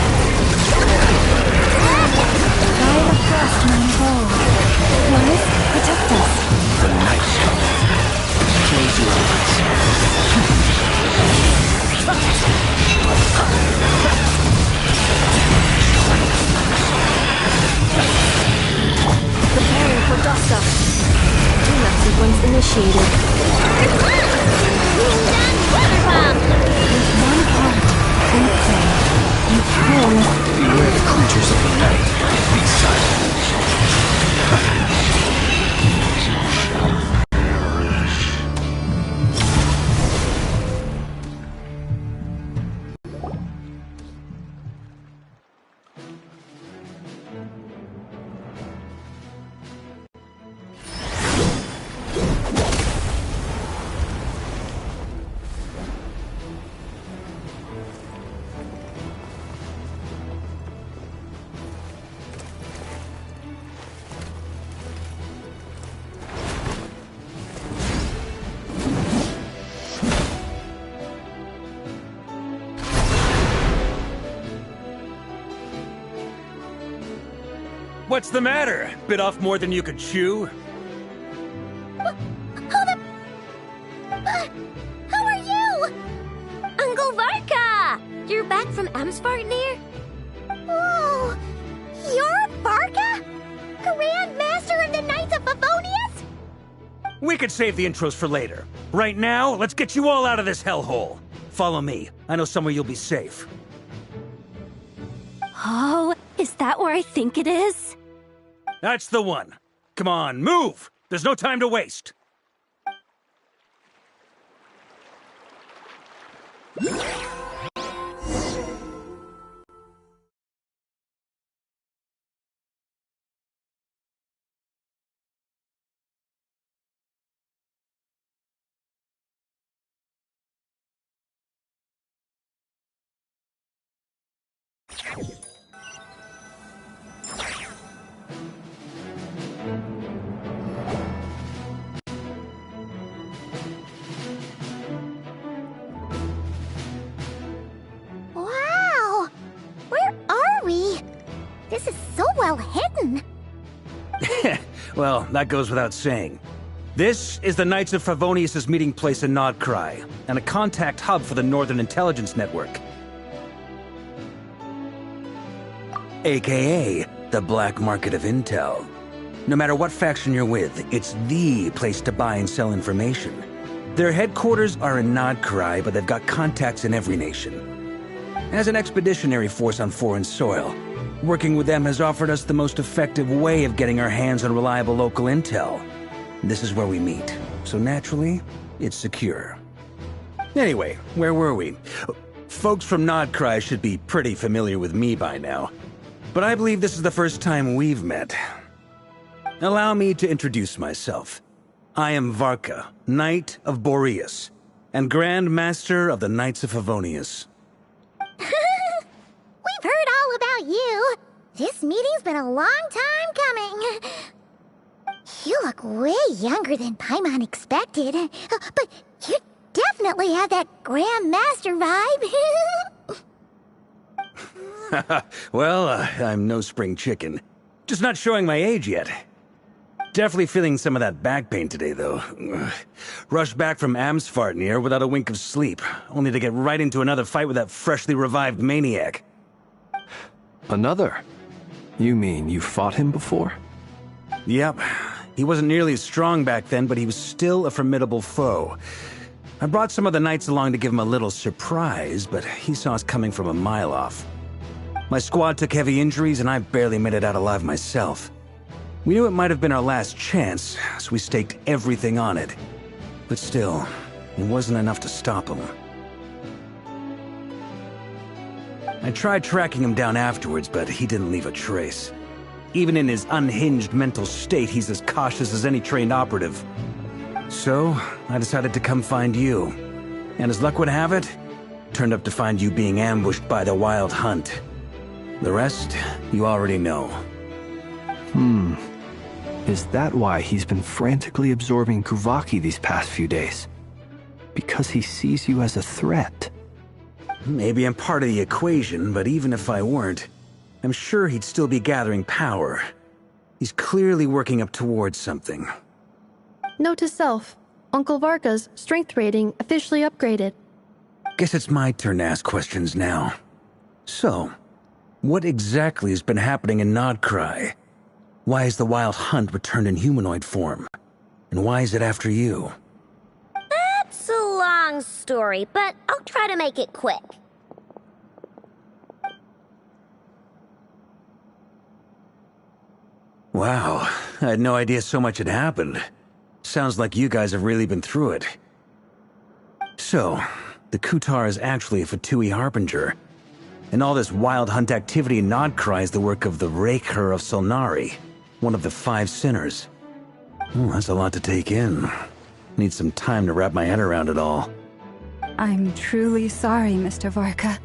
By the frost moon of old. Lies, protect us. The night coming. Close your eyes. Preparing for dust-up. Cleanup sequence initiated. With one heart, insane. You pull. Beware the creatures of the night. Be silent. What's the matter? Bit off more than you could chew? How are you? Uncle Varka! You're back from Amsvartnir? Oh, you're Varka? Grand Master of the Knights of Favonius? We could save the intros for later. Right now, let's get you all out of this hellhole. Follow me. I know somewhere you'll be safe. Oh, is that where I think it is? That's the one. Come on, move! There's no time to waste. Wow! Where are we? This is so well hidden. Well, that goes without saying. This is the Knights of Favonius' meeting place in Nodcry, and a contact hub for the Northern Intelligence Network. AKA, the black market of intel. No matter what faction you're with, it's the place to buy and sell information. Their headquarters are in Nodcry, but they've got contacts in every nation. As an expeditionary force on foreign soil, working with them has offered us the most effective way of getting our hands on reliable local intel. This is where we meet, so naturally, it's secure. Anyway, where were we? Folks from Nodcry should be pretty familiar with me by now, but I believe this is the first time we've met. Allow me to introduce myself. I am Varka, Knight of Boreas. and Grand Master of the Knights of Favonius. We've heard all about you. This meeting's been a long time coming. You look way younger than Paimon expected. But you definitely have that Grand Master vibe. Well, I'm no spring chicken. Just not showing my age yet. Definitely feeling some of that back pain today, though. Rushed back from Amsfartnir without a wink of sleep, only to get right into another fight with that freshly revived maniac. Another? You mean you fought him before? Yep. He wasn't nearly as strong back then, but he was still a formidable foe. I brought some of the knights along to give him a little surprise, but he saw us coming from a mile off. My squad took heavy injuries, and I barely made it out alive myself. We knew it might have been our last chance, so we staked everything on it. But still, it wasn't enough to stop him. I tried tracking him down afterwards, but he didn't leave a trace. Even in his unhinged mental state, he's as cautious as any trained operative. So, I decided to come find you. And as luck would have it, turned up to find you being ambushed by the Wild Hunt. The rest, you already know. Is that why he's been frantically absorbing Kuvaki these past few days? Because he sees you as a threat? Maybe I'm part of the equation, but even if I weren't, I'm sure he'd still be gathering power. He's clearly working up towards something. Note to self. Uncle Varka's strength rating officially upgraded. Guess it's my turn to ask questions now. So, what exactly has been happening in Nodcry? Why is the Wild Hunt returned in humanoid form? And why is it after you? That's a long story, but I'll try to make it quick. Wow, I had no idea so much had happened. Sounds like you guys have really been through it. So, the Kutar is actually a Fatui Harbinger. And all this Wild Hunt activity in Nodcry is the work of the Raker of Solnari, one of the 5 sinners. That's a lot to take in. Need some time to wrap my head around it all. I'm truly sorry, Mr. Varka.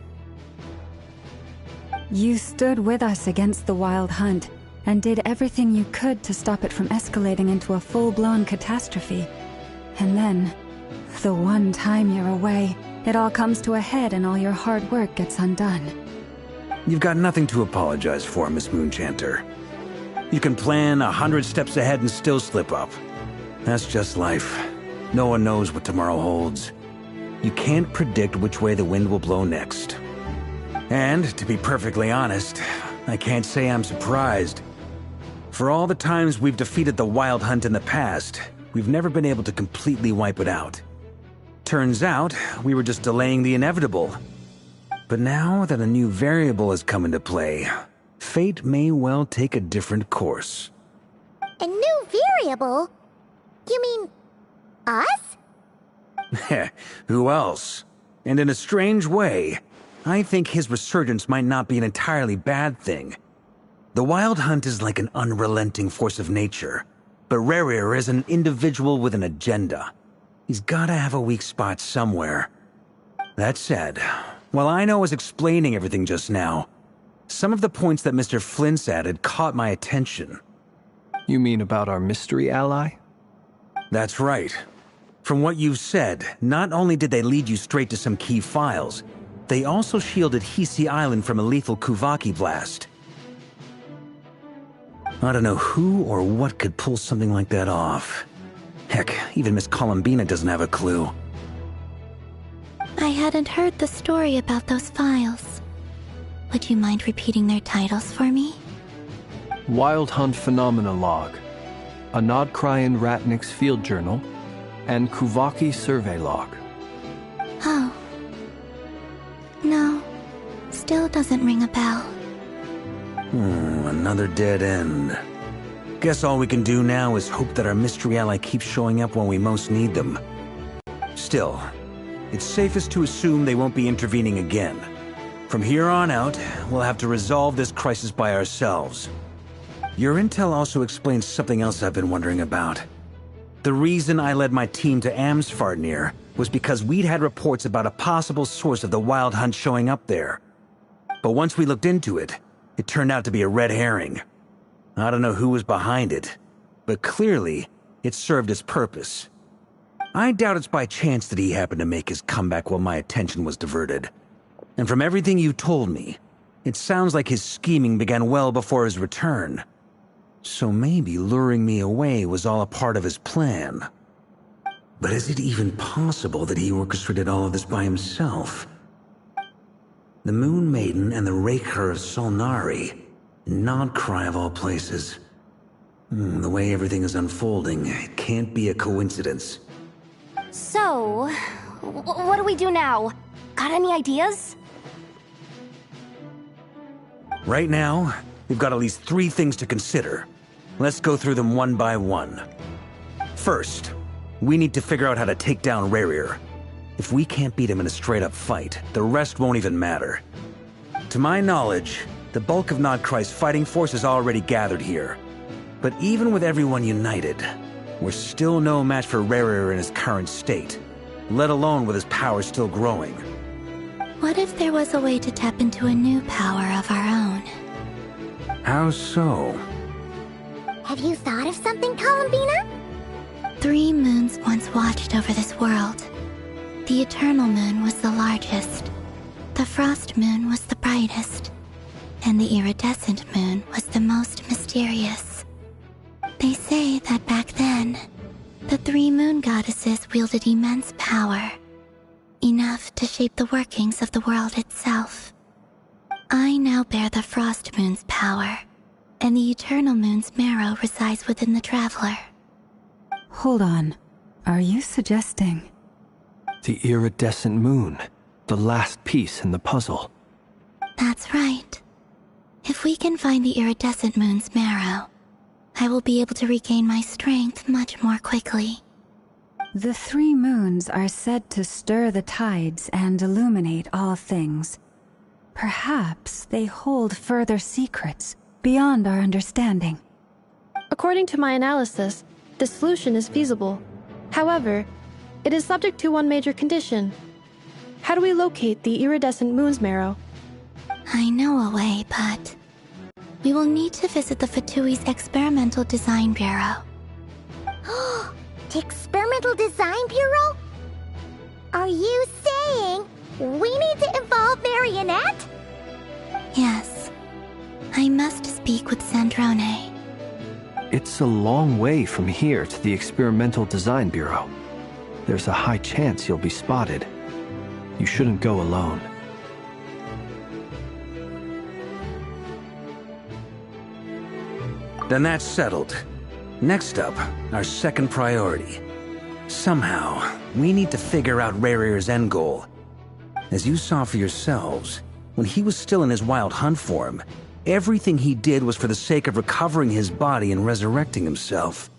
You stood with us against the Wild Hunt, and did everything you could to stop it from escalating into a full-blown catastrophe. And then, the one time you're away, it all comes to a head and all your hard work gets undone. You've got nothing to apologize for, Miss Moonchanter. You can plan 100 steps ahead and still slip up. That's just life. No one knows what tomorrow holds. You can't predict which way the wind will blow next. And, to be perfectly honest, I can't say I'm surprised. For all the times we've defeated the Wild Hunt in the past, we've never been able to completely wipe it out. Turns out, we were just delaying the inevitable. But now that a new variable has come into play, fate may well take a different course. A new variable? You mean us? Who else? And in a strange way, I think his resurgence might not be an entirely bad thing. The Wild Hunt is like an unrelenting force of nature, but Rerir is an individual with an agenda. He's gotta have a weak spot somewhere. That said, while I was explaining everything just now, some of the points that Mr. Flint's added caught my attention. You mean about our mystery ally? That's right. From what you've said, not only did they lead you straight to some key files, they also shielded Hisi Island from a lethal Kuvaki blast. I don't know who or what could pull something like that off. Heck, even Miss Columbina doesn't have a clue. I hadn't heard the story about those files. Would you mind repeating their titles for me? Wild Hunt Phenomena Log, a Nodcryan Ratnik's Field Journal, and Kuvaki Survey Log. Oh. No, still doesn't ring a bell. Another dead end. Guess all we can do now is hope that our mystery ally keeps showing up when we most need them. Still, it's safest to assume they won't be intervening again. From here on out, we'll have to resolve this crisis by ourselves. Your intel also explains something else I've been wondering about. The reason I led my team to Amsfarnir was because we'd had reports about a possible source of the Wild Hunt showing up there. But once we looked into it, it turned out to be a red herring. I don't know who was behind it, but clearly, it served its purpose. I doubt it's by chance that he happened to make his comeback while my attention was diverted. And from everything you told me, it sounds like his scheming began well before his return. So maybe luring me away was all a part of his plan. But is it even possible that he orchestrated all of this by himself? The Moon Maiden and the Raker of Solnari, Nodcry of all places. The way everything is unfolding, it can't be a coincidence. So, what do we do now? Got any ideas? Right now, we've got at least 3 things to consider. Let's go through them one by one. First, we need to figure out how to take down Rerir. If we can't beat him in a straight-up fight, the rest won't even matter. To my knowledge, the bulk of Nodcry's fighting force is already gathered here. But even with everyone united, we're still no match for Rerir in his current state, let alone with his power still growing. What if there was a way to tap into a new power of our own? How so? Have you thought of something, Columbina? 3 moons once watched over this world. The Eternal Moon was the largest. The Frost Moon was the brightest. And the Iridescent Moon was the most mysterious. They say that back then, the 3 moon goddesses wielded immense power. Enough to shape the workings of the world itself. I now bear the Frost Moon's power, and the Eternal Moon's marrow resides within the Traveler. Hold on. Are you suggesting... The iridescent moon, the last piece in the puzzle. That's right. If we can find the Iridescent Moon's marrow, I will be able to regain my strength much more quickly. The 3 moons are said to stir the tides and illuminate all things. Perhaps they hold further secrets beyond our understanding. According to my analysis, this solution is feasible. However, it is subject to one major condition. How do we locate the Iridescent Moon's marrow? I know a way, but... we will need to visit the Fatui's Experimental Design Bureau. The Experimental Design Bureau? Are you saying we need to involve Marionette? Yes. I must speak with Sandrone. It's a long way from here to the Experimental Design Bureau. There's a high chance you'll be spotted. You shouldn't go alone. Then that's settled. Next up, our second priority. Somehow, we need to figure out Rerir's end goal. As you saw for yourselves, when he was still in his Wild Hunt form, everything he did was for the sake of recovering his body and resurrecting himself.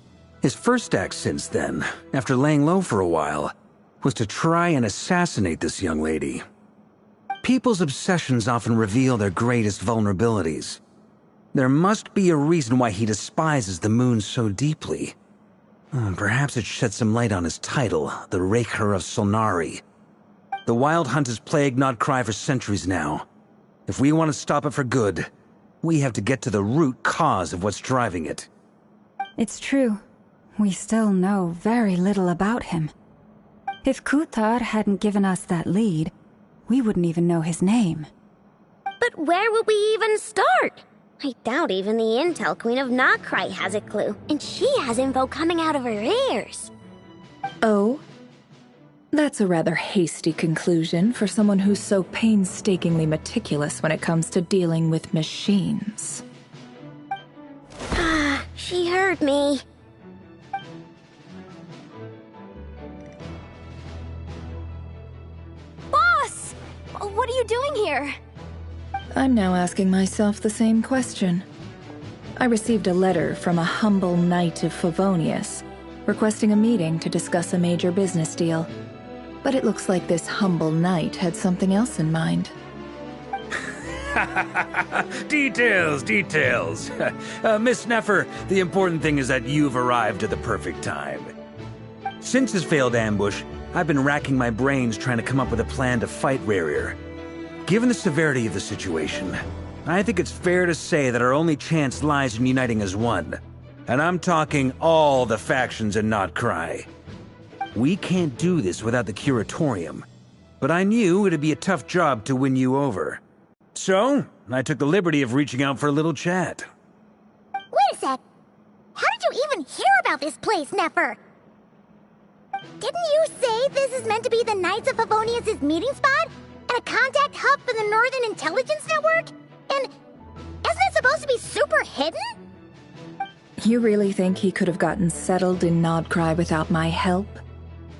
His first act since then, after laying low for a while, was to try and assassinate this young lady. People's obsessions often reveal their greatest vulnerabilities. There must be a reason why he despises the moon so deeply. Perhaps it sheds some light on his title, the Raker of Solnari. The Wild Hunt has plagued Nodcry for centuries now. If we want to stop it for good, we have to get to the root cause of what's driving it. It's true. We still know very little about him. If Kuthar hadn't given us that lead, we wouldn't even know his name. But where would we even start? I doubt even the Intel Queen of Nodcry has a clue, and she has info coming out of her ears. Oh? That's a rather hasty conclusion for someone who's so painstakingly meticulous when it comes to dealing with machines. Ah, she heard me. Boss! What are you doing here? I'm now asking myself the same question. I received a letter from a humble knight of Favonius, requesting a meeting to discuss a major business deal. But it looks like this humble knight had something else in mind. Details. Miss Neffer, the important thing is that you've arrived at the perfect time. Since his failed ambush, I've been racking my brains trying to come up with a plan to fight Rerir. Given the severity of the situation, I think it's fair to say that our only chance lies in uniting as one. And I'm talking all the factions in Notcry. We can't do this without the Curatorium, but I knew it'd be a tough job to win you over. So, I took the liberty of reaching out for a little chat. Wait a sec! How did you even hear about this place, Nefer? Didn't you say this is meant to be the Knights of Favonius' meeting spot? And a contact hub for the Northern Intelligence Network? And isn't it supposed to be super hidden? You really think he could have gotten settled in Notcry without my help?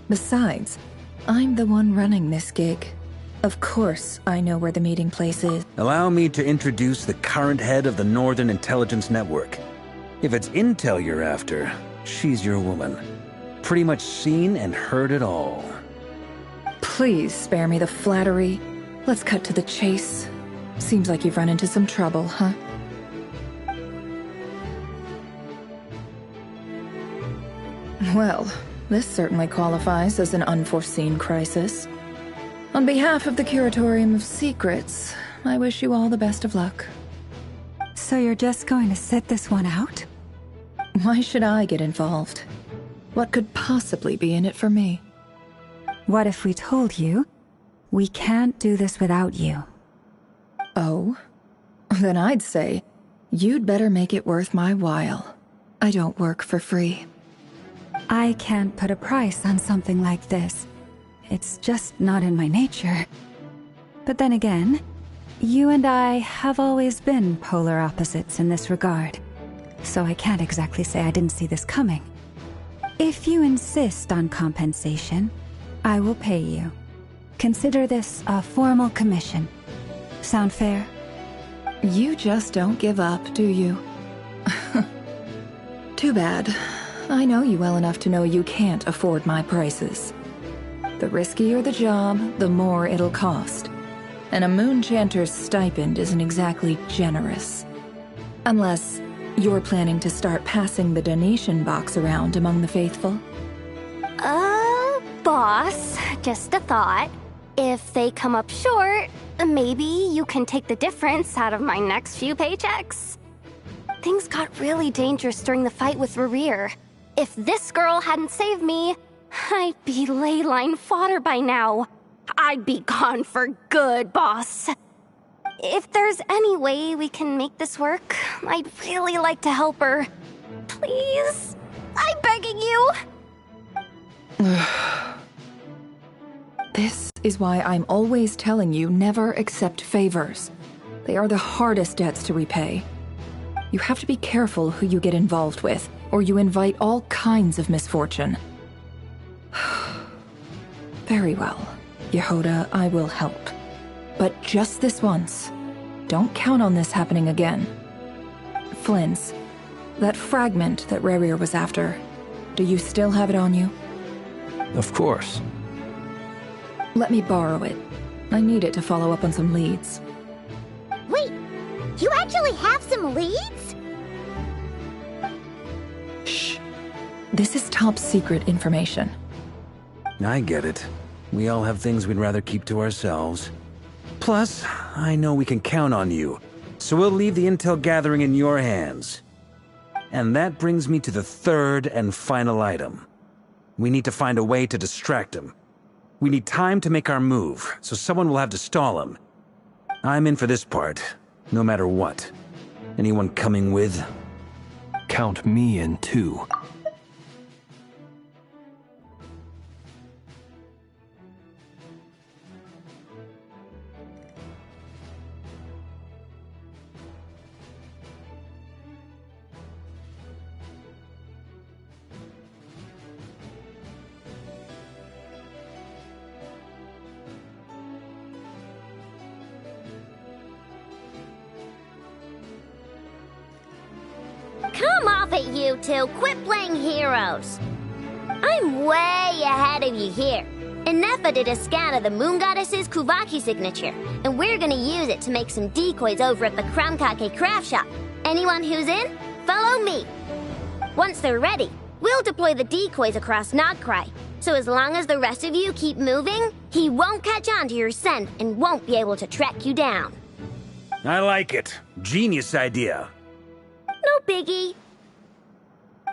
Besides, I'm the one running this gig. Of course I know where the meeting place is. Allow me to introduce the current head of the Northern Intelligence Network. If it's intel you're after, she's your woman. Pretty much seen and heard it all. Please spare me the flattery. Let's cut to the chase. Seems like you've run into some trouble, huh? Well, this certainly qualifies as an unforeseen crisis. On behalf of the Curatorium of Secrets, I wish you all the best of luck. So you're just going to sit this one out? Why should I get involved? What could possibly be in it for me? What if we told you we can't do this without you? Oh? Then I'd say you'd better make it worth my while. I don't work for free. I can't put a price on something like this. It's just not in my nature. But then again, you and I have always been polar opposites in this regard. So I can't exactly say I didn't see this coming. If you insist on compensation, I will pay you. Consider this a formal commission. Sound fair? You just don't give up, do you? Too bad. I know you well enough to know you can't afford my prices. The riskier the job, the more it'll cost. And a Moonchanter's stipend isn't exactly generous. Unless you're planning to start passing the donation box around among the faithful. Boss, just a thought. If they come up short, maybe you can take the difference out of my next few paychecks. Things got really dangerous during the fight with Rerir. If this girl hadn't saved me, I'd be ley line fodder by now. I'd be gone for good, boss. If there's any way we can make this work, I'd really like to help her. Please, I'm begging you. This is why I'm always telling you never accept favors. They are the hardest debts to repay. You have to be careful who you get involved with, or you invite all kinds of misfortune. Very well, Yehoda, I will help. But just this once. Don't count on this happening again. Flins, that fragment that Rerir was after, do you still have it on you? Of course. Let me borrow it. I need it to follow up on some leads. Wait, you actually have some leads? Shh. This is top secret information. I get it. We all have things we'd rather keep to ourselves. Plus, I know we can count on you, so we'll leave the intel gathering in your hands. And that brings me to the third and final item. We need to find a way to distract him. We need time to make our move, so someone will have to stall him. I'm in for this part, no matter what. Anyone coming with? Count me in too. Come off it, you two. Quit playing heroes. I'm way ahead of you here. Nefa did a scan of the Moon Goddess's Kuvaki signature, and we're gonna use it to make some decoys over at the Kramkake craft shop. Anyone who's in, follow me. Once they're ready, We'll deploy the decoys across Nodcry, so as long as the rest of you keep moving, he won't catch on to your scent and won't be able to track you down. I like it. Genius idea. No biggie.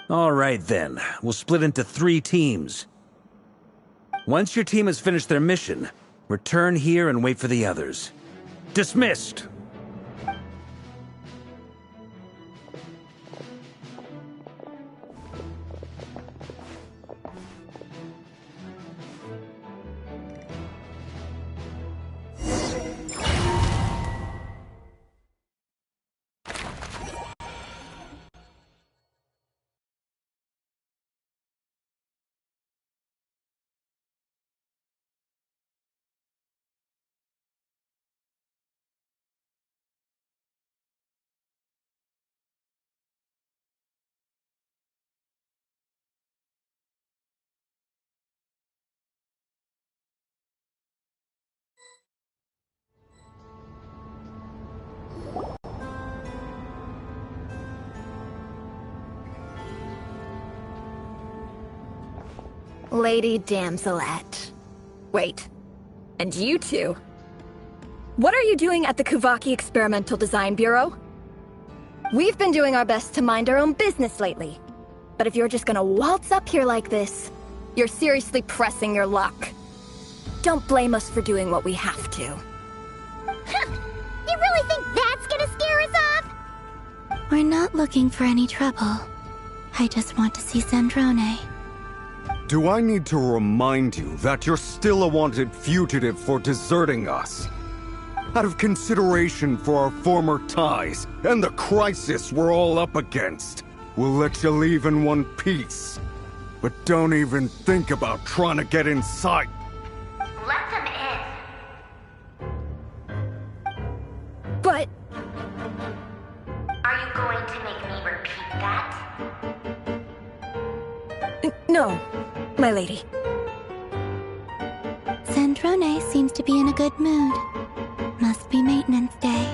All right then, we'll split into 3 teams. Once your team has finished their mission, return here and wait for the others. Dismissed! Lady Damselette. Wait. And you two? What are you doing at the Kuvaki Experimental Design Bureau? We've been doing our best to mind our own business lately. But if you're just gonna waltz up here like this, you're seriously pressing your luck. Don't blame us for doing what we have to. You really think that's gonna scare us off? We're not looking for any trouble. I just want to see Sandrone. Do I need to remind you that you're still a wanted fugitive for deserting us? Out of consideration for our former ties and the crisis we're all up against, we'll let you leave in one piece. But don't even think about trying to get inside. Let them in. But... Are you going to make me repeat that? No, my lady. Sandrone seems to be in a good mood. Must be maintenance day.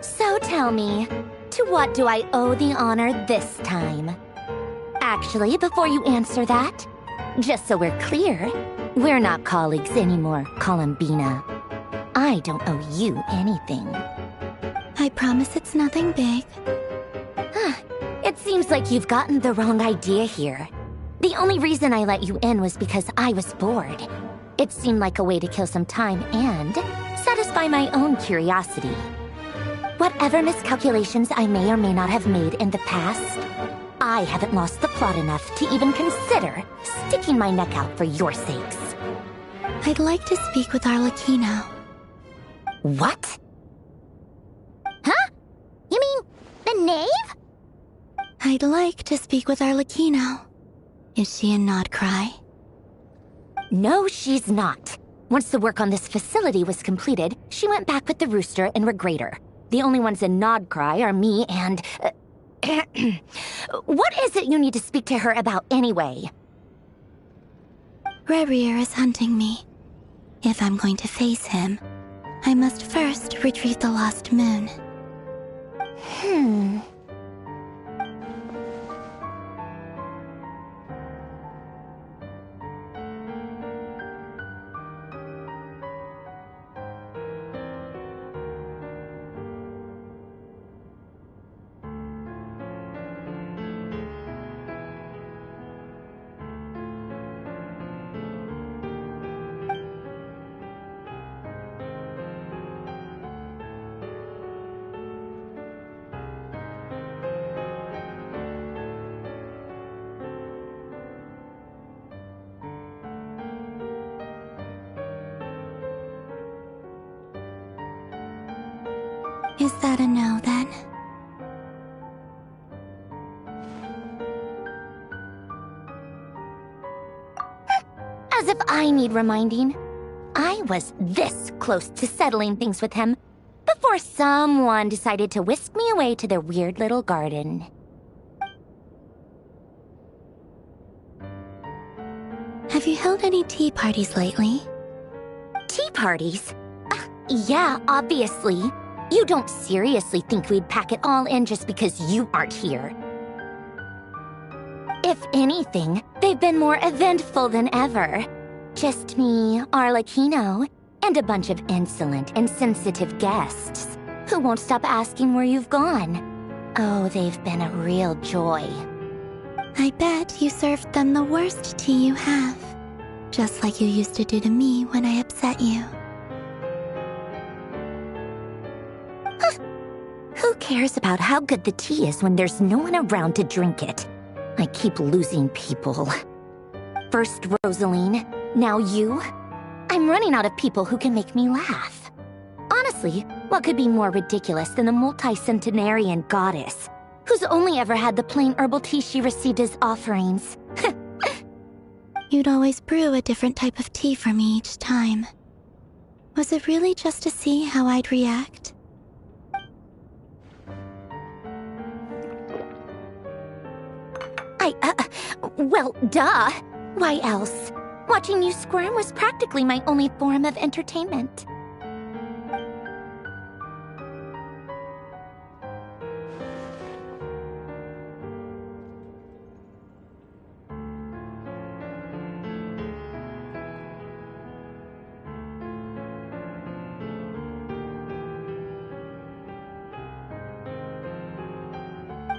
So tell me, to what do I owe the honor this time? Actually, before you answer that, just so we're clear, we're not colleagues anymore, Columbina. I don't owe you anything. I promise it's nothing big. It seems like you've gotten the wrong idea here. The only reason I let you in was because I was bored. It seemed like a way to kill some time and satisfy my own curiosity. Whatever miscalculations I may or may not have made in the past, I haven't lost the plot enough to even consider sticking my neck out for your sakes. I'd like to speak with Arlecchino. What? Huh? You mean the knave? I'd like to speak with Arlecchino. Is she in Nodcry? No, she's not. Once the work on this facility was completed, she went back with the Rooster and Regrator. The only ones in Nodcry are me and... What is it you need to speak to her about anyway? Rerir is hunting me. If I'm going to face him, I must first retrieve the lost moon. Is that a no, then? As if I need reminding. I was this close to settling things with him before someone decided to whisk me away to their weird little garden. Have you held any tea parties lately? Tea parties? Yeah, obviously. You don't seriously think we'd pack it all in just because you aren't here. If anything, they've been more eventful than ever. Just me, Arlecchino, and a bunch of insolent and sensitive guests who won't stop asking where you've gone. Oh, they've been a real joy. I bet you served them the worst tea you have. Just like you used to do to me when I upset you. Who cares about how good the tea is when there's no one around to drink it? I keep losing people. First Rosaline, now you. I'm running out of people who can make me laugh. Honestly, what could be more ridiculous than the multi-centenarian goddess, who's only ever had the plain herbal tea she received as offerings? You'd always brew a different type of tea for me each time. Was it really just to see how I'd react? Well, duh. Why else? Watching you squirm was practically my only form of entertainment.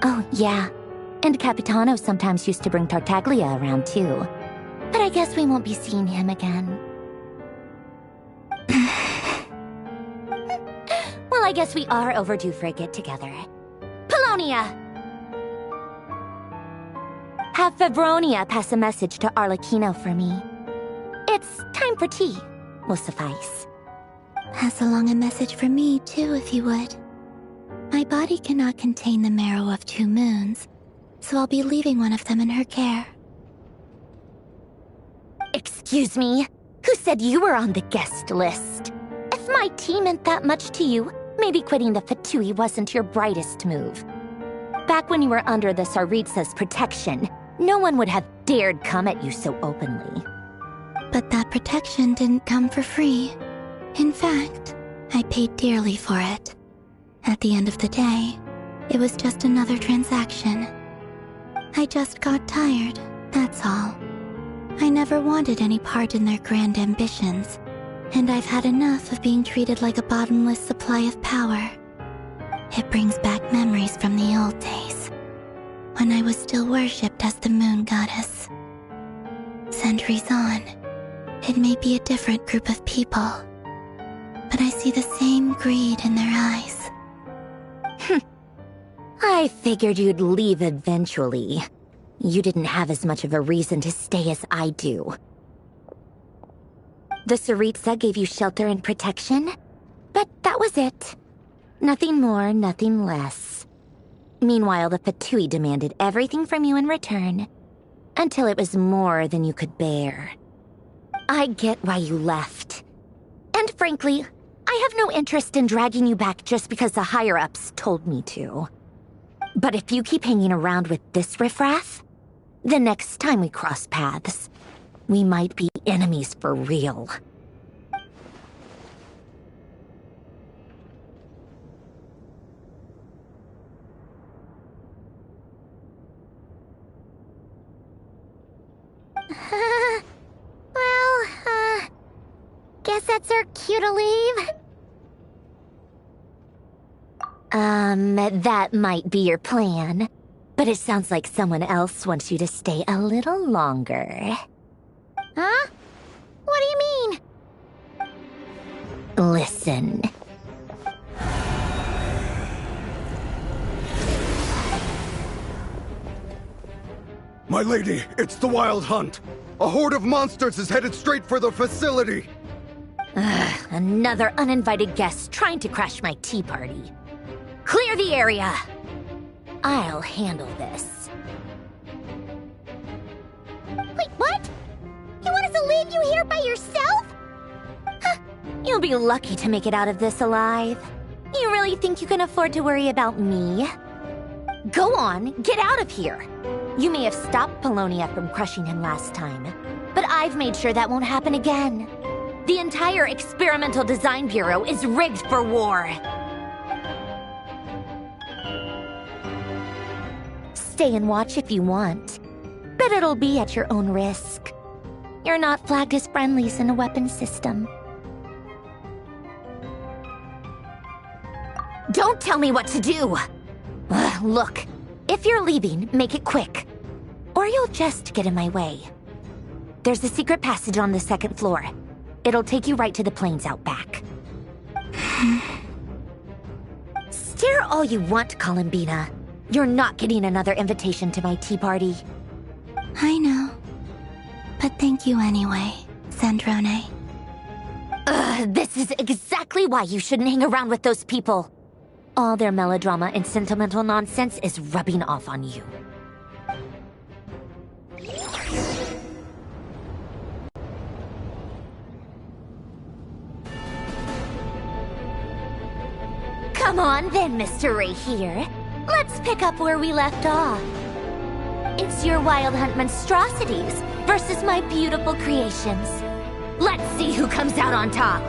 Oh, yeah. And Capitano sometimes used to bring Tartaglia around, too. But I guess we won't be seeing him again. Well, I guess we are overdue for a get-together. Polonia! Have Febronia pass a message to Arlecchino for me. It's time for tea. Will suffice. Pass along a message for me, too, if you would. My body cannot contain the marrow of 2 moons, so I'll be leaving one of them in her care. Excuse me? Who said you were on the guest list? If my tea meant that much to you, maybe quitting the Fatui wasn't your brightest move. Back when you were under the Tsaritsa's protection, no one would have dared come at you so openly. But that protection didn't come for free. In fact, I paid dearly for it. At the end of the day, it was just another transaction. I just got tired, that's all. I never wanted any part in their grand ambitions, and I've had enough of being treated like a bottomless supply of power. It brings back memories from the old days, when I was still worshipped as the moon goddess. Centuries on, it may be a different group of people, but I see the same greed in their eyes. I figured you'd leave eventually. You didn't have as much of a reason to stay as I do. The Tsaritsa gave you shelter and protection, but that was it. Nothing more, nothing less. Meanwhile, the Fatui demanded everything from you in return, until it was more than you could bear. I get why you left. And frankly, I have no interest in dragging you back just because the higher-ups told me to. But if you keep hanging around with this riffraff, the next time we cross paths, we might be enemies for real. Guess that's our cue to leave. That might be your plan. But it sounds like someone else wants you to stay a little longer. Huh? What do you mean? Listen. My lady, it's the Wild Hunt. A horde of monsters is headed straight for the facility. Another uninvited guest trying to crash my tea party. Clear the area! I'll handle this. Wait, what? You want us to leave? leave you here by yourself? Huh, you'll be lucky to make it out of this alive. You really think you can afford to worry about me? Go on, get out of here. You may have stopped Polonia from crushing him last time, but I've made sure that won't happen again. The entire Experimental Design Bureau is rigged for war. Stay and watch if you want, but it'll be at your own risk. You're not flagged as friendlies in a weapons system. Don't tell me what to do! Look, if you're leaving, make it quick. Or you'll just get in my way. There's a secret passage on the second floor. It'll take you right to the plains out back. Stare all you want, Columbina. You're not getting another invitation to my tea party. I know. But thank you anyway, Sandrone. This is exactly why you shouldn't hang around with those people. All their melodrama and sentimental nonsense is rubbing off on you. Come on then, Mr. Ray here. Let's pick up where we left off. It's your Wild Hunt monstrosities versus my beautiful creations. Let's see who comes out on top.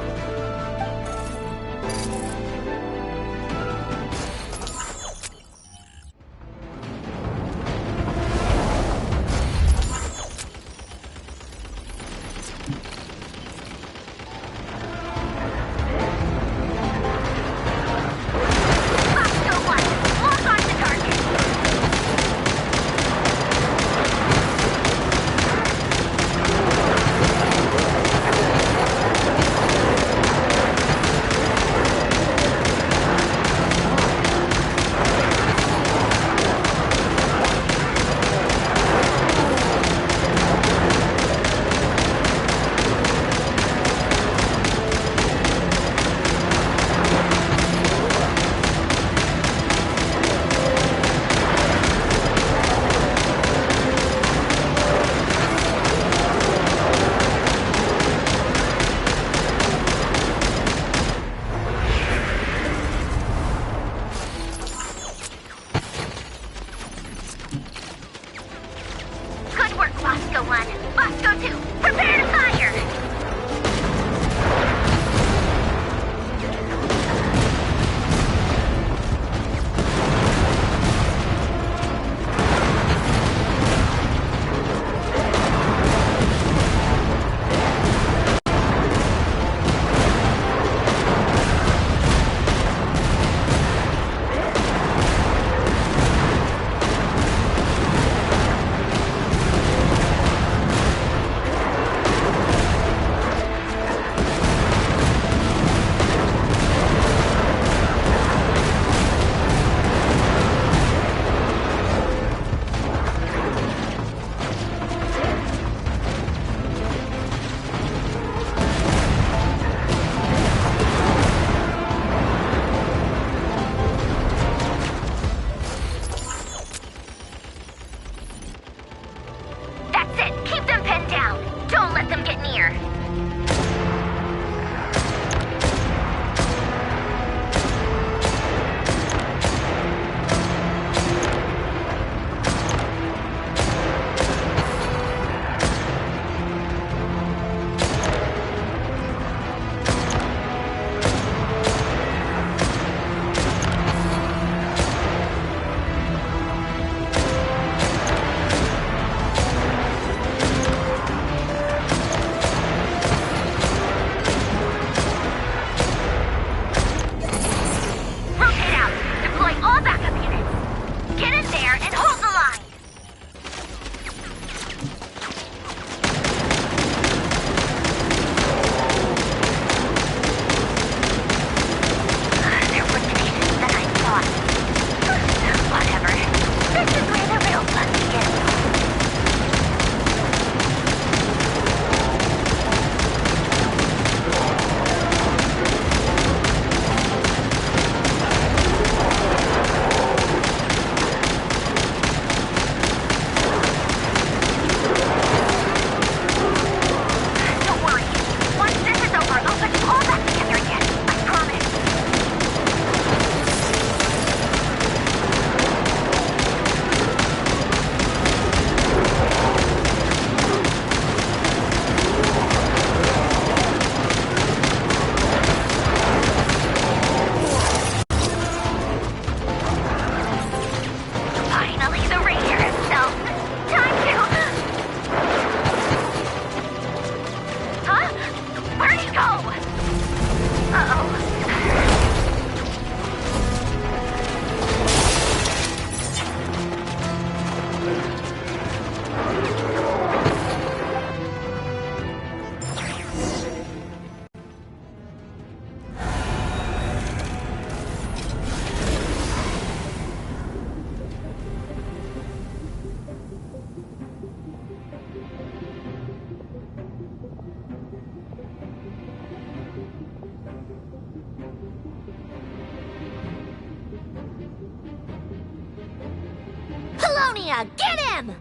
Livonia! Get him!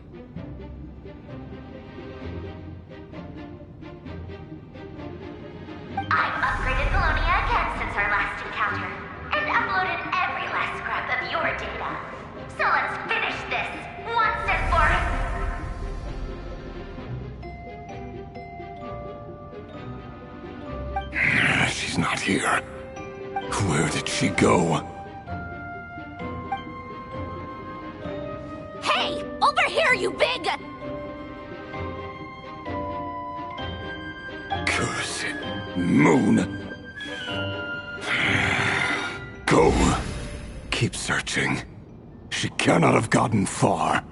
I've upgraded Livonia again since our last encounter, and uploaded every last scrap of your data. So let's finish this, once and for all. She's not here. Where did she go? Hey! Over here, you big... Cursed moon. Go. Keep searching. She cannot have gotten far.